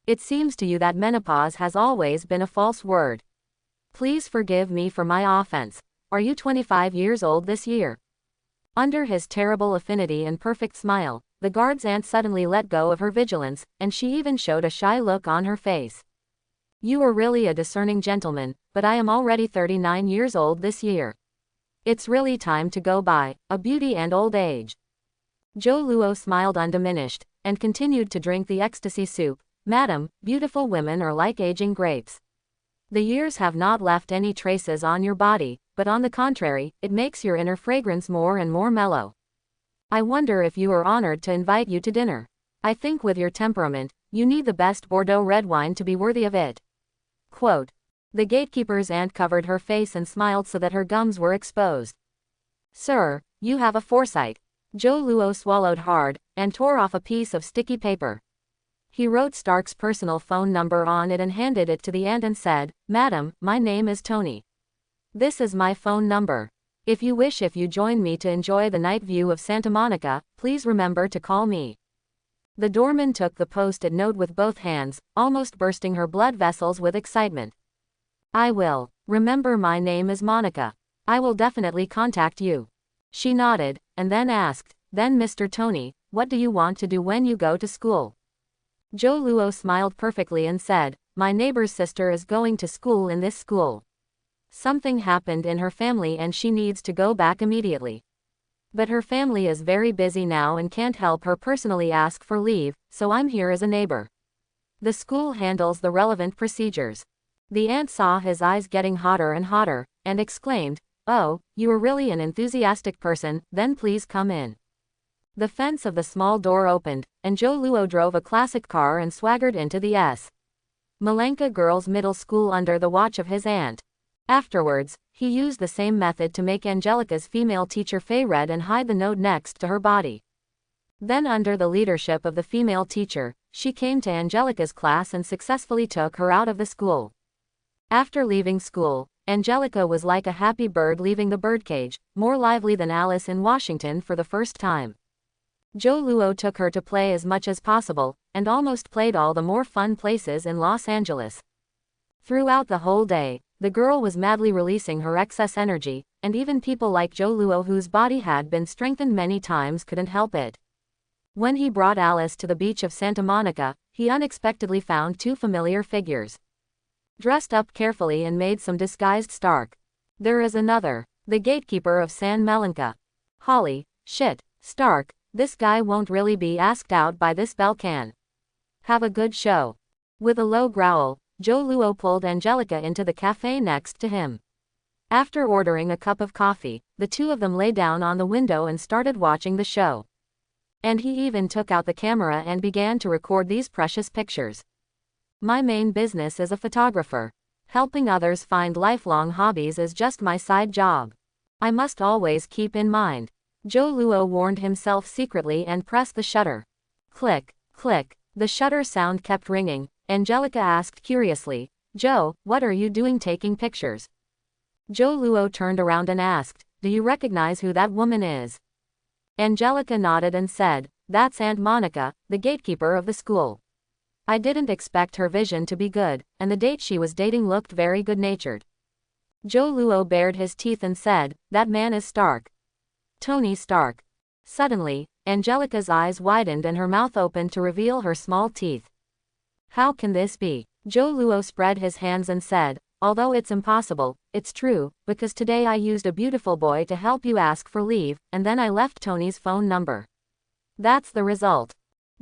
It seems to you that menopause has always been a false word. Please forgive me for my offense. Are you 25 years old this year?" Under his terrible affinity and perfect smile, the guard's aunt suddenly let go of her vigilance, and she even showed a shy look on her face. "You are really a discerning gentleman, but I am already 39 years old this year. It's really time to go by, a beauty and old age." Joe Luo smiled undiminished, and continued to drink the ecstasy soup. "Madam, beautiful women are like aging grapes. The years have not left any traces on your body, but on the contrary, it makes your inner fragrance more and more mellow. I wonder if you are honored to invite you to dinner. I think with your temperament, you need the best Bordeaux red wine to be worthy of it." Quote. The gatekeeper's aunt covered her face and smiled so that her gums were exposed. "Sir, you have a foresight." Joe Luo swallowed hard, and tore off a piece of sticky paper. He wrote Stark's personal phone number on it and handed it to the aunt and said, "Madam, my name is Tony. This is my phone number. If you join me to enjoy the night view of Santa Monica, please remember to call me." The doorman took the post-it note with both hands, almost bursting her blood vessels with excitement. "I will. Remember, my name is Monica. I will definitely contact you." She nodded, and then asked, "Then Mr. Tony, what do you want to do when you go to school?" Joe Luo smiled perfectly and said, "My neighbor's sister is going to school in this school. Something happened in her family and she needs to go back immediately. But her family is very busy now and can't help her personally ask for leave, so I'm here as a neighbor. The school handles the relevant procedures." The aunt saw his eyes getting hotter and hotter, and exclaimed, "Oh, you are really an enthusiastic person, then please come in." The fence of the small door opened, and Joe Luo drove a classic car and swaggered into the S. Malenka Girls Middle School under the watch of his aunt. Afterwards, he used the same method to make Angelica's female teacher Faye red and hide the note next to her body. Then under the leadership of the female teacher, she came to Angelica's class and successfully took her out of the school. After leaving school, Angelica was like a happy bird leaving the birdcage, more lively than Alice in Washington for the first time. Joe Luo took her to play as much as possible, and almost played all the more fun places in Los Angeles. Throughout the whole day, the girl was madly releasing her excess energy, and even people like Joe Luo, whose body had been strengthened many times, couldn't help it. When he brought Alice to the beach of Santa Monica, he unexpectedly found two familiar figures. Dressed up carefully and made some disguised Stark. There is another, the gatekeeper of San Malenka. Holly, shit, Stark, this guy won't really be asked out by this bell can. Have a good show. With a low growl, Joe Luo pulled Angelica into the cafe next to him. After ordering a cup of coffee, the two of them lay down on the window and started watching the show. And he even took out the camera and began to record these precious pictures. "My main business is a photographer. Helping others find lifelong hobbies is just my side job. I must always keep in mind." Joe Luo warned himself secretly and pressed the shutter. Click, click, the shutter sound kept ringing. Angelica asked curiously, "Joe, what are you doing taking pictures?" Joe Luo turned around and asked, "Do you recognize who that woman is?" Angelica nodded and said, "That's Aunt Monica, the gatekeeper of the school." I didn't expect her vision to be good, and the date she was dating looked very good-natured. Joe Luo bared his teeth and said, "That man is Stark. Tony Stark." Suddenly, Angelica's eyes widened and her mouth opened to reveal her small teeth. "How can this be?" Joe Luo spread his hands and said, "Although it's impossible, it's true, because today I used a beautiful boy to help you ask for leave, and then I left Tony's phone number. That's the result."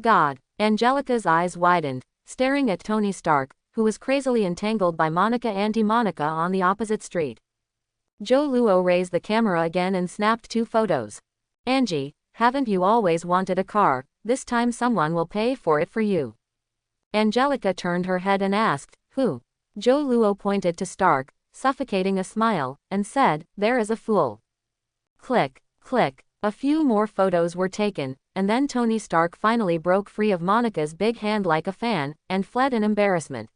God. Angelica's eyes widened, staring at Tony Stark, who was crazily entangled by Monica Auntie Monica on the opposite street. Joe Luo raised the camera again and snapped 2 photos. "Angie, haven't you always wanted a car? This time someone will pay for it for you." Angelica turned her head and asked, "Who?" Joe Luo pointed to Stark, suffocating a smile, and said, "There is a fool." Click, click. A few more photos were taken, and then Tony Stark finally broke free of Monica's big hand like a fan, and fled in embarrassment.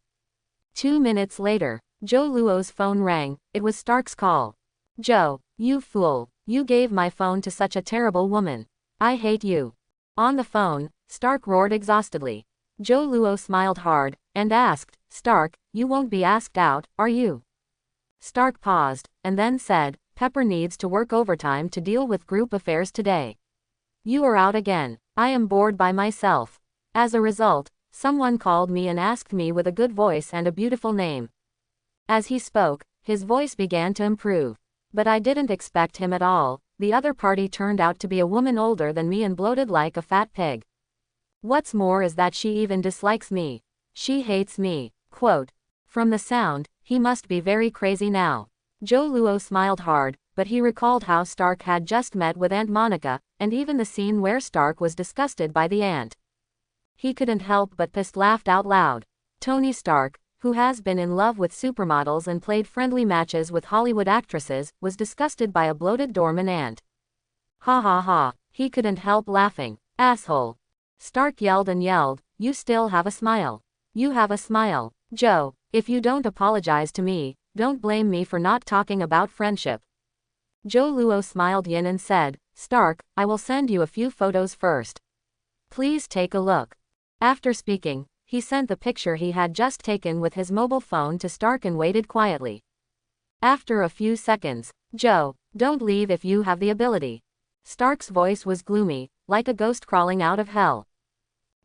2 minutes later, Joe Luo's phone rang. It was Stark's call. "Joe, you fool. You gave my phone to such a terrible woman. I hate you." On the phone, Stark roared exhaustedly. Joe Luo smiled hard, and asked, "Stark, you won't be asked out, are you?" Stark paused, and then said, "Pepper needs to work overtime to deal with group affairs today. You are out again. I am bored by myself. As a result, someone called me and asked me with a good voice and a beautiful name." As he spoke, his voice began to improve. "But I didn't expect him at all. The other party turned out to be a woman older than me and bloated like a fat pig. What's more is that she even dislikes me. She hates me." Quote. From the sound, he must be very crazy now. Joe Luo smiled hard, but he recalled how Stark had just met with Aunt Monica, and even the scene where Stark was disgusted by the aunt. He couldn't help but laughed out loud. Tony Stark, who has been in love with supermodels and played friendly matches with Hollywood actresses, was disgusted by a bloated doorman aunt. Ha ha ha. He couldn't help laughing. "Asshole." Stark yelled and yelled, "You still have a smile. You have a smile. Joe, if you don't apologize to me, don't blame me for not talking about friendship." Joe Luo smiled yin and said, "Stark, I will send you a few photos first. Please take a look." After speaking, he sent the picture he had just taken with his mobile phone to Stark and waited quietly. After a few seconds, "Joe, don't leave if you have the ability." Stark's voice was gloomy, like a ghost crawling out of hell.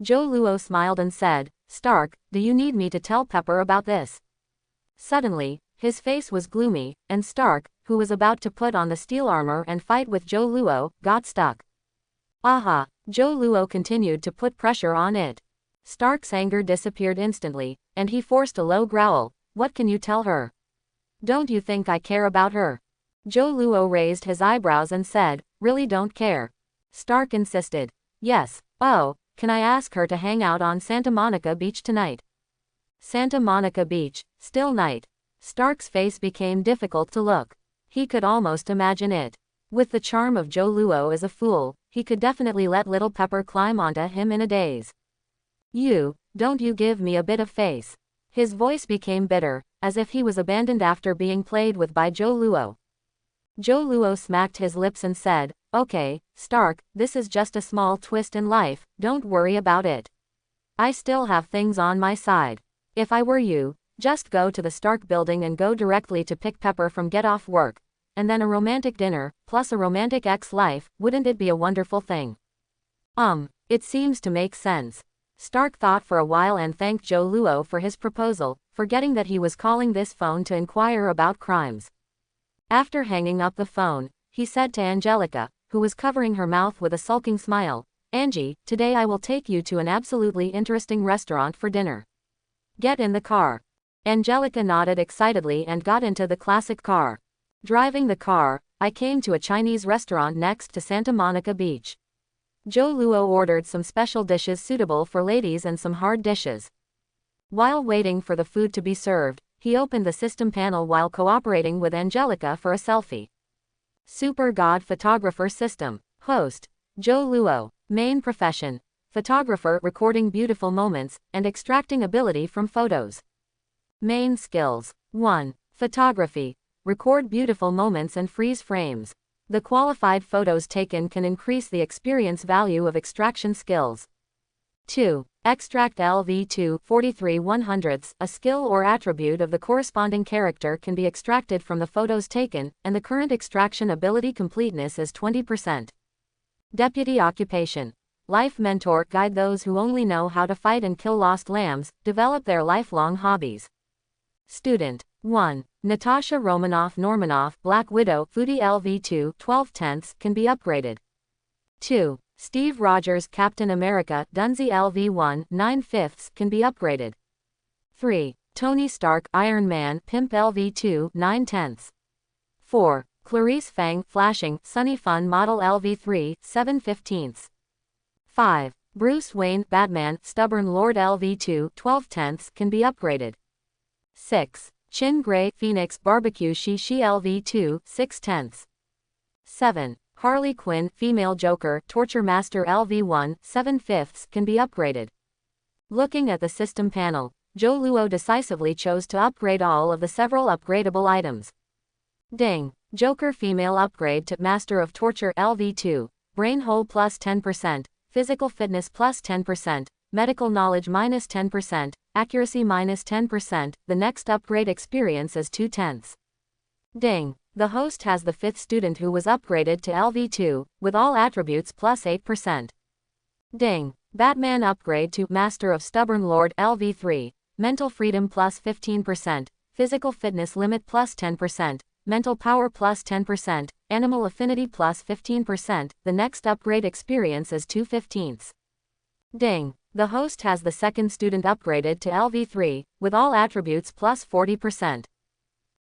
Joe Luo smiled and said, "Stark, do you need me to tell Pepper about this?" Suddenly, his face was gloomy, and Stark, who was about to put on the steel armor and fight with Joe Luo, got stuck. "Aha." Joe Luo continued to put pressure on it. Stark's anger disappeared instantly, and he forced a low growl. "What can you tell her? Don't you think I care about her?" Joe Luo raised his eyebrows and said, "Really don't care?" Stark insisted. "Yes. Oh, can I ask her to hang out on Santa Monica Beach tonight?" Santa Monica Beach, still night. Stark's face became difficult to look. He could almost imagine it. With the charm of Joe Luo as a fool, he could definitely let little Pepper climb onto him in a daze. Don't you give me a bit of face." His voice became bitter, as if he was abandoned after being played with by Joe Luo. Joe Luo smacked his lips and said, "Okay, Stark, this is just a small twist in life, don't worry about it. I still have things on my side. If I were you, just go to the Stark building and go directly to pick Pepper from get off work. And then a romantic dinner, plus a romantic ex-life, wouldn't it be a wonderful thing?" It seems to make sense. Stark thought for a while and thanked Joe Luo for his proposal, forgetting that he was calling this phone to inquire about crimes. After hanging up the phone, he said to Angelica, who was covering her mouth with a sulking smile, "Angie, today I will take you to an absolutely interesting restaurant for dinner. Get in the car." Angelica nodded excitedly and got into the classic car. Driving the car, I came to a Chinese restaurant next to Santa Monica Beach. Joe Luo ordered some special dishes suitable for ladies and some hard dishes. While waiting for the food to be served, he opened the system panel while cooperating with Angelica for a selfie. Super God Photographer System. Host, Joe Luo. Main profession, photographer, recording beautiful moments, and extracting ability from photos. Main skills. 1. Photography. Record beautiful moments and freeze frames. The qualified photos taken can increase the experience value of extraction skills. 2. Extract LV2 43 100ths. A skill or attribute of the corresponding character can be extracted from the photos taken, and the current extraction ability completeness is 20%. Deputy occupation. Life mentor. Guide those who only know how to fight and kill lost lambs, develop their lifelong hobbies. Student. 1. Natasha Normanoff Black Widow Foodie LV2 12/10ths can be upgraded. 2. Steve Rogers Captain America Dunsey LV1 9/5ths can be upgraded. 3. Tony Stark Iron Man Pimp LV2 9/10ths. 4. Clarice Fang Flashing Sunny Fun Model LV3 7/15ths. 5. Bruce Wayne Batman Stubborn Lord LV2 12/10ths can be upgraded. 6. Chin Gray Phoenix Barbecue She LV2 6/10ths. 7. Harley Quinn Female Joker Torture Master LV1 7/5ths can be upgraded. Looking at the system panel, Joe Luo decisively chose to upgrade all of the several upgradable items. Ding! Joker Female upgrade to Master of Torture LV2, Brain Hole plus 10%, Physical Fitness plus 10%, Medical Knowledge minus 10%, Accuracy minus 10%, the next upgrade experience is 2/10ths. Ding! The host has the 5th student who was upgraded to LV2, with all attributes plus 8%. Ding! Batman upgrade to Master of Stubborn Lord LV3, Mental Freedom plus 15%, Physical Fitness Limit plus 10%, Mental Power plus 10%, Animal Affinity plus 15%, the next upgrade experience is 2/15ths. Ding! The host has the 2nd student upgraded to LV3, with all attributes plus 40%.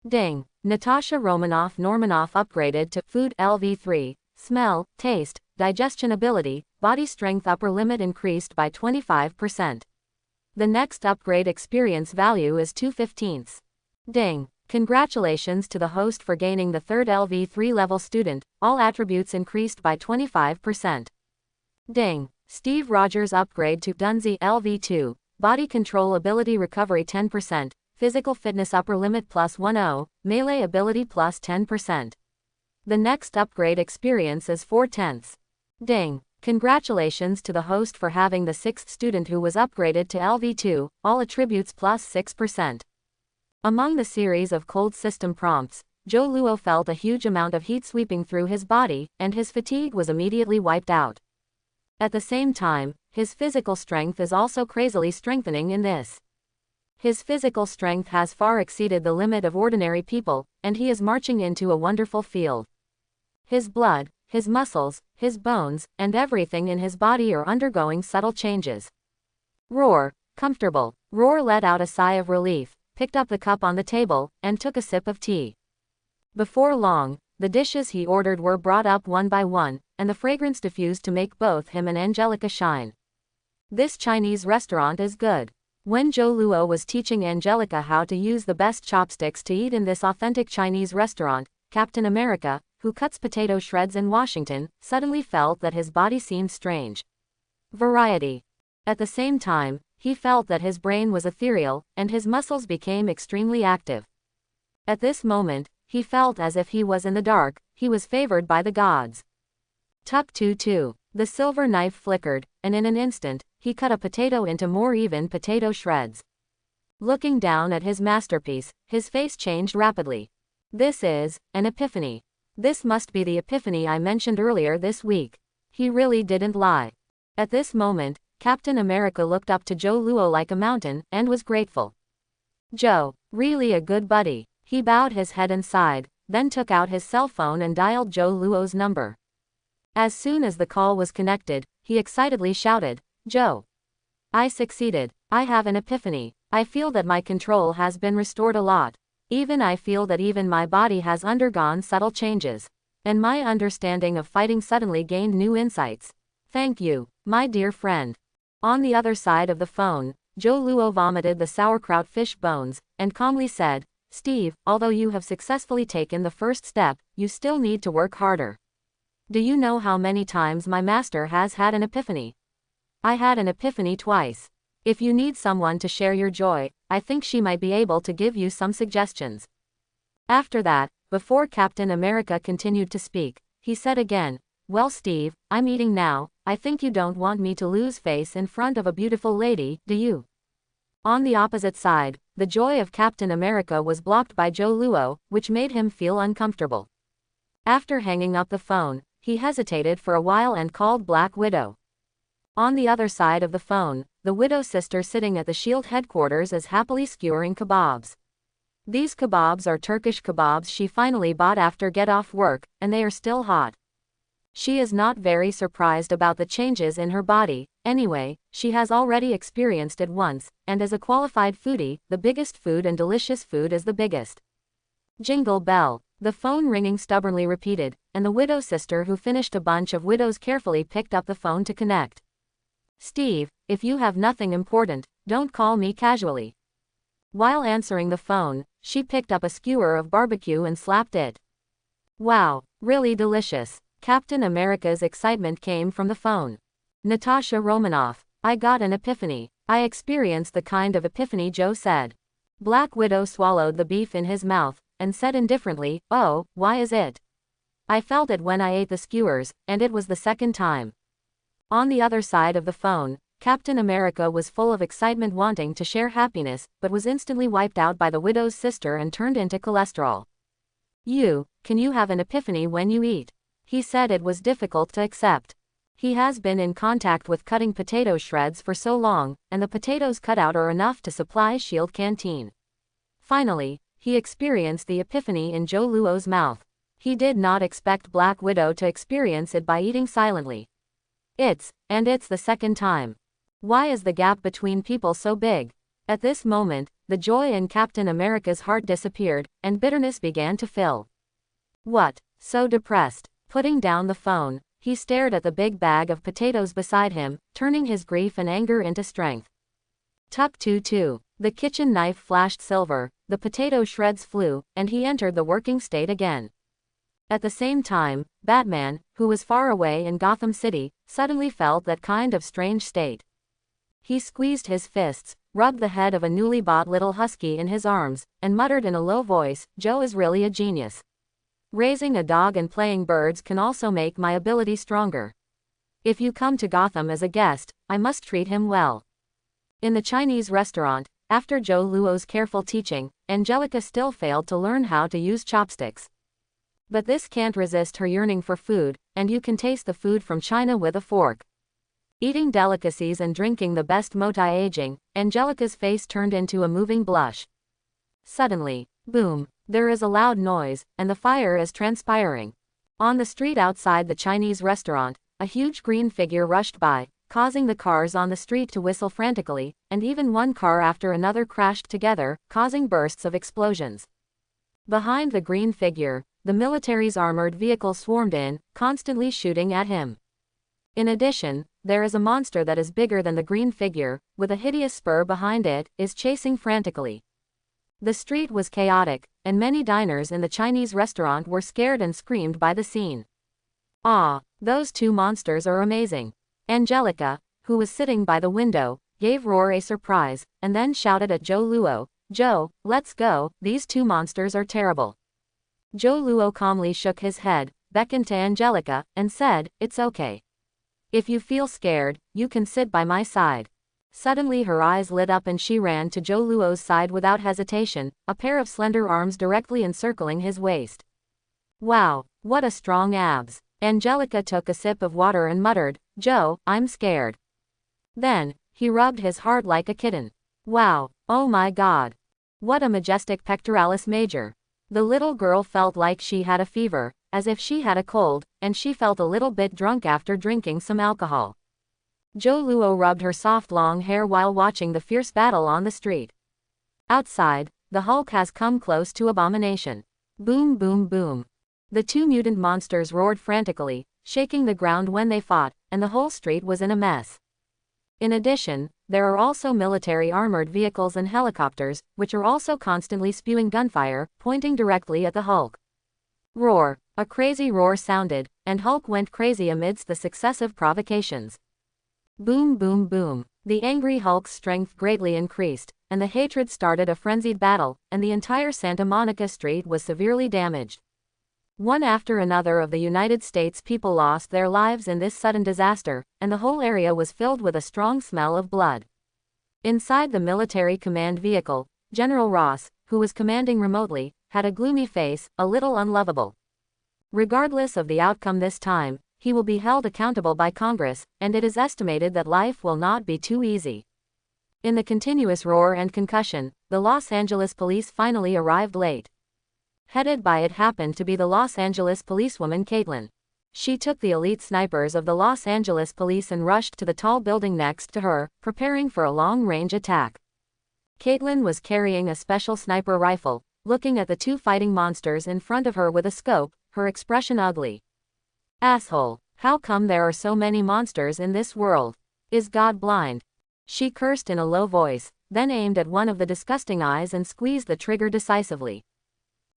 Ding! Natasha Normanoff upgraded to Food LV3, Smell, Taste, Digestion Ability, Body Strength Upper Limit increased by 25%. The next upgrade experience value is 2/15ths. Ding! Congratulations to the host for gaining the 3rd LV3 level student, all attributes increased by 25%. Ding! Steve Rogers upgrade to Dunsey LV2, Body Control Ability Recovery 10%, Physical Fitness Upper Limit plus 10, Melee Ability plus 10%. The next upgrade experience is 4/10ths. Ding! Congratulations to the host for having the 6th student who was upgraded to LV2, all attributes plus 6%. Among the series of cold system prompts, Joe Luo felt a huge amount of heat sweeping through his body, and his fatigue was immediately wiped out. At the same time, his physical strength is also crazily strengthening in this. His physical strength has far exceeded the limit of ordinary people, and he is marching into a wonderful field. His blood, his muscles, his bones, and everything in his body are undergoing subtle changes. Roar! Comfortable! Roar let out a sigh of relief, picked up the cup on the table, and took a sip of tea. Before long, the dishes he ordered were brought up one by one, and the fragrance diffused to make both him and Angelica shine. This Chinese restaurant is good. When Joe Luo was teaching Angelica how to use the best chopsticks to eat in this authentic Chinese restaurant, Captain America, who cuts potato shreds in Washington, suddenly felt that his body seemed strange. Variety. At the same time, he felt that his brain was ethereal, and his muscles became extremely active. At this moment, he felt as if he was in the dark, he was favored by the gods. Tuck 2-2. The silver knife flickered, and in an instant, he cut a potato into more even potato shreds. Looking down at his masterpiece, his face changed rapidly. This is an epiphany. This must be the epiphany I mentioned earlier this week. He really didn't lie. At this moment, Captain America looked up to Joe Luo like a mountain, and was grateful. Joe, really a good buddy. He bowed his head and sighed, then took out his cell phone and dialed Joe Luo's number. As soon as the call was connected, he excitedly shouted, "Joe! I succeeded. I have an epiphany. I feel that my control has been restored a lot. I feel that even my body has undergone subtle changes. And my understanding of fighting suddenly gained new insights. Thank you, my dear friend." On the other side of the phone, Joe Luo vomited the sauerkraut fish bones, and calmly said, "Steve, although you have successfully taken the first step, you still need to work harder. Do you know how many times my master has had an epiphany? I had an epiphany twice. If you need someone to share your joy, I think she might be able to give you some suggestions." After that, before Captain America continued to speak, he said again, "Well Steve, I'm eating now, I think you don't want me to lose face in front of a beautiful lady, do you? On the opposite side, the joy of Captain America was blocked by Joe Luo, which made him feel uncomfortable. After hanging up the phone, he hesitated for a while and called Black Widow. On the other side of the phone, the Widow's sister sitting at the SHIELD headquarters is happily skewering kebabs. These kebabs are Turkish kebabs she finally bought after get off work, and they are still hot. She is not very surprised about the changes in her body, anyway, she has already experienced it once, and as a qualified foodie, the biggest food and delicious food is the biggest. Jingle bell. The phone ringing stubbornly repeated, and the Widow's sister who finished a bunch of Widows carefully picked up the phone to connect. Steve, if you have nothing important, don't call me casually. While answering the phone, she picked up a skewer of barbecue and slapped it. Wow, really delicious. Captain America's excitement came from the phone. Natasha Romanoff, I got an epiphany. I experienced the kind of epiphany Joe said. Black Widow swallowed the beef in his mouth, and said indifferently, oh, why is it? I felt it when I ate the skewers, and it was the second time. On the other side of the phone, Captain America was full of excitement wanting to share happiness, but was instantly wiped out by the Widow's sister and turned into cholesterol. Can you have an epiphany when you eat? He said it was difficult to accept. He has been in contact with cutting potato shreds for so long, and the potatoes cut out are enough to supply SHIELD canteen. Finally, he experienced the epiphany in Joe Luo's mouth. He did not expect Black Widow to experience it by eating silently. It's the second time. Why is the gap between people so big? At this moment, the joy in Captain America's heart disappeared, and bitterness began to fill. What? So depressed. Putting down the phone, he stared at the big bag of potatoes beside him, turning his grief and anger into strength. Tuck 2-2. The kitchen knife flashed silver, the potato shreds flew, and he entered the working state again. At the same time, Batman, who was far away in Gotham City, suddenly felt that kind of strange state. He squeezed his fists, rubbed the head of a newly bought little husky in his arms, and muttered in a low voice, Joe is really a genius. Raising a dog and playing birds can also make my ability stronger. If you come to Gotham as a guest, I must treat him well. In the Chinese restaurant, after Joe Luo's careful teaching, Angelica still failed to learn how to use chopsticks. But this can't resist her yearning for food, and you can taste the food from China with a fork. Eating delicacies and drinking the best motai aging, Angelica's face turned into a moving blush. Suddenly, boom, there is a loud noise, and the fire is transpiring. On the street outside the Chinese restaurant, a huge green figure rushed by, causing the cars on the street to whistle frantically, and even one car after another crashed together, causing bursts of explosions. Behind the green figure, the military's armored vehicle swarmed in, constantly shooting at him. In addition, there is a monster that is bigger than the green figure, with a hideous spur behind it, is chasing frantically. The street was chaotic, and many diners in the Chinese restaurant were scared and screamed by the scene. Ah, those two monsters are amazing. Angelica, who was sitting by the window, gave Roar a surprise, and then shouted at Joe Luo, Joe, let's go, these two monsters are terrible. Joe Luo calmly shook his head, beckoned to Angelica, and said, it's okay. If you feel scared, you can sit by my side. Suddenly her eyes lit up and she ran to Joe Luo's side without hesitation, a pair of slender arms directly encircling his waist. Wow, what a strong abs. Angelica took a sip of water and muttered, Joe, I'm scared. Then, he rubbed his heart like a kitten. Wow, oh my god. What a majestic pectoralis major. The little girl felt like she had a fever, as if she had a cold, and she felt a little bit drunk after drinking some alcohol. Joe Luo rubbed her soft long hair while watching the fierce battle on the street. Outside, the Hulk has come close to abomination. Boom boom boom. The two mutant monsters roared frantically, shaking the ground when they fought, and the whole street was in a mess. In addition, there are also military armored vehicles and helicopters, which are also constantly spewing gunfire, pointing directly at the Hulk. Roar. A crazy roar sounded, and Hulk went crazy amidst the successive provocations. Boom boom boom. The angry Hulk's strength greatly increased, and the hatred started a frenzied battle, and the entire Santa Monica street was severely damaged. One after another of the United States people lost their lives in this sudden disaster, and the whole area was filled with a strong smell of blood. Inside the military command vehicle, General Ross, who was commanding remotely, had a gloomy face, a little unlovable. Regardless of the outcome this time, he will be held accountable by Congress, and it is estimated that life will not be too easy. In the continuous roar and concussion, the Los Angeles police finally arrived late. Headed by it happened to be the Los Angeles policewoman Caitlin. She took the elite snipers of the Los Angeles police and rushed to the tall building next to her, preparing for a long-range attack. Caitlin was carrying a special sniper rifle, looking at the two fighting monsters in front of her with a scope, her expression ugly. "Asshole, how come there are so many monsters in this world? Is God blind?" She cursed in a low voice, then aimed at one of the disgusting eyes and squeezed the trigger decisively.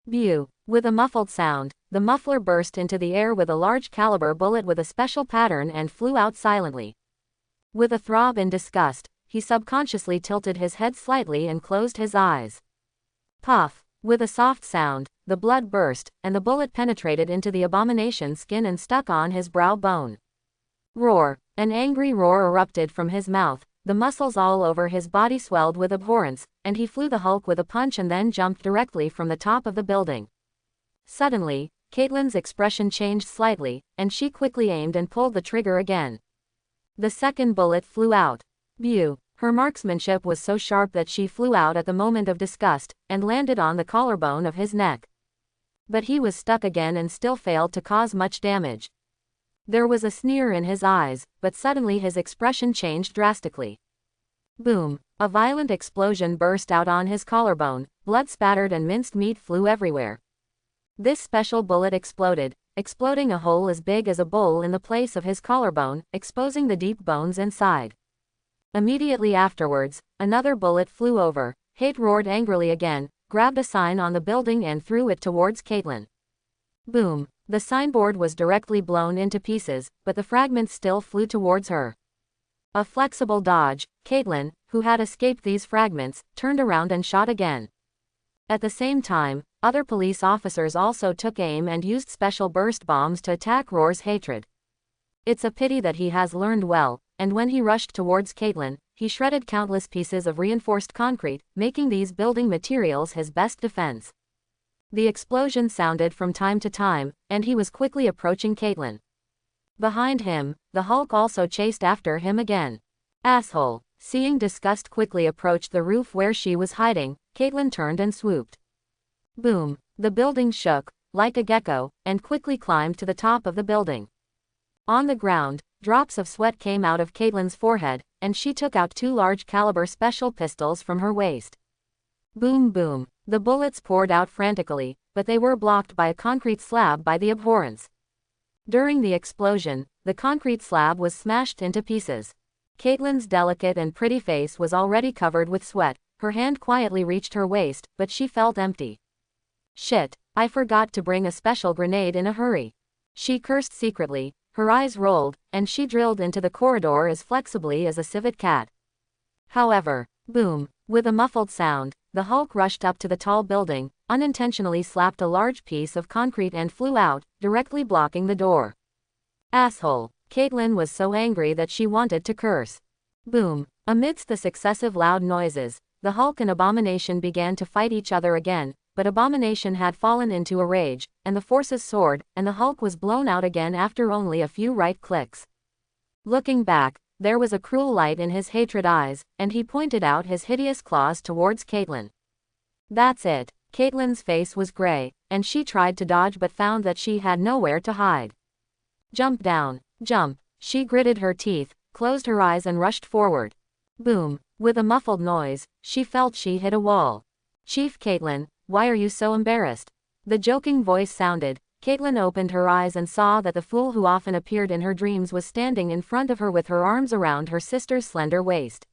Bew! With a muffled sound, the muffler burst into the air with a large caliber bullet with a special pattern and flew out silently. With a throb in disgust, he subconsciously tilted his head slightly and closed his eyes. Puff! With a soft sound, the blood burst, and the bullet penetrated into the abomination's skin and stuck on his brow bone. Roar! An angry roar erupted from his mouth, the muscles all over his body swelled with abhorrence, and he flew the Hulk with a punch and then jumped directly from the top of the building. Suddenly, Caitlin's expression changed slightly, and she quickly aimed and pulled the trigger again. The second bullet flew out. Bew! Her marksmanship was so sharp that she flew out at the moment of disgust, and landed on the collarbone of his neck. But he was stuck again and still failed to cause much damage. There was a sneer in his eyes, but suddenly his expression changed drastically. Boom! A violent explosion burst out on his collarbone, blood spattered and minced meat flew everywhere. This special bullet exploded, exploding a hole as big as a bowl in the place of his collarbone, exposing the deep bones inside. Immediately afterwards, another bullet flew over. Hate roared angrily again, grabbed a sign on the building and threw it towards Caitlin. Boom! The signboard was directly blown into pieces, but the fragments still flew towards her. A flexible dodge, Caitlin, who had escaped these fragments, turned around and shot again. At the same time, other police officers also took aim and used special burst bombs to attack Roar's hatred. It's a pity that he has learned well, and when he rushed towards Caitlin, he shredded countless pieces of reinforced concrete, making these building materials his best defense. The explosion sounded from time to time, and he was quickly approaching Caitlin. Behind him, the Hulk also chased after him again. Asshole! Seeing disgust quickly approach the roof where she was hiding, Caitlin turned and swooped. Boom! The building shook, like a gecko, and quickly climbed to the top of the building. On the ground, drops of sweat came out of Caitlin's forehead, and she took out two large-caliber special pistols from her waist. Boom boom! The bullets poured out frantically, but they were blocked by a concrete slab by the abhorrence. During the explosion, the concrete slab was smashed into pieces. Caitlin's delicate and pretty face was already covered with sweat, her hand quietly reached her waist, but she felt empty. Shit, I forgot to bring a special grenade in a hurry. She cursed secretly, her eyes rolled, and she drilled into the corridor as flexibly as a civet cat. However, boom! With a muffled sound, the Hulk rushed up to the tall building, unintentionally slapped a large piece of concrete and flew out, directly blocking the door. Asshole! Caitlin was so angry that she wanted to curse. Boom! Amidst the successive loud noises, the Hulk and Abomination began to fight each other again, but Abomination had fallen into a rage, and the forces soared, and the Hulk was blown out again after only a few right clicks. Looking back, there was a cruel light in his hatred eyes, and he pointed out his hideous claws towards Caitlin. That's it. Caitlin's face was gray, and she tried to dodge but found that she had nowhere to hide. Jump down, jump! She gritted her teeth, closed her eyes and rushed forward. Boom! With a muffled noise, she felt she hit a wall. Chief Caitlin, why are you so embarrassed? The joking voice sounded. Caitlin opened her eyes and saw that the fool who often appeared in her dreams was standing in front of her with her arms around her sister's slender waist.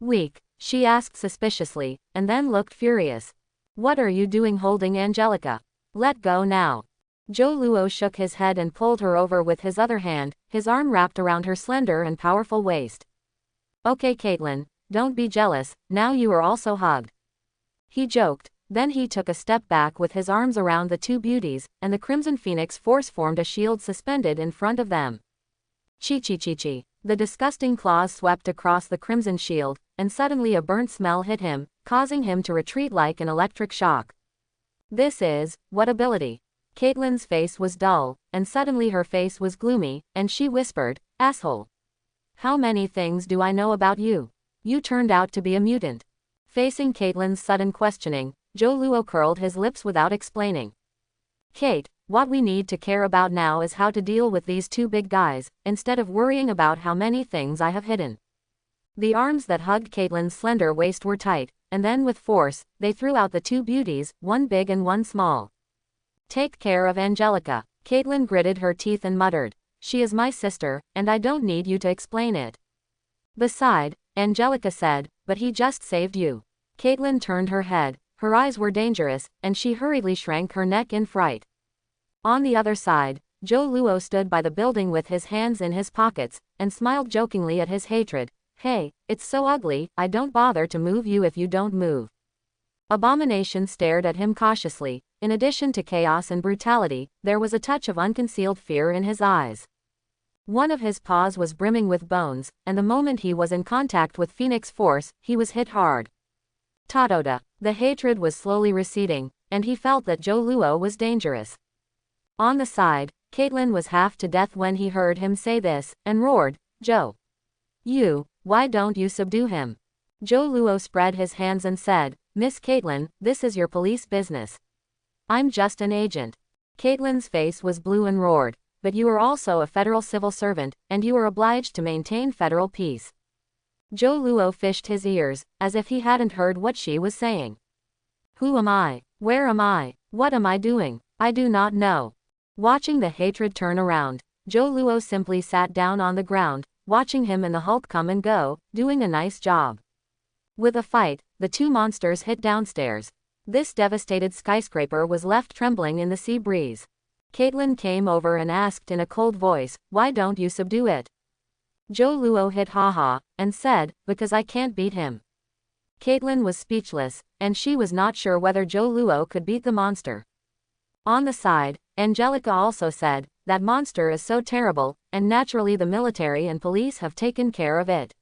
Weak? She asked suspiciously, and then looked furious. What are you doing holding Angelica? Let go now. Joe Luo shook his head and pulled her over with his other hand, his arm wrapped around her slender and powerful waist. Okay Caitlin, don't be jealous, now you are also hugged. He joked, Then he took a step back with his arms around the two beauties, and the Crimson Phoenix Force formed a shield suspended in front of them. Chi-chi-chi-chi. The disgusting claws swept across the crimson shield, and suddenly a burnt smell hit him, causing him to retreat like an electric shock. This is, what ability? Caitlyn's face was dull, and suddenly her face was gloomy, and she whispered, asshole. How many things do I know about you? You turned out to be a mutant. Facing Caitlyn's sudden questioning, Joe Luo curled his lips without explaining. Kate, what we need to care about now is how to deal with these two big guys, instead of worrying about how many things I have hidden. The arms that hugged Caitlyn's slender waist were tight, and then with force, they threw out the two beauties, one big and one small. Take care of Angelica. Caitlyn gritted her teeth and muttered, she is my sister, and I don't need you to explain it. Beside, Angelica said, but he just saved you. Caitlyn turned her head, her eyes were dangerous, and she hurriedly shrank her neck in fright. On the other side, Joe Luo stood by the building with his hands in his pockets, and smiled jokingly at his hatred. Hey, it's so ugly, I don't bother to move you if you don't move. Abomination stared at him cautiously. In addition to chaos and brutality, there was a touch of unconcealed fear in his eyes. One of his paws was brimming with bones, and the moment he was in contact with Phoenix Force, he was hit hard. Tadoda. The hatred was slowly receding, and he felt that Joe Luo was dangerous. On the side, Caitlyn was half to death when he heard him say this, and roared, Joe. Why don't you subdue him? Joe Luo spread his hands and said, Miss Caitlyn, this is your police business. I'm just an agent. Caitlyn's face was blue and roared, but you are also a federal civil servant, and you are obliged to maintain federal peace. Joe Luo fished his ears, as if he hadn't heard what she was saying. Who am I? Where am I? What am I doing? I do not know. Watching the hatred turn around, Joe Luo simply sat down on the ground, watching him and the Hulk come and go, doing a nice job. With a fight, the two monsters hit downstairs. This devastated skyscraper was left trembling in the sea breeze. Caitlyn came over and asked in a cold voice, why don't you subdue it? Joe Luo hit haha, and said, because I can't beat him. Caitlyn was speechless, and she was not sure whether Joe Luo could beat the monster. On the side, Angelica also said, that monster is so terrible, and naturally the military and police have taken care of it.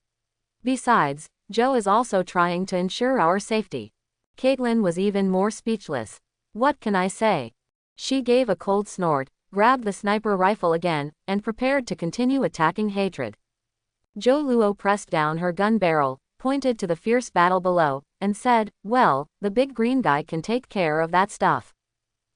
Besides, Joe is also trying to ensure our safety. Caitlyn was even more speechless. What can I say? She gave a cold snort, grabbed the sniper rifle again, and prepared to continue attacking hatred. Joe Luo pressed down her gun barrel, pointed to the fierce battle below, and said, well, the big green guy can take care of that stuff.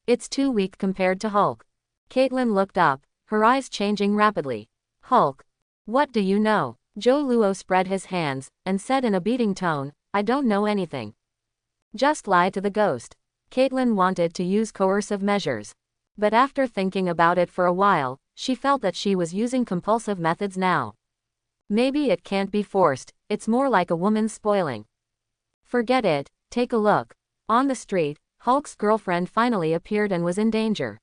It's too weak compared to Hulk. Caitlyn looked up, her eyes changing rapidly. Hulk. What do you know? Joe Luo spread his hands, and said in a beating tone, I don't know anything. Just lie to the ghost. Caitlyn wanted to use coercive measures. But after thinking about it for a while, she felt that she was using compulsive methods now. Maybe it can't be forced, it's more like a woman's spoiling. Forget it, take a look. On the street, Hulk's girlfriend finally appeared and was in danger.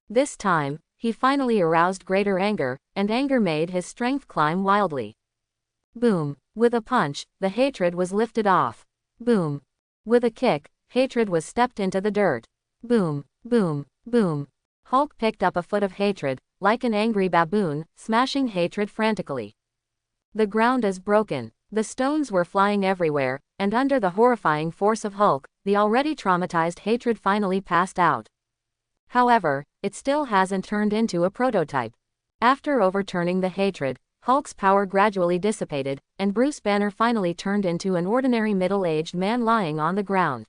This time, he finally aroused greater anger, and anger made his strength climb wildly. Boom. With a punch, the hatred was lifted off. Boom. With a kick, hatred was stepped into the dirt. Boom, boom, boom. Hulk picked up a foot of hatred, like an angry baboon, smashing hatred frantically. The ground is broken. The stones were flying everywhere, and under the horrifying force of Hulk, the already traumatized hatred finally passed out. However, it still hasn't turned into a prototype. After overturning the hatred, Hulk's power gradually dissipated, and Bruce Banner finally turned into an ordinary middle-aged man lying on the ground.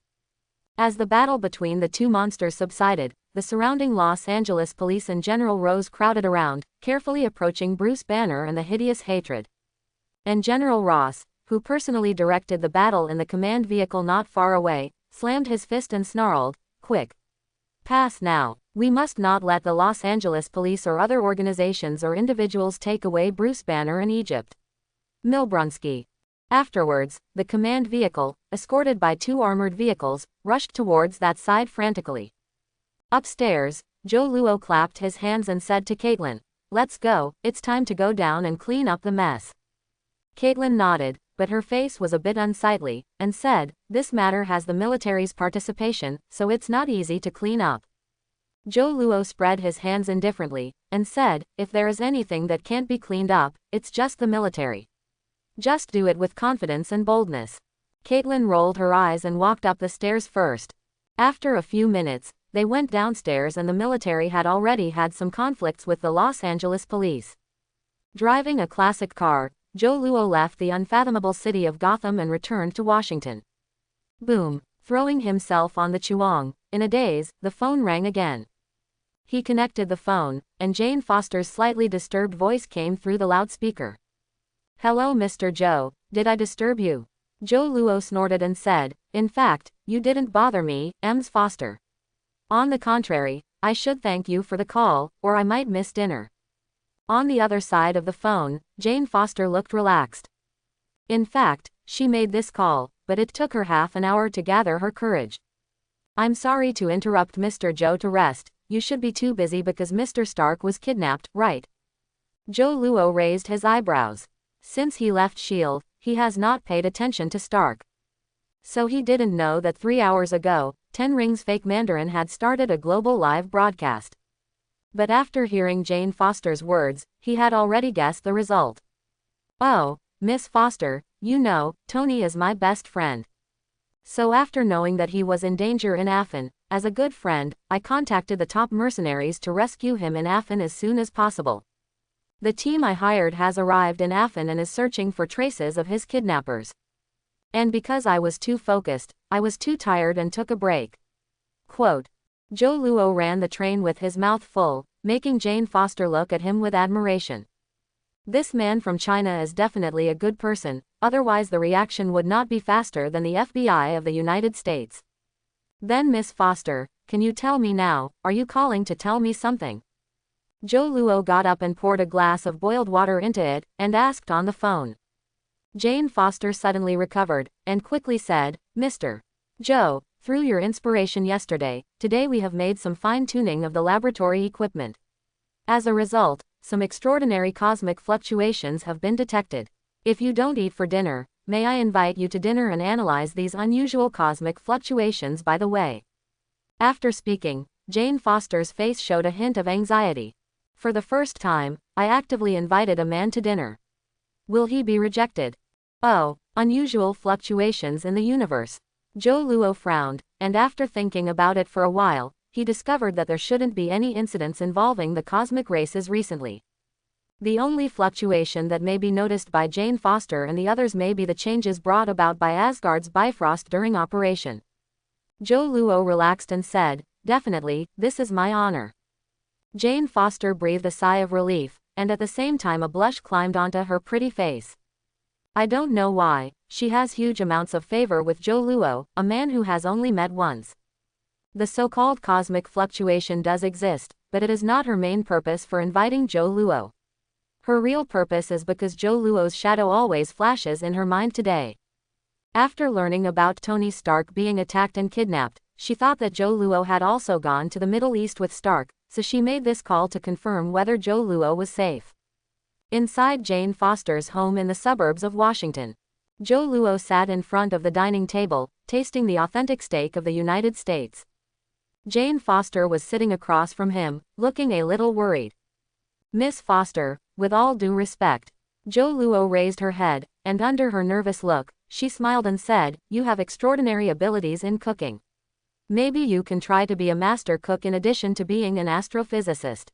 As the battle between the two monsters subsided, the surrounding Los Angeles police and General Rose crowded around, carefully approaching Bruce Banner and the hideous hatred. And General Ross, who personally directed the battle in the command vehicle not far away, slammed his fist and snarled, quick. Pass now. We must not let the Los Angeles police or other organizations or individuals take away Bruce Banner in Egypt. Milbrunsky. Afterwards, the command vehicle, escorted by two armored vehicles, rushed towards that side frantically. Upstairs, Joe Luo clapped his hands and said to Caitlyn, let's go, it's time to go down and clean up the mess. Caitlyn nodded, but her face was a bit unsightly, and said, "This matter has the military's participation, so it's not easy to clean up." Zhou Luo spread his hands indifferently, and said, "If there is anything that can't be cleaned up, it's just the military. Just do it with confidence and boldness." Caitlin rolled her eyes and walked up the stairs first. After a few minutes, they went downstairs and the military had already had some conflicts with the Los Angeles police. Driving a classic car, Zhou Luo left the unfathomable city of Gotham and returned to Washington. Boom. Throwing himself on the chuang, in a daze, the phone rang again. He connected the phone, and Jane Foster's slightly disturbed voice came through the loudspeaker. "Hello, Mr. Zhou, did I disturb you?" Zhou Luo snorted and said, "In fact, you didn't bother me, Ms. Foster. On the contrary, I should thank you for the call, or I might miss dinner." On the other side of the phone, Jane Foster looked relaxed. In fact, she made this call, but it took her half an hour to gather her courage. "I'm sorry to interrupt Mr. Zhou to rest, you should be too busy because Mr. Stark was kidnapped, right?" Zhou Luo raised his eyebrows. Since he left S.H.I.E.L.D., he has not paid attention to Stark. So he didn't know that 3 hours ago, Ten Rings fake Mandarin had started a global live broadcast. But after hearing Jane Foster's words, he had already guessed the result. "Oh, Miss Foster, you know, Tony is my best friend. So after knowing that he was in danger in Afen, as a good friend, I contacted the top mercenaries to rescue him in Afen as soon as possible. The team I hired has arrived in Afen and is searching for traces of his kidnappers. And because I was too focused, I was too tired and took a break." Quote. Zhou Luo ran the train with his mouth full, making Jane Foster look at him with admiration. This man from China is definitely a good person, otherwise the reaction would not be faster than the FBI of the United States. "Then Miss Foster, can you tell me now, are you calling to tell me something?" Zhou Luo got up and poured a glass of boiled water into it, and asked on the phone. Jane Foster suddenly recovered, and quickly said, "Mr. Zhou, through your inspiration yesterday, today we have made some fine-tuning of the laboratory equipment. As a result, some extraordinary cosmic fluctuations have been detected. If you don't eat for dinner, may I invite you to dinner and analyze these unusual cosmic fluctuations by the way?" After speaking, Jane Foster's face showed a hint of anxiety. "For the first time, I actively invited a man to dinner. Will he be rejected? Oh, unusual fluctuations in the universe." Zhou Luo frowned, and after thinking about it for a while, he discovered that there shouldn't be any incidents involving the cosmic races recently. The only fluctuation that may be noticed by Jane Foster and the others may be the changes brought about by Asgard's Bifrost during Operation. Zhou Luo relaxed and said, "Definitely, this is my honor." Jane Foster breathed a sigh of relief, and at the same time a blush climbed onto her pretty face. I don't know why, she has huge amounts of favor with Zhou Luo, a man who has only met once. The so-called cosmic fluctuation does exist, but it is not her main purpose for inviting Zhou Luo. Her real purpose is because Zhou Luo's shadow always flashes in her mind today. After learning about Tony Stark being attacked and kidnapped, she thought that Zhou Luo had also gone to the Middle East with Stark, so she made this call to confirm whether Zhou Luo was safe. Inside Jane Foster's home in the suburbs of Washington, Zhou Luo sat in front of the dining table, tasting the authentic steak of the United States. Jane Foster was sitting across from him, looking a little worried. "Miss Foster, with all due respect." Zhou Luo raised her head, and under her nervous look, she smiled and said, "You have extraordinary abilities in cooking. Maybe you can try to be a master cook in addition to being an astrophysicist."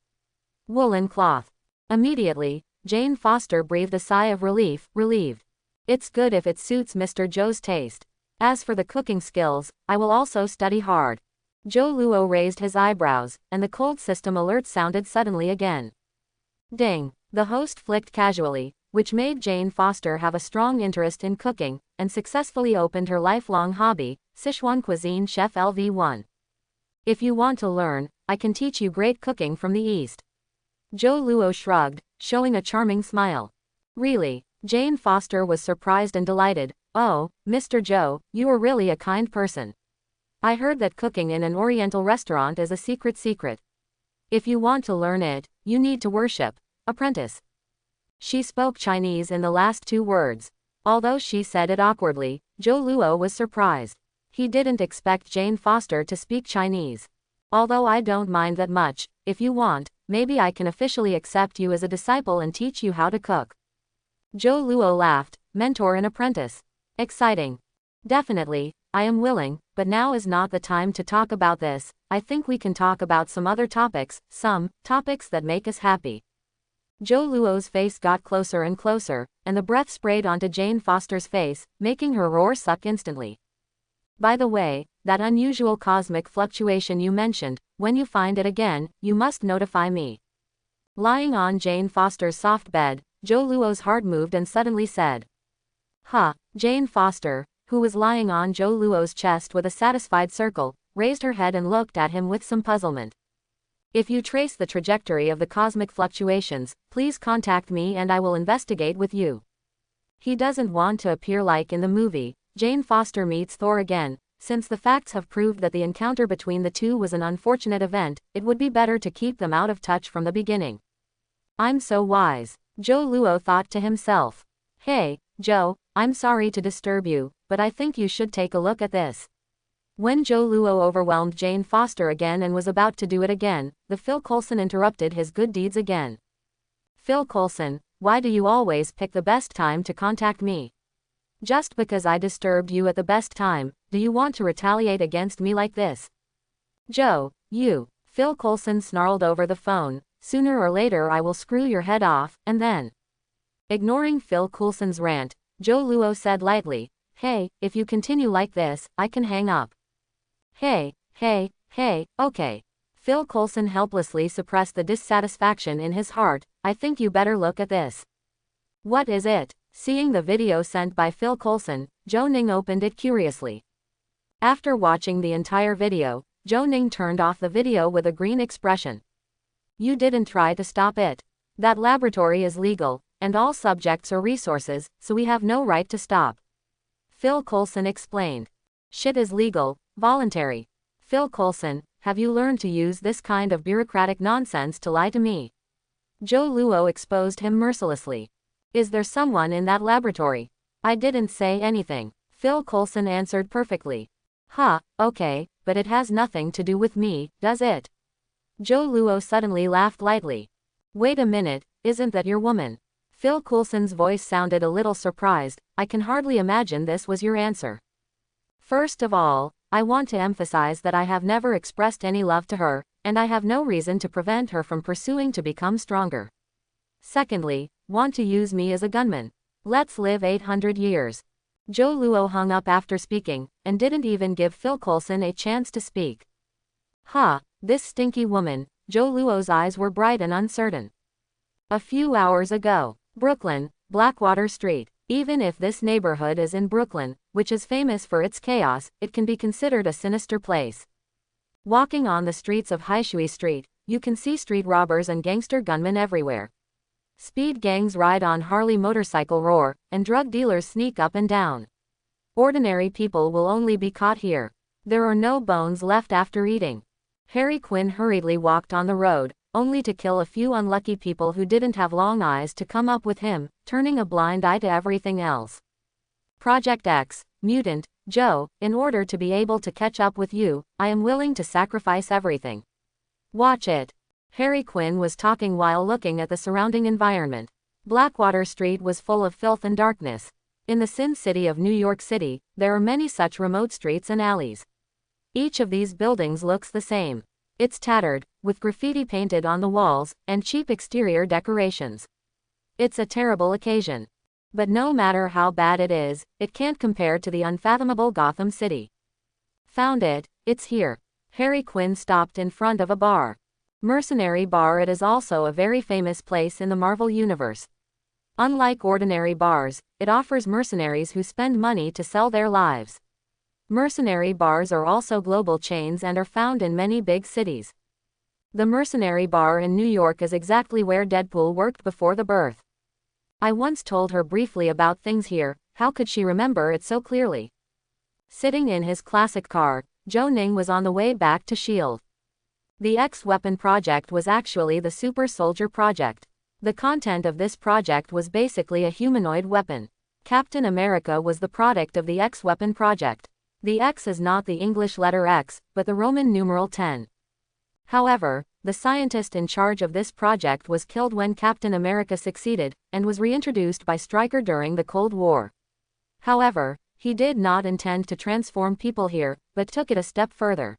Woolen cloth. Immediately, Jane Foster breathed a sigh of relief, relieved. "It's good if it suits Mr. Zhou's taste. As for the cooking skills, I will also study hard." Zhou Luo raised his eyebrows, and the cold system alert sounded suddenly again. Ding! The host flicked casually, which made Jane Foster have a strong interest in cooking, and successfully opened her lifelong hobby, Sichuan Cuisine Chef LV1. "If you want to learn, I can teach you great cooking from the East." Zhou Luo shrugged, showing a charming smile. "Really?" Jane Foster was surprised and delighted. "Oh, Mr. Zhou, you are really a kind person. I heard that cooking in an Oriental restaurant is a secret. If you want to learn it, you need to worship. Apprentice." She spoke Chinese in the last two words. Although she said it awkwardly, Zhou Luo was surprised. He didn't expect Jane Foster to speak Chinese. Although I don't mind that much, if you want, maybe I can officially accept you as a disciple and teach you how to cook. Zhou Luo laughed. Mentor and apprentice. Exciting. Definitely, I am willing, but now is not the time to talk about this. I think we can talk about some other topics, some topics that make us happy. Zhou Luo's face got closer and closer, and the breath sprayed onto Jane Foster's face, making her roar suck instantly. By the way, that unusual cosmic fluctuation you mentioned, when you find it again, you must notify me. Lying on Jane Foster's soft bed, Zhou Luo's heart moved and suddenly said. Huh. Jane Foster, who was lying on Zhou Luo's chest with a satisfied circle, raised her head and looked at him with some puzzlement. If you trace the trajectory of the cosmic fluctuations, please contact me and I will investigate with you. He doesn't want to appear like in the movie, Jane Foster meets Thor again. Since the facts have proved that the encounter between the two was an unfortunate event, it would be better to keep them out of touch from the beginning. I'm so wise, Zhou Luo thought to himself. Hey, Zhou, I'm sorry to disturb you, but I think you should take a look at this. When Zhou Luo overwhelmed Jane Foster again and was about to do it again, the Phil Coulson interrupted his good deeds again. Phil Coulson, why do you always pick the best time to contact me? Just because I disturbed you at the best time, do you want to retaliate against me like this? Zhou, you, Phil Coulson snarled over the phone, sooner or later I will screw your head off, and then. Ignoring Phil Coulson's rant, Zhou Luo said lightly, hey, if you continue like this, I can hang up. Hey, okay. Phil Coulson helplessly suppressed the dissatisfaction in his heart. I think you better look at this. What is it? Seeing the video sent by Phil Coulson, Zhou Ning opened it curiously. After watching the entire video, Zhou Ning turned off the video with a green expression. You didn't try to stop it. That laboratory is legal, and all subjects are resources, so we have no right to stop. Phil Coulson explained. Shit is legal, voluntary. Phil Coulson, have you learned to use this kind of bureaucratic nonsense to lie to me? Zhou Luo exposed him mercilessly. Is there someone in that laboratory? I didn't say anything. Phil Coulson answered perfectly. Okay, but it has nothing to do with me, does it? Zhou Luo suddenly laughed lightly. Wait a minute, isn't that your woman? Phil Coulson's voice sounded a little surprised. I can hardly imagine this was your answer. First of all, I want to emphasize that I have never expressed any love to her, and I have no reason to prevent her from pursuing to become stronger. Secondly, want to use me as a gunman. Let's live 800 years. Zhou Luo hung up after speaking, and didn't even give Phil Coulson a chance to speak. This stinky woman. Zhou Luo's eyes were bright and uncertain. A few hours ago. Brooklyn, Blackwater Street. Even if this neighborhood is in Brooklyn, which is famous for its chaos, it can be considered a sinister place. Walking on the streets of Haishui Street, you can see street robbers and gangster gunmen everywhere. Speed gangs ride on Harley motorcycle roar, and drug dealers sneak up and down. Ordinary people will only be caught here. There are no bones left after eating. Harry Quinn hurriedly walked on the road, only to kill a few unlucky people who didn't have long eyes to come up with him, turning a blind eye to everything else. Project X, Mutant, Zhou, in order to be able to catch up with you, I am willing to sacrifice everything. Watch it. Harry Quinn was talking while looking at the surrounding environment. Blackwater Street was full of filth and darkness. In the Sin City of New York City, there are many such remote streets and alleys. Each of these buildings looks the same. It's tattered, with graffiti painted on the walls, and cheap exterior decorations. It's a terrible occasion. But no matter how bad it is, it can't compare to the unfathomable Gotham City. Found it, it's here. Harry Quinn stopped in front of a bar. Mercenary Bar. It is also a very famous place in the Marvel Universe. Unlike ordinary bars, it offers mercenaries who spend money to sell their lives. Mercenary bars are also global chains and are found in many big cities. The Mercenary Bar in New York is exactly where Deadpool worked before the birth. I once told her briefly about things here. How could she remember it so clearly? Sitting in his classic car, Zhou Ning was on the way back to S.H.I.E.L.D. The X-Weapon project was actually the Super Soldier project. The content of this project was basically a humanoid weapon. Captain America was the product of the X weapon project. The X is not the English letter X, but the Roman numeral 10. However, the scientist in charge of this project was killed when Captain America succeeded, and was reintroduced by Stryker during the Cold War. However, he did not intend to transform people here, but took it a step further.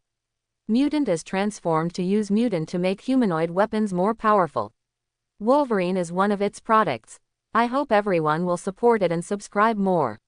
Mutant is transformed to use mutant to make humanoid weapons more powerful. Wolverine is one of its products. I hope everyone will support it and subscribe more.